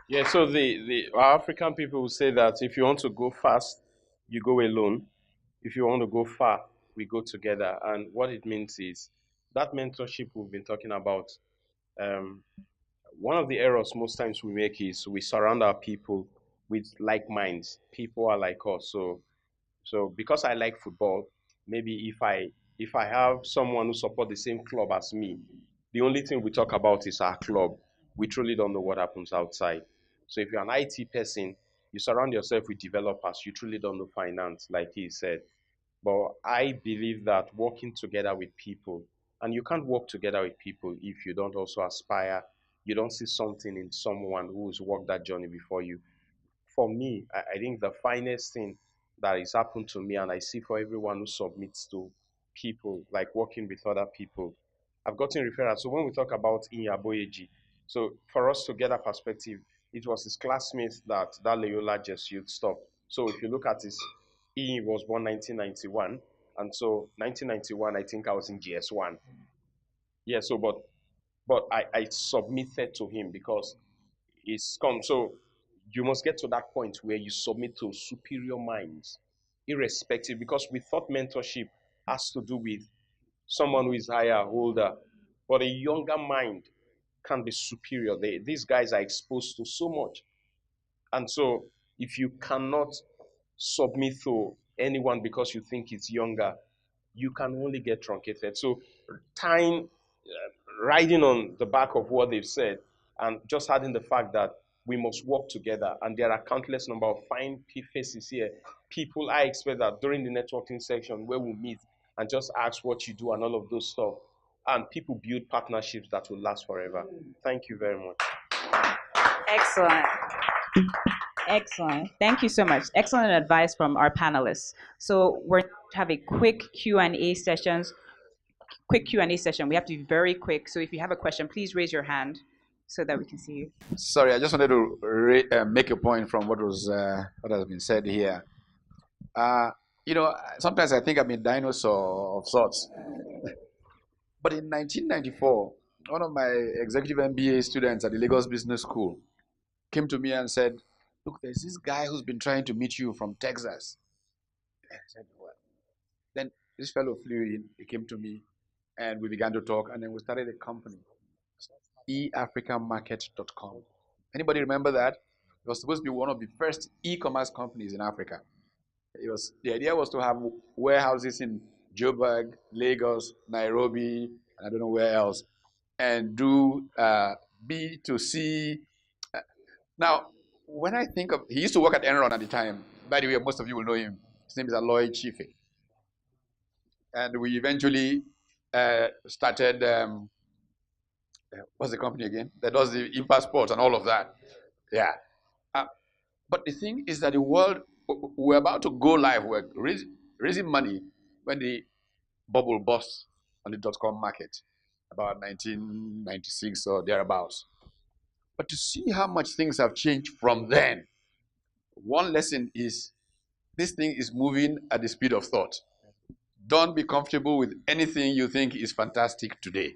yeah, so our African people will say that if you want to go fast, you go alone. If you want to go far, we go together. And what it means is that mentorship we've been talking about. One of the errors most times we make is we surround our people with like minds. People are like us. So because I like football, maybe if I have someone who supports the same club as me, the only thing we talk about is our club. We truly don't know what happens outside. So if you're an IT person, you surround yourself with developers, you truly don't know finance, like he said. But I believe that working together with people, and you can't work together with people if you don't also aspire, you don't see something in someone who's walked that journey before you. For me, I think the finest thing that has happened to me, and I see for everyone who submits to people, like working with other people, I've gotten referrals. So when we talk about Inyaboyeji, so for us to get a perspective, it was his classmate that Loyola Jesuit stopped. So if you look at his, he was born 1991, and so 1991, I think I was in GS1. Yeah, so but I submitted to him because it's come. So you must get to that point where you submit to superior minds, irrespective, because we thought mentorship has to do with someone who is higher, older, but a younger mind can be superior. These guys are exposed to so much. And so if you cannot submit to anyone because you think it's younger, you can only get truncated. So riding on the back of what they've said, and just adding the fact that we must work together, and there are countless number of fine faces here. People, I expect that during the networking section where we meet and just ask what you do and all of those stuff, and people build partnerships that will last forever. Thank you very much. Excellent. Excellent. Thank you so much. Excellent advice from our panelists. So we're going to have a quick Q&A session. We have to be very quick. So if you have a question, please raise your hand so that we can see you. Sorry, I just wanted to make a point from what has been said here. Sometimes I think I'm a dinosaur of sorts. But in 1994, one of my executive MBA students at the Lagos Business School came to me and said, look, there's this guy who's been trying to meet you from Texas. And I said, what? Then this fellow flew in, he came to me, and we began to talk, and then we started a company, eafricamarket.com. Anybody remember that? It was supposed to be one of the first e-commerce companies in Africa. The idea was to have warehouses in Joburg, Lagos, Nairobi, and I don't know where else, and do B2C. Now, when I think of, he used to work at Enron at the time. By the way, most of you will know him. His name is Aloy Chife. And we eventually started, what's the company again? That does the e-passport and all of that. Yeah. But the thing is that the world, we're about to go live. We're raising money when the bubble burst on the dot-com market about 1996 or thereabouts. But to see how much things have changed from then, one lesson is this thing is moving at the speed of thought. Don't be comfortable with anything you think is fantastic today.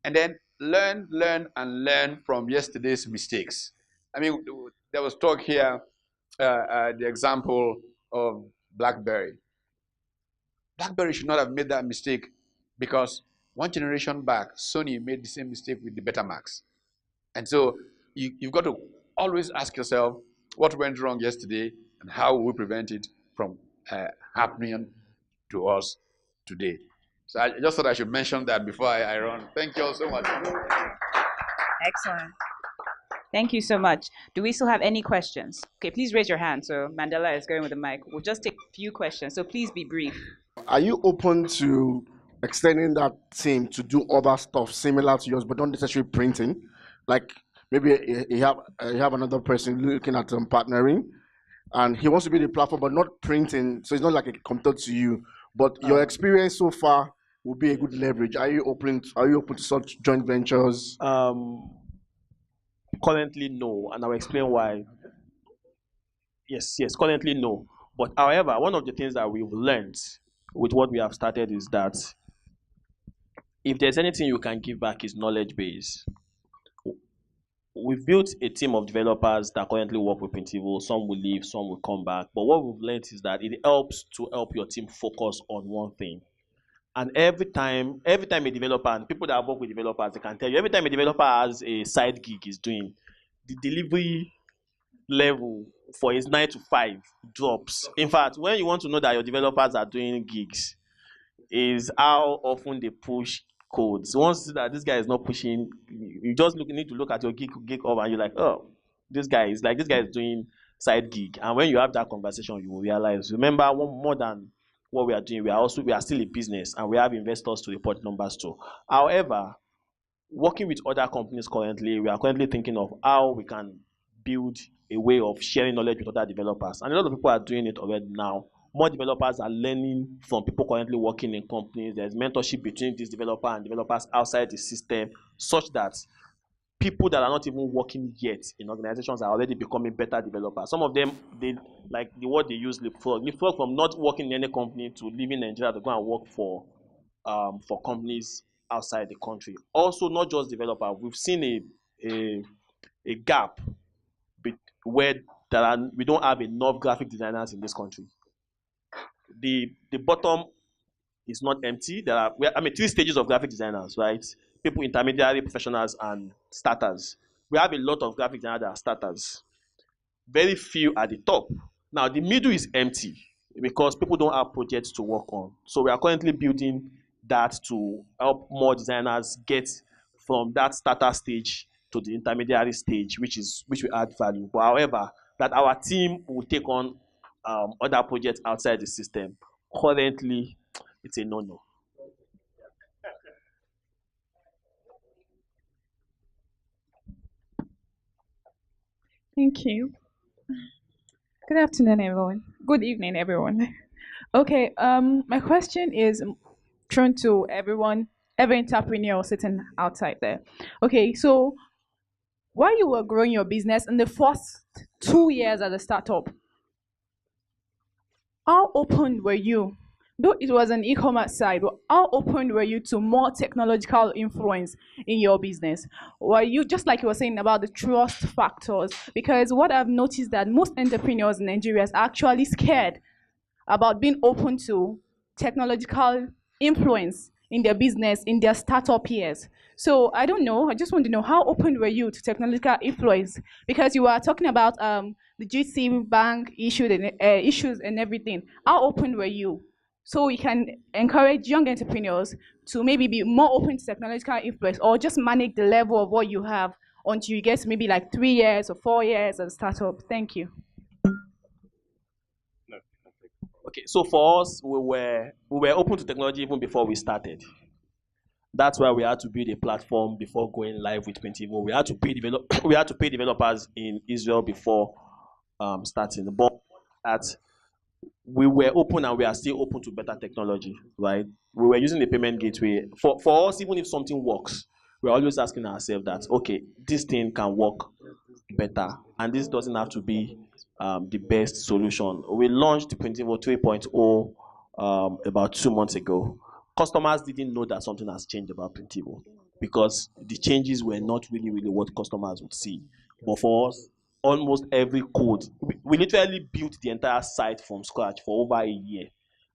And then learn from yesterday's mistakes. I mean, there was talk here, the example of BlackBerry. BlackBerry should not have made that mistake because one generation back, Sony made the same mistake with the Betamax. And so you've got to always ask yourself what went wrong yesterday and how will we prevent it from happening to us today. So I just thought I should mention that before I run. Thank you all so much. Excellent. Thank you so much. Do we still have any questions? Okay, please raise your hand. So Mandela is going with the mic. We'll just take a few questions. So please be brief. Are you open to extending that team to do other stuff similar to yours, but not necessarily printing? Like maybe you have another person looking at partnering, and he wants to be the platform, but not printing. So it's not like a competitor to you. But your experience so far will be a good leverage. Are you open to such joint ventures? Currently, no, and I'll explain why. Yes, currently, no. But however, one of the things that we've learned with what we have started is that if there's anything you can give back is knowledge base. We've built a team of developers that currently work with PRINTIVO. Some will leave, some will come back. But what we've learned is that it helps to help your team focus on one thing. And every time a developer, and people that work with developers, they can tell you, every time a developer has a side gig he's doing, the delivery level for his 9 to 5 drops. In fact, when you want to know that your developers are doing gigs, is how often they push codes. Once that this guy is not pushing, you just need to look at your gig over, and you're like, oh, this guy is doing side gig. And when you have that conversation, you will realize, remember, more than what we are doing, we are still a business, and we have investors to report numbers to. However, working with other companies currently, we are currently thinking of how we can build a way of sharing knowledge with other developers. And a lot of people are doing it already now. More developers are learning from people currently working in companies. There's mentorship between this developer and developers outside the system, such that people that are not even working yet in organizations are already becoming better developers. Some of them, they like the word they use, leapfrog from not working in any company to leaving Nigeria to go and work for companies outside the country. Also, not just developers. We've seen a gap where we don't have enough graphic designers in this country. The bottom is not empty. There are 3 stages of graphic designers, right? People, intermediary, professionals, and starters. We have a lot of graphic designers that are starters. Very few at the top. Now, the middle is empty because people don't have projects to work on. So we are currently building that to help more designers get from that starter stage to the intermediary stage, which will add value. But however, that our team will take on other projects outside the system. Currently, it's a no-no. Thank you. Good afternoon, everyone. Good evening, everyone. Okay, my question is thrown to every entrepreneur sitting outside there. Okay, so while you were growing your business in the first 2 years as a startup, how open were you? Though it was an e-commerce side, but how open were you to more technological influence in your business? Were you, just like you were saying about the trust factors, because what I've noticed that most entrepreneurs in Nigeria are actually scared about being open to technological influence in their business, in their startup years. So I don't know, I just want to know, how open were you to technological influence? Because you were talking about the GC bank issues and everything. How open were you? So we can encourage young entrepreneurs to maybe be more open to technological influence, or just manage the level of what you have until you get to maybe like 3 years or 4 years as a startup. Thank you. Okay, so for us, we were open to technology even before we started. That's why we had to build a platform before going live with PRINTIVO. We had to pay developers in Israel before starting. But we were open and we are still open to better technology, right? We were using the payment gateway. For us, even if something works, we're always asking ourselves that, okay, this thing can work better, and this doesn't have to be the best solution. We launched the Printivo 3.0 about 2 months ago. Customers didn't know that something has changed about Printivo because the changes were not really what customers would see. But for us, almost every code, we literally built the entire site from scratch for over a year.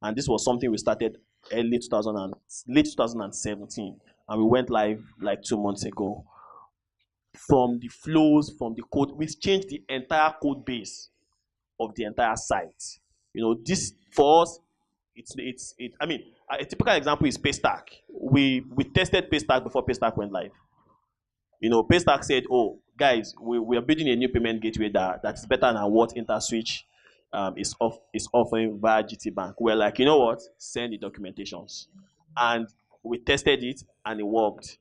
And this was something we started late 2017, and we went live like 2 months ago. From the flows, from the code, we changed the entire code base of the entire site. This for us, I mean, a typical example is Paystack. We tested Paystack before Paystack went live. Paystack said, "Oh, guys, we are building a new payment gateway that is better than what InterSwitch is offering via GT Bank." We're like, you know what? Send the documentations, and we tested it, and it worked.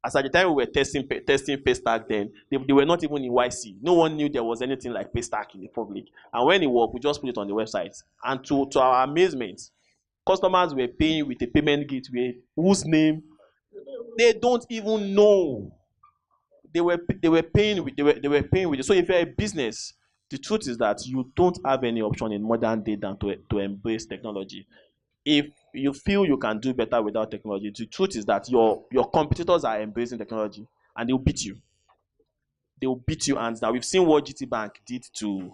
As at the time we were testing Paystack, then they were not even in YC. No one knew there was anything like Paystack in the public. And when it worked, we just put it on the website. And to our amazement, customers were paying with a payment gateway whose name they don't even know. They were paying with it. So if you're a business, the truth is that you don't have any option in modern day than to embrace technology. If you feel you can do better without technology, the truth is that your competitors are embracing technology and they'll beat you. They will beat you hands down. We've seen what GT Bank did to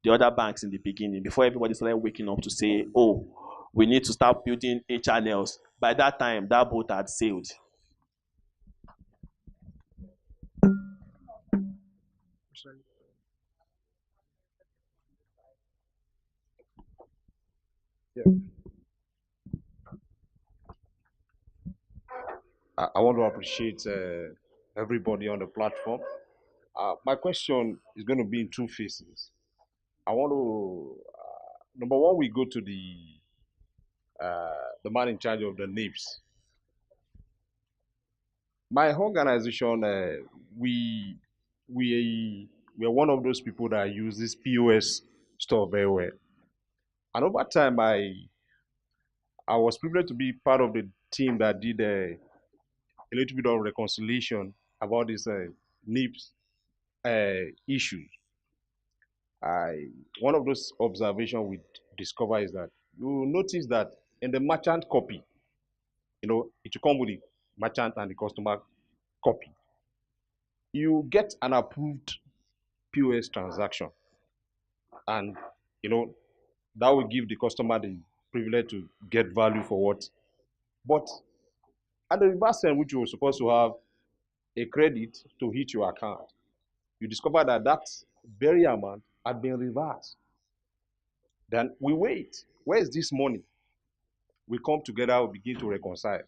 the other banks in the beginning, before everybody started waking up to say, oh, we need to start building channels. By that time, that boat had sailed. Yeah. I want to appreciate everybody on the platform. My question is going to be in two phases. I want to, number one, we go to the man in charge of the NIPS. My organization, we are one of those people that use this POS stuff very well. And over time, I was privileged to be part of the team that did a little bit of reconciliation about this NIPS issue. One of those observations we discover is that you notice that in the merchant copy, it will come with the merchant and the customer copy. You get an approved POS transaction, and that will give the customer the privilege to get value for what. But at the reverse end, which you were supposed to have a credit to hit your account, you discover that that very amount had been reversed. Then we wait. Where is this money? We come together, we begin to reconcile.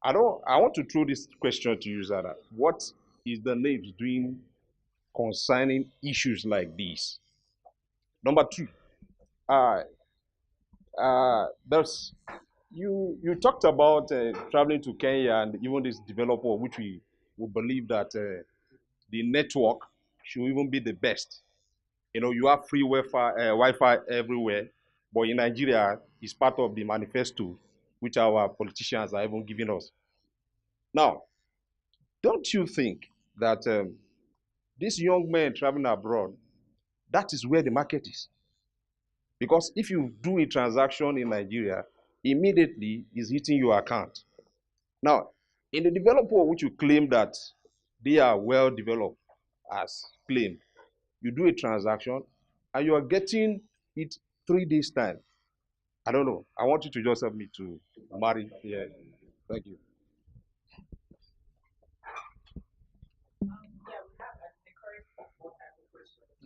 I want to throw this question to you, Zara. What is the NIPS doing concerning issues like this? Number two, you talked about traveling to Kenya and even this developer, which we believe that the network should even be the best. You have free Wi-Fi everywhere, but in Nigeria, it's part of the manifesto which our politicians are even giving us. Now, don't you think that these young men traveling abroad, that is where the market is? Because if you do a transaction in Nigeria, immediately is hitting your account. Now, in the developer which you claim that they are well developed as claimed, you do a transaction and you are getting it 3 days time. I don't know. I want you to just help me to marry. Yeah. Thank you.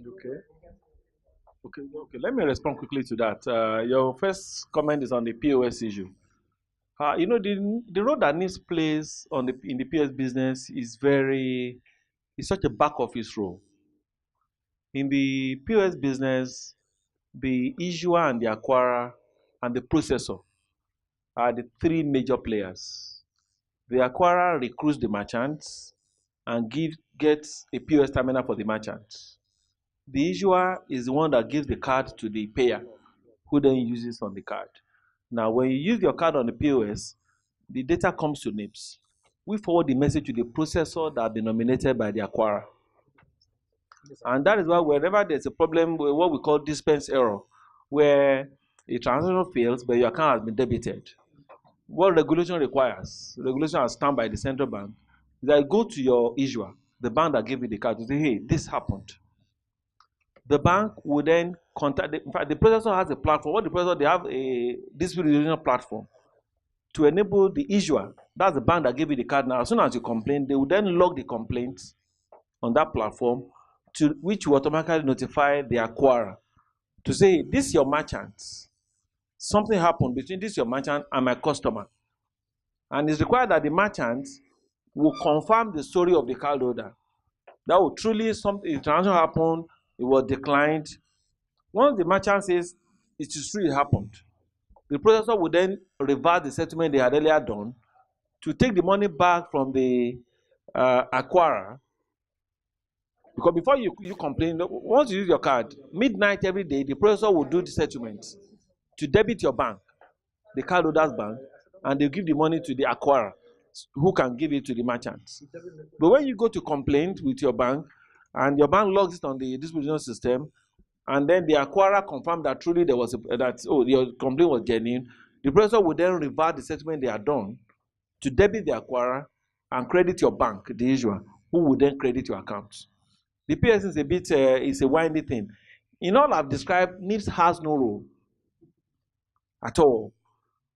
Okay. Let me respond quickly to that. Your first comment is on the POS issue. The role that NIPS plays in the POS business is such a back office role. In the POS business, the issuer and the acquirer and the processor are the three major players. The acquirer recruits the merchants and gets a POS terminal for the merchant. The issuer is the one that gives the card to the payer who then uses on the card. Now, when you use your card on the POS, the data comes to NIPS. We forward the message to the processor that has been nominated by the acquirer. And that is why whenever there's a problem with what we call dispense error, where a transaction fails but your account has been debited, what regulation requires, regulation as stamped by the central bank, is that you go to your issuer, the bank that gave you the card, to say, hey, this happened. The bank will then contact, in fact, the processor has a platform. What the processor, they have a dispute resolution platform to enable the issuer, that's the bank that gave you the card now, as soon as you complain, they will then log the complaint on that platform, to which will automatically notify the acquirer to say, this is your merchant. Something happened between this your merchant and my customer. And it's required that the merchant will confirm the story of the cardholder. That will truly, something, a transaction happened, it was declined. Once the merchant says it is true, it happened, the processor will then reverse the settlement they had earlier done to take the money back from the acquirer. Because before you complain, once you use your card, midnight every day, the processor will do the settlement to debit your bank, the cardholder's bank, and they'll give the money to the acquirer, who can give it to the merchant. But when you go to complain with your bank, and your bank logs it on the distribution system, and then the acquirer confirms that truly there was your complaint was genuine, the processor will then revert the settlement they are done to debit the acquirer and credit your bank, the issuer, who will then credit your account. The PS is a bit, it's a windy thing. In all I've described, NIPS has no role at all.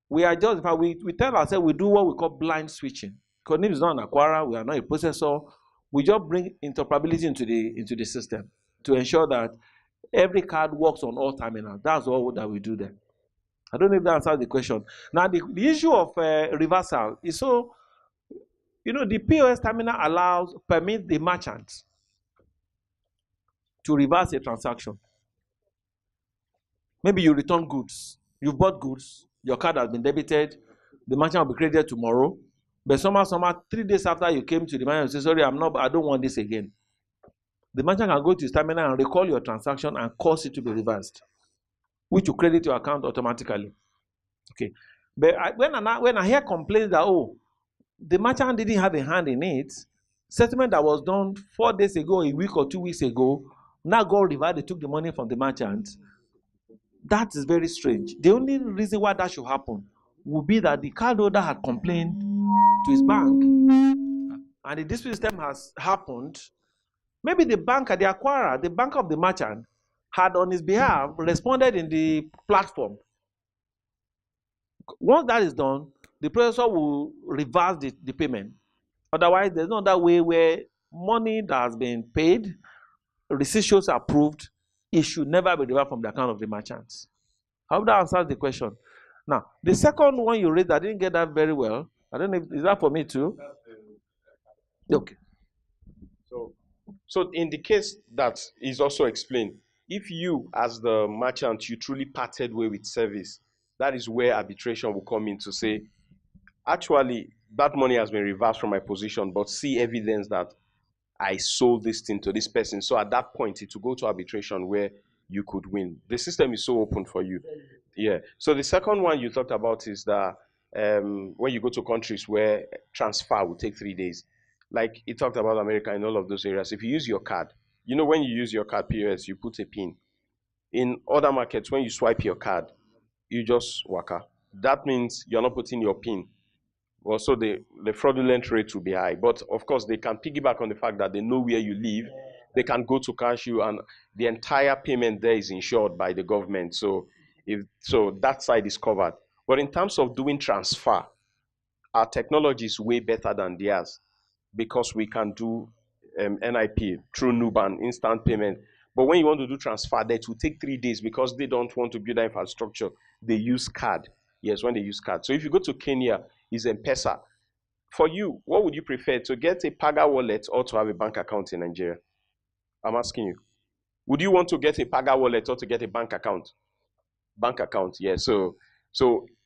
We are just, in fact, we tell ourselves we do what we call blind switching. Because NIPS is not an acquirer, we are not a processor. We just bring interoperability into the system to ensure that every card works on all terminals. That's all that we do there. I don't know if that answers the question. Now, the issue of reversal is so, the POS terminal permits the merchant to reverse a transaction. Maybe you return goods. You bought goods, your card has been debited, the merchant will be credited tomorrow, but somehow, 3 days after you came to the merchant and say, sorry, I don't want this again. The merchant can go to his terminal and recall your transaction and cause it to be reversed, which will credit your account automatically. Okay. But when I hear complaints that, the merchant didn't have a hand in it, settlement that was done 4 days ago, a week or 2 weeks ago, now go reverse, they took the money from the merchant. That is very strange. The only reason why that should happen would be that the cardholder had complained to his bank, and the dispute system has happened. Maybe the banker, the acquirer, the banker of the merchant, had on his behalf responded in the platform. Once that is done, the processor will reverse the payment. Otherwise, there's no other way where money that has been paid, receipt shows approved, it should never be reversed from the account of the merchants. I hope that answers the question. Now, the second one you raised, I didn't get that very well. I don't know if, is that for me too? Okay. So in the case that is also explained, if you, as the merchant, you truly parted way with service, that is where arbitration will come in to say, actually, that money has been reversed from my position, but see evidence that I sold this thing to this person. So at that point, it will go to arbitration where you could win. The system is so open for you. Yeah. So the second one you talked about is that when you go to countries where transfer will take 3 days, like you talked about America and all of those areas, if you use your card, when you use your card POS, you put a PIN. In other markets, when you swipe your card, you just waka. That means you're not putting your PIN. Also, the fraudulent rate will be high. But of course, they can piggyback on the fact that they know where you live. They can go to cash you, and the entire payment there is insured by the government. So that side is covered. But in terms of doing transfer, our technology is way better than theirs because we can do NIP through Nuban, instant payment. But when you want to do transfer, that will take 3 days because they don't want to build that infrastructure. They use card. Yes, when they use card. So if you go to Kenya, it's M-Pesa. For you, what would you prefer, to get a Paga wallet or to have a bank account in Nigeria? I'm asking you. Would you want to get a Paga wallet or to get a bank account? Bank account, yeah. So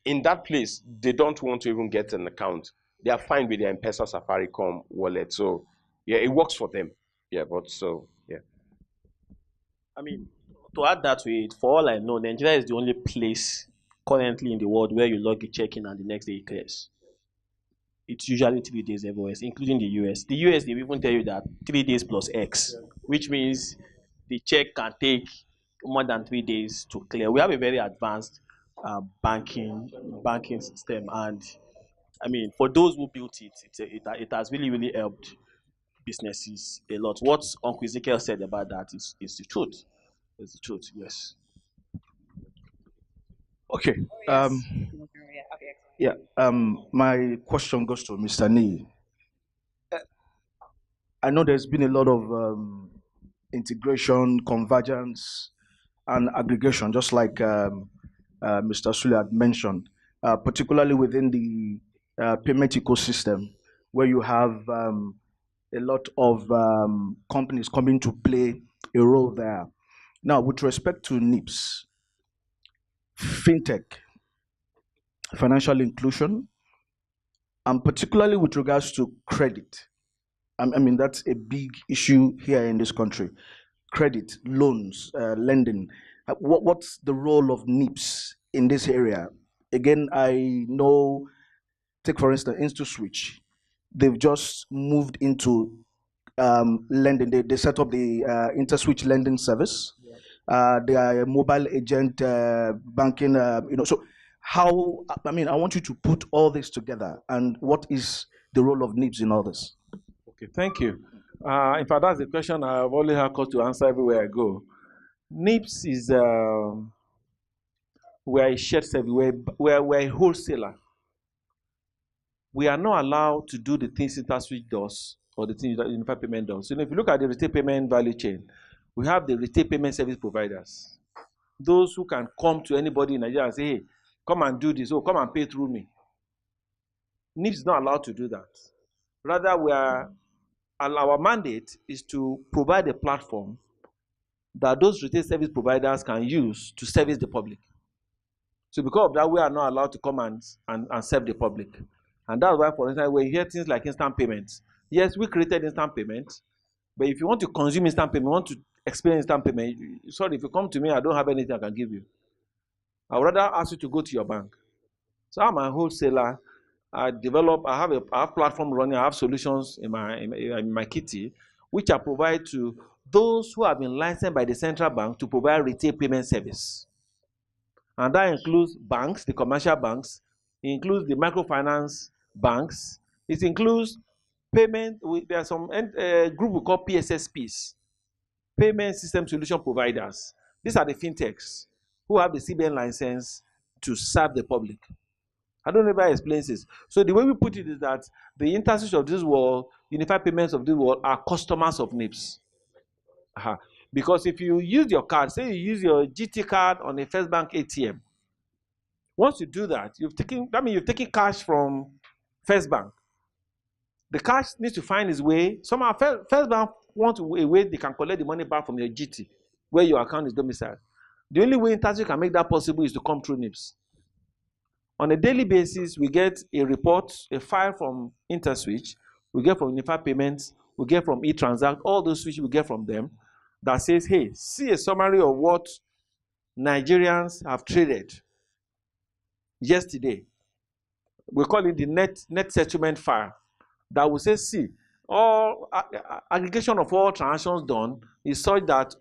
in that place, they don't want to even get an account. They are fine with the M-Pesa Safaricom wallet. So yeah, it works for them. Yeah, but so yeah. I mean, to add that to it, for all I know, Nigeria is the only place currently in the world where you log a check-in and the next day it clears. It's usually 3 days everywhere, including the US. The US, they even tell you that 3 days plus X, which means the check can take more than 3 days to clear. We have a very advanced banking system, and I mean, for those who built it, it has really helped businesses a lot. What Uncle EZEKEIL said about that is the truth. It's the truth, yes. Okay. My question goes to Mr. Niyi. I know there's been a lot of integration, convergence, and aggregation, just like Mr. Sule had mentioned, particularly within the payment ecosystem, where you have a lot of companies coming to play a role there. Now, with respect to NIPS, Fintech, financial inclusion, and particularly with regards to credit, I mean, that's a big issue here in this country. Credit, loans, lending. What's the role of NIPS in this area? Again, I know, take for instance, InstaSwitch. They've just moved into lending. They set up the InstaSwitch lending service. They are a mobile agent banking, so how, I mean, I want you to put all this together, and what is the role of NIPS in all this? Okay, thank you. In fact, that's the question I've only had called to answer everywhere I go. NIPS is we're a shared service, we're a wholesaler. We are not allowed to do the things InstaSwitch does or the things that Unified Payment does. So if you look at the retail payment value chain, we have the retail payment service providers. Those who can come to anybody in Nigeria and say, hey, come and do this, or come and pay through me. NIPS is not allowed to do that. Rather, our mandate is to provide a platform that those retail service providers can use to service the public. So because of that, we are not allowed to come and serve the public. And that's why, for instance, when you hear things like instant payments, yes, we created instant payments, but if you want to consume instant payment, you want to experience instant payment, sorry, if you come to me, I don't have anything I can give you. I would rather ask you to go to your bank. So I'm a wholesaler. I have a platform running, I have solutions in my kitty, which I provide to those who have been licensed by the central bank to provide retail payment service. And that includes banks, the commercial banks, it includes the microfinance banks, it includes payment, there are some group we call PSSPs, Payment System Solution Providers. These are the fintechs who have the CBN license to serve the public. I don't know if I explain this. So the way we put it is that the InstaSwitch of this world, Unified Payments of this world, are customers of NIPS. Because if you use your card, say you use your GT card on a First Bank ATM, once you do that, you've taken cash from First Bank. The cash needs to find its way. Somehow, First Bank wants a way they can collect the money back from your GT, where your account is domiciled. The only way InstaSwitch can make that possible is to come through NIPS. On a daily basis, we get a report, a file from InstaSwitch, we get from Unified Payments, we get from eTransact, all those switches we get from them, that says, hey, see a summary of what Nigerians have traded yesterday. We call it the net settlement file. That will say, see, all aggregation of all transactions done is such that,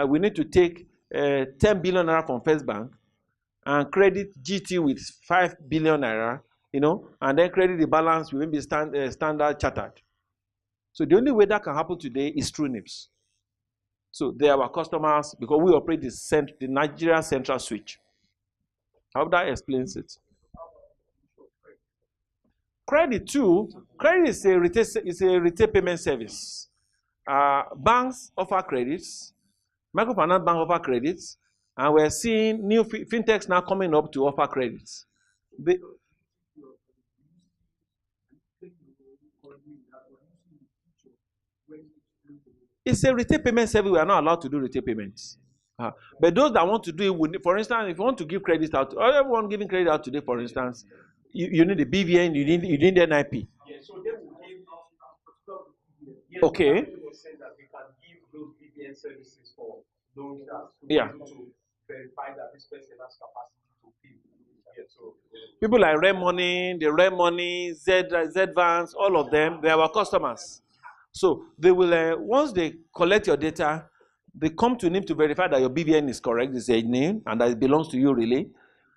we need to take 10 billion naira from First Bank and credit GT with 5 billion naira, and then credit the balance within the standard chartered. So the only way that can happen today is through NIPS. So they are our customers because we operate the Nigeria Central Switch. I hope that explains it. Credit too. Credit is a retail payment service. Banks offer credits. Microfinance bank offer credits. And we're seeing new fintechs now coming up to offer credits. It's a retail payment service. We are not allowed to do retail payments. But those that want to do it, for instance, if you want to give credit out, everyone giving credit out today, for instance, you need a BVN, you need an NIP. Yeah, so they will give Okay. that we can give those BVN services for Yeah. to verify that this person has capacity to pay. Yeah, so People like Red Money, Vans, all of them, they are our customers. So they will, once they collect your data, they come to NIM to verify that your BVN is correct, is a name, and that it belongs to you really.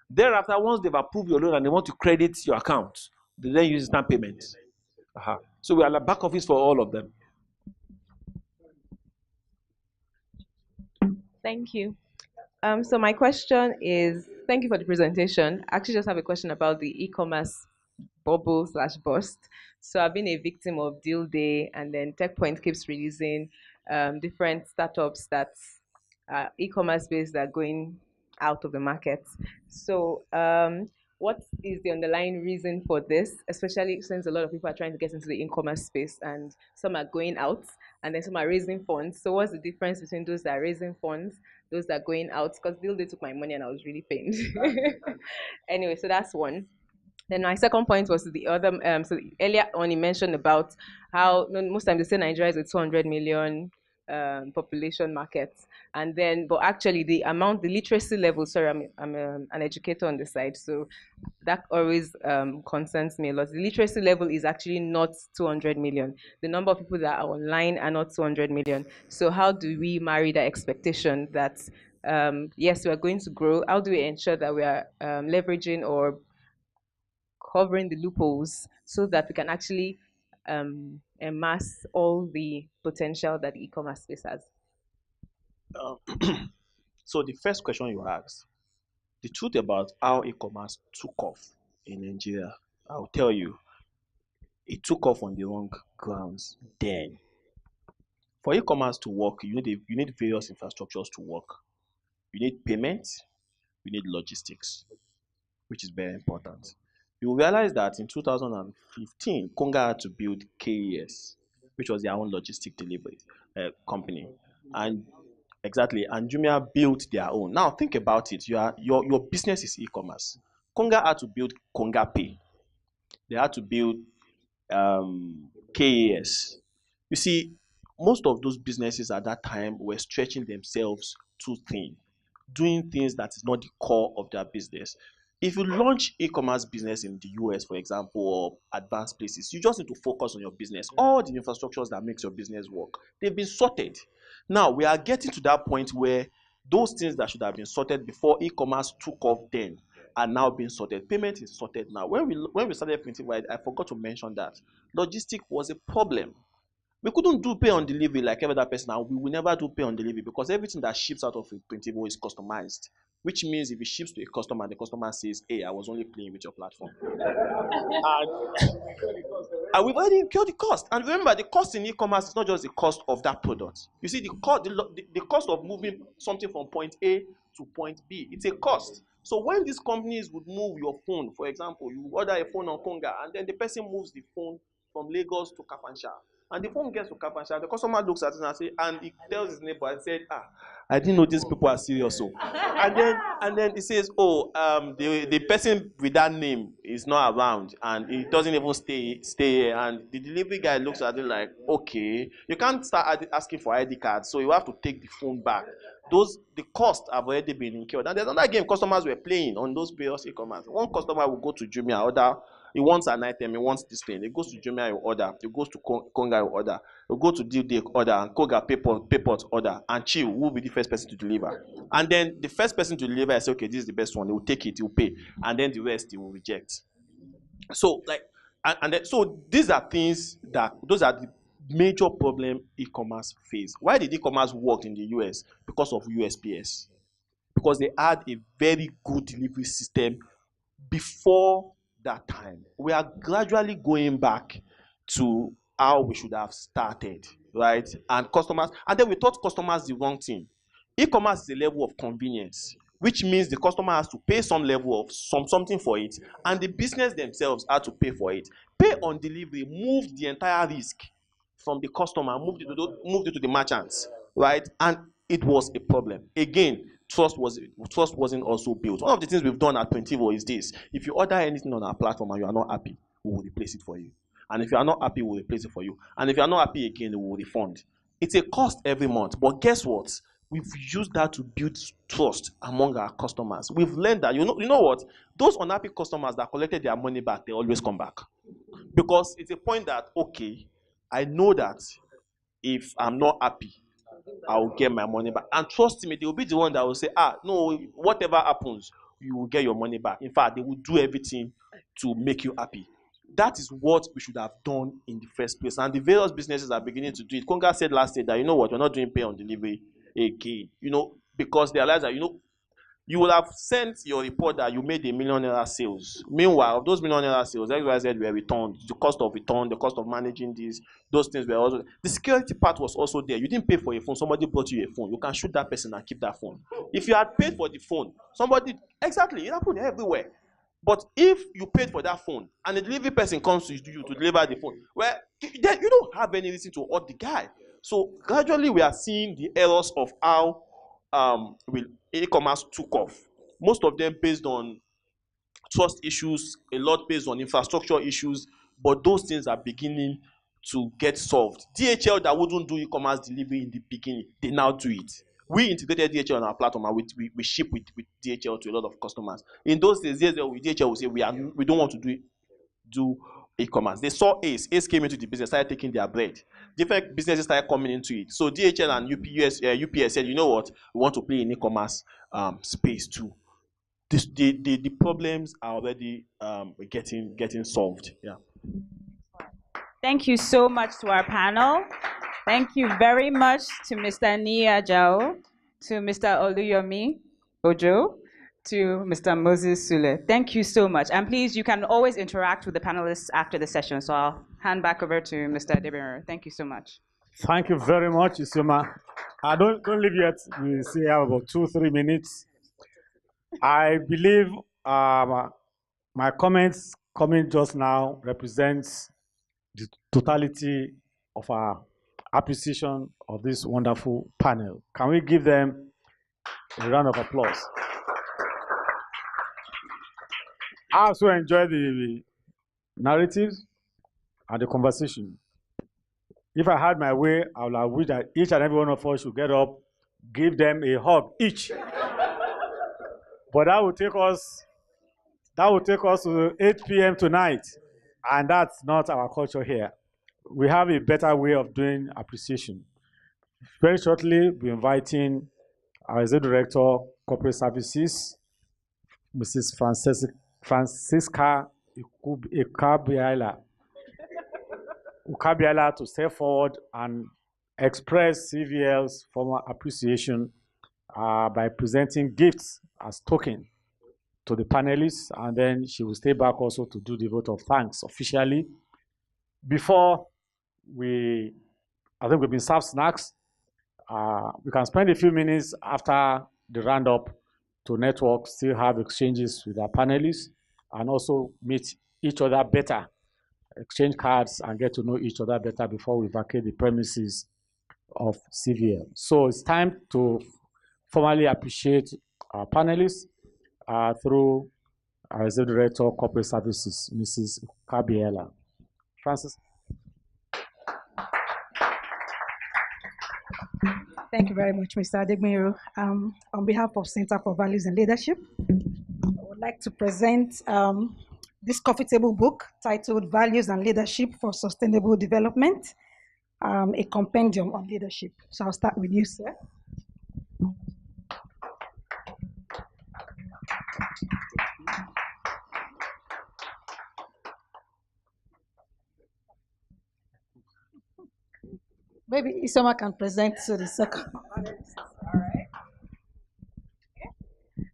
Thereafter, once they've approved your loan and they want to credit your account, they then use instant payment. So we are the back office for all of them. Thank you. So my question is, thank you for the presentation. I actually just have a question about the e-commerce bubble/bust. So I've been a victim of Deal Day, and then TechPoint keeps releasing different startups that are e-commerce based that are going out of the market. So what is the underlying reason for this, especially since a lot of people are trying to get into the e-commerce space and some are going out and then some are raising funds? So what's the difference between those that are raising funds, those that are going out? Because Deal Day took my money and I was really pained. Anyway, so that's one. Then my second point was the other. So earlier on, you mentioned about how most times they say Nigeria is a 200 million population market, and then but actually the literacy level. Sorry, I'm an educator on the side, so that always concerns me a lot. The literacy level is actually not 200 million. The number of people that are online are not 200 million. So how do we marry that expectation that yes, we are going to grow? How do we ensure that we are leveraging or covering the loopholes so that we can actually amass all the potential that the e-commerce space has? So the first question you asked, the truth about how e-commerce took off in Nigeria, I'll tell you, it took off on the wrong grounds then. For e-commerce to work, you need various infrastructures to work. You need payments, you need logistics, which is very important. You will realize that in 2015, Konga had to build KES, which was their own logistic delivery company. And exactly, and Jumia built their own. Now think about it. Your business is e-commerce. Konga had to build Konga Pay. They had to build KES. You see, most of those businesses at that time were stretching themselves too thin, doing things that is not the core of their business. If you launch e-commerce business in the US, for example, or advanced places, you just need to focus on your business. All the infrastructures that makes your business work, they've been sorted. Now, we are getting to that point where those things that should have been sorted before e-commerce took off then are now being sorted. Payment is sorted now. When we started PRINTIVO, I forgot to mention that logistics was a problem. We couldn't do pay on delivery like every other person, and we will never do pay on delivery because everything that ships out of PRINTIVO is customized. Which means if it ships to a customer and the customer says, hey, I was only playing with your platform. And we've already incurred the cost. And remember, the cost in e-commerce is not just the cost of that product. You see, the cost of moving something from point A to point B, it's a cost. So when these companies would move your phone, for example, you order a phone on Konga, and then the person moves the phone from Lagos to Kafansha. And the phone gets to Kafansha, the customer looks at it and he tells his neighbor and said, I didn't know these people are serious. So. And then he says, the person with that name is not around and he doesn't even stay here. And the delivery guy looks at it like, okay, you can't start asking for ID cards, so you have to take the phone back. The costs have already been incurred. And there's another game customers were playing on those various e-commerce. One customer will go to Jumia, order. He wants an item, he wants this thing. He goes to Jumia, he order. He goes to Konga, he order. He go to Deal Day, order. And Konga, Payport, order. And Chill will be the first person to deliver. And then the first person to deliver, I say, okay, this is the best one. He will take it, he will pay. And then the rest, he will reject. So, so these are things those are the major problem e-commerce face. Why did e-commerce work in the US? Because of USPS. Because they had a very good delivery system before that time. We are gradually going back to how we should have started, right? And then we taught customers the wrong thing. E-commerce is a level of convenience, which means the customer has to pay some level of something for it, and the business themselves have to pay for it. Pay on delivery moved the entire risk from the customer, moved it to the merchants, right? And it was a problem. Again, trust wasn't also built. One of the things we've done at PRINTIVO is this: if you order anything on our platform and you are not happy, we will replace it for you. And if you are not happy, we'll replace it for you. And if you are not happy again, we will refund. It's a cost every month. But guess what? we've used that to build trust among our customers. We've learned that, you know what? Those unhappy customers that collected their money back, they always come back. Because it's a point that, okay, I know that if I'm not happy, I'll get my money back. And trust me, they will be the one that will say, no, whatever happens, you will get your money back. In fact, they will do everything to make you happy. That is what we should have done in the first place. And the various businesses are beginning to do it. Konga said last year that, you know what, we're not doing pay on delivery again. Because they realize that, you will have sent your report that you made $1 million sales. Meanwhile, those $1 million sales, XYZ were returned. The cost of return, the cost of managing these, those things were also. The security part was also there. You didn't pay for a phone. Somebody brought you a phone. You can shoot that person and keep that phone. If you had paid for the phone, exactly, it happened everywhere. But if you paid for that phone and the delivery person comes to you to deliver the phone, well, then you don't have any reason to hurt the guy. So gradually we are seeing the errors of how e-commerce took off. Most of them based on trust issues, a lot based on infrastructure issues, but those things are beginning to get solved. DHL that wouldn't do e-commerce delivery in the beginning, they now do it. We integrated DHL on our platform and we ship with DHL to a lot of customers. In those days, DHL would say we don't want to do e-commerce. They saw Ace. Ace came into the business, started taking their bread. Different businesses started coming into it. So DHL and UPS said, you know what, we want to play in e-commerce space too. The problems are already getting solved. Yeah. Thank you so much to our panel. Thank you very much to Mr. AJAO, to Mr. OLUYOMI Ojo, to Mr. Moses SULE. Thank you so much. And please, you can always interact with the panelists after the session. So I'll hand back over to Mr. Adebiro. Thank you so much. Thank you very much, Isioma. Don't leave yet. We still have about 2-3 minutes. I believe my comments coming just now represents the totality of our appreciation of this wonderful panel. Can we give them a round of applause? I also enjoyed the narratives and the conversation. If I had my way, I would have wished that each and every one of us should get up, give them a hug each. But that will take us to 8 p.m. tonight, and that's not our culture here. We have a better way of doing appreciation. Very shortly, we're inviting our Executive Director, Corporate Services, Mrs. Francisca Ukabiala, to step forward and express CVL's formal appreciation by presenting gifts as token to the panelists, and then she will stay back also to do the vote of thanks officially. Before I think we've been served snacks. We can spend a few minutes after the roundup to network, still have exchanges with our panelists, and also meet each other better, exchange cards, and get to know each other better before we vacate the premises of CVL. So it's time to formally appreciate our panelists through our Executive Director, Corporate Services, Mrs. Kabiela. Francis. Thank you very much, Mr. Adegbenro. On behalf of Center for Values and Leadership, I would like to present this coffee table book titled Values and Leadership for Sustainable Development, a compendium on leadership. So I'll start with you, sir. Maybe Isioma can present to the second. All right.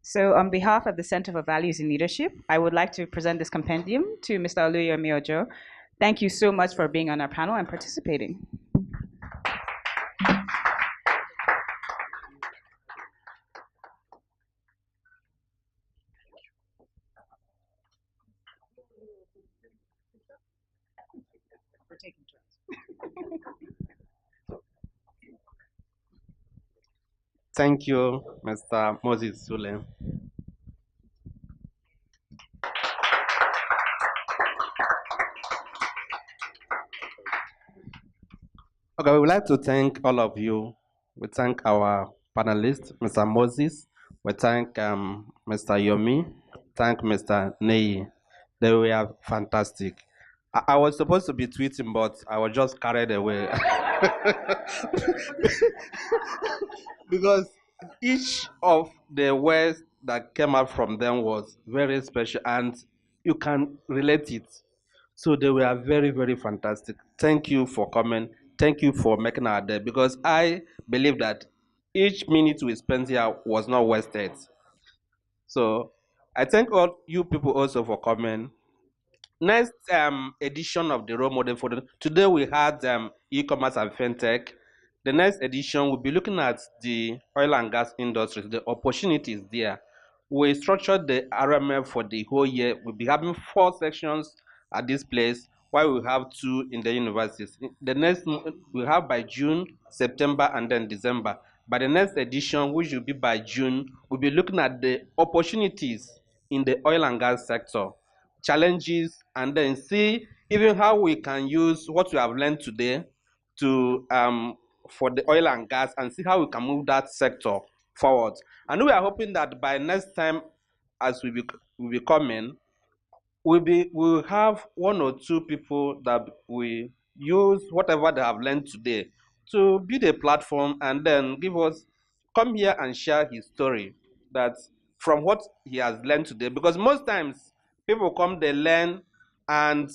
So on behalf of the Center for Values in Leadership, I would like to present this compendium to Mr. OLUYOMI Ojo. Thank you so much for being on our panel and participating. Thank you, Mr. Moses SULE. Okay, we would like to thank all of you. We thank our panelists, Mr. Moses. We thank Mr. Yomi. Thank Mr. Neyi. They were fantastic. I was supposed to be tweeting, but I was just carried away. Because each of the words that came out from them was very special and you can relate it. So they were very, very fantastic. Thank you for coming. Thank you for making our day, because I believe that each minute we spent here was not wasted. So I thank all you people also for coming. Next edition of the role model for today we had e-commerce and fintech. The next edition will be looking at the oil and gas industry, the opportunities there. We structured the RMF for the whole year. We'll be having 4 sections at this place, while we have 2 in the universities. The next we have by June, September, and then December. By the next edition, which will be by June, we'll be looking at the opportunities in the oil and gas sector, challenges, and then see even how we can use what we have learned today to for the oil and gas, and see how we can move that sector forward. And we are hoping that by next time, as we be coming, we'll have 1 or 2 people that we use whatever they have learned today to build a platform, and then come here and share his story that from what he has learned today. Because most times people come, they learn, and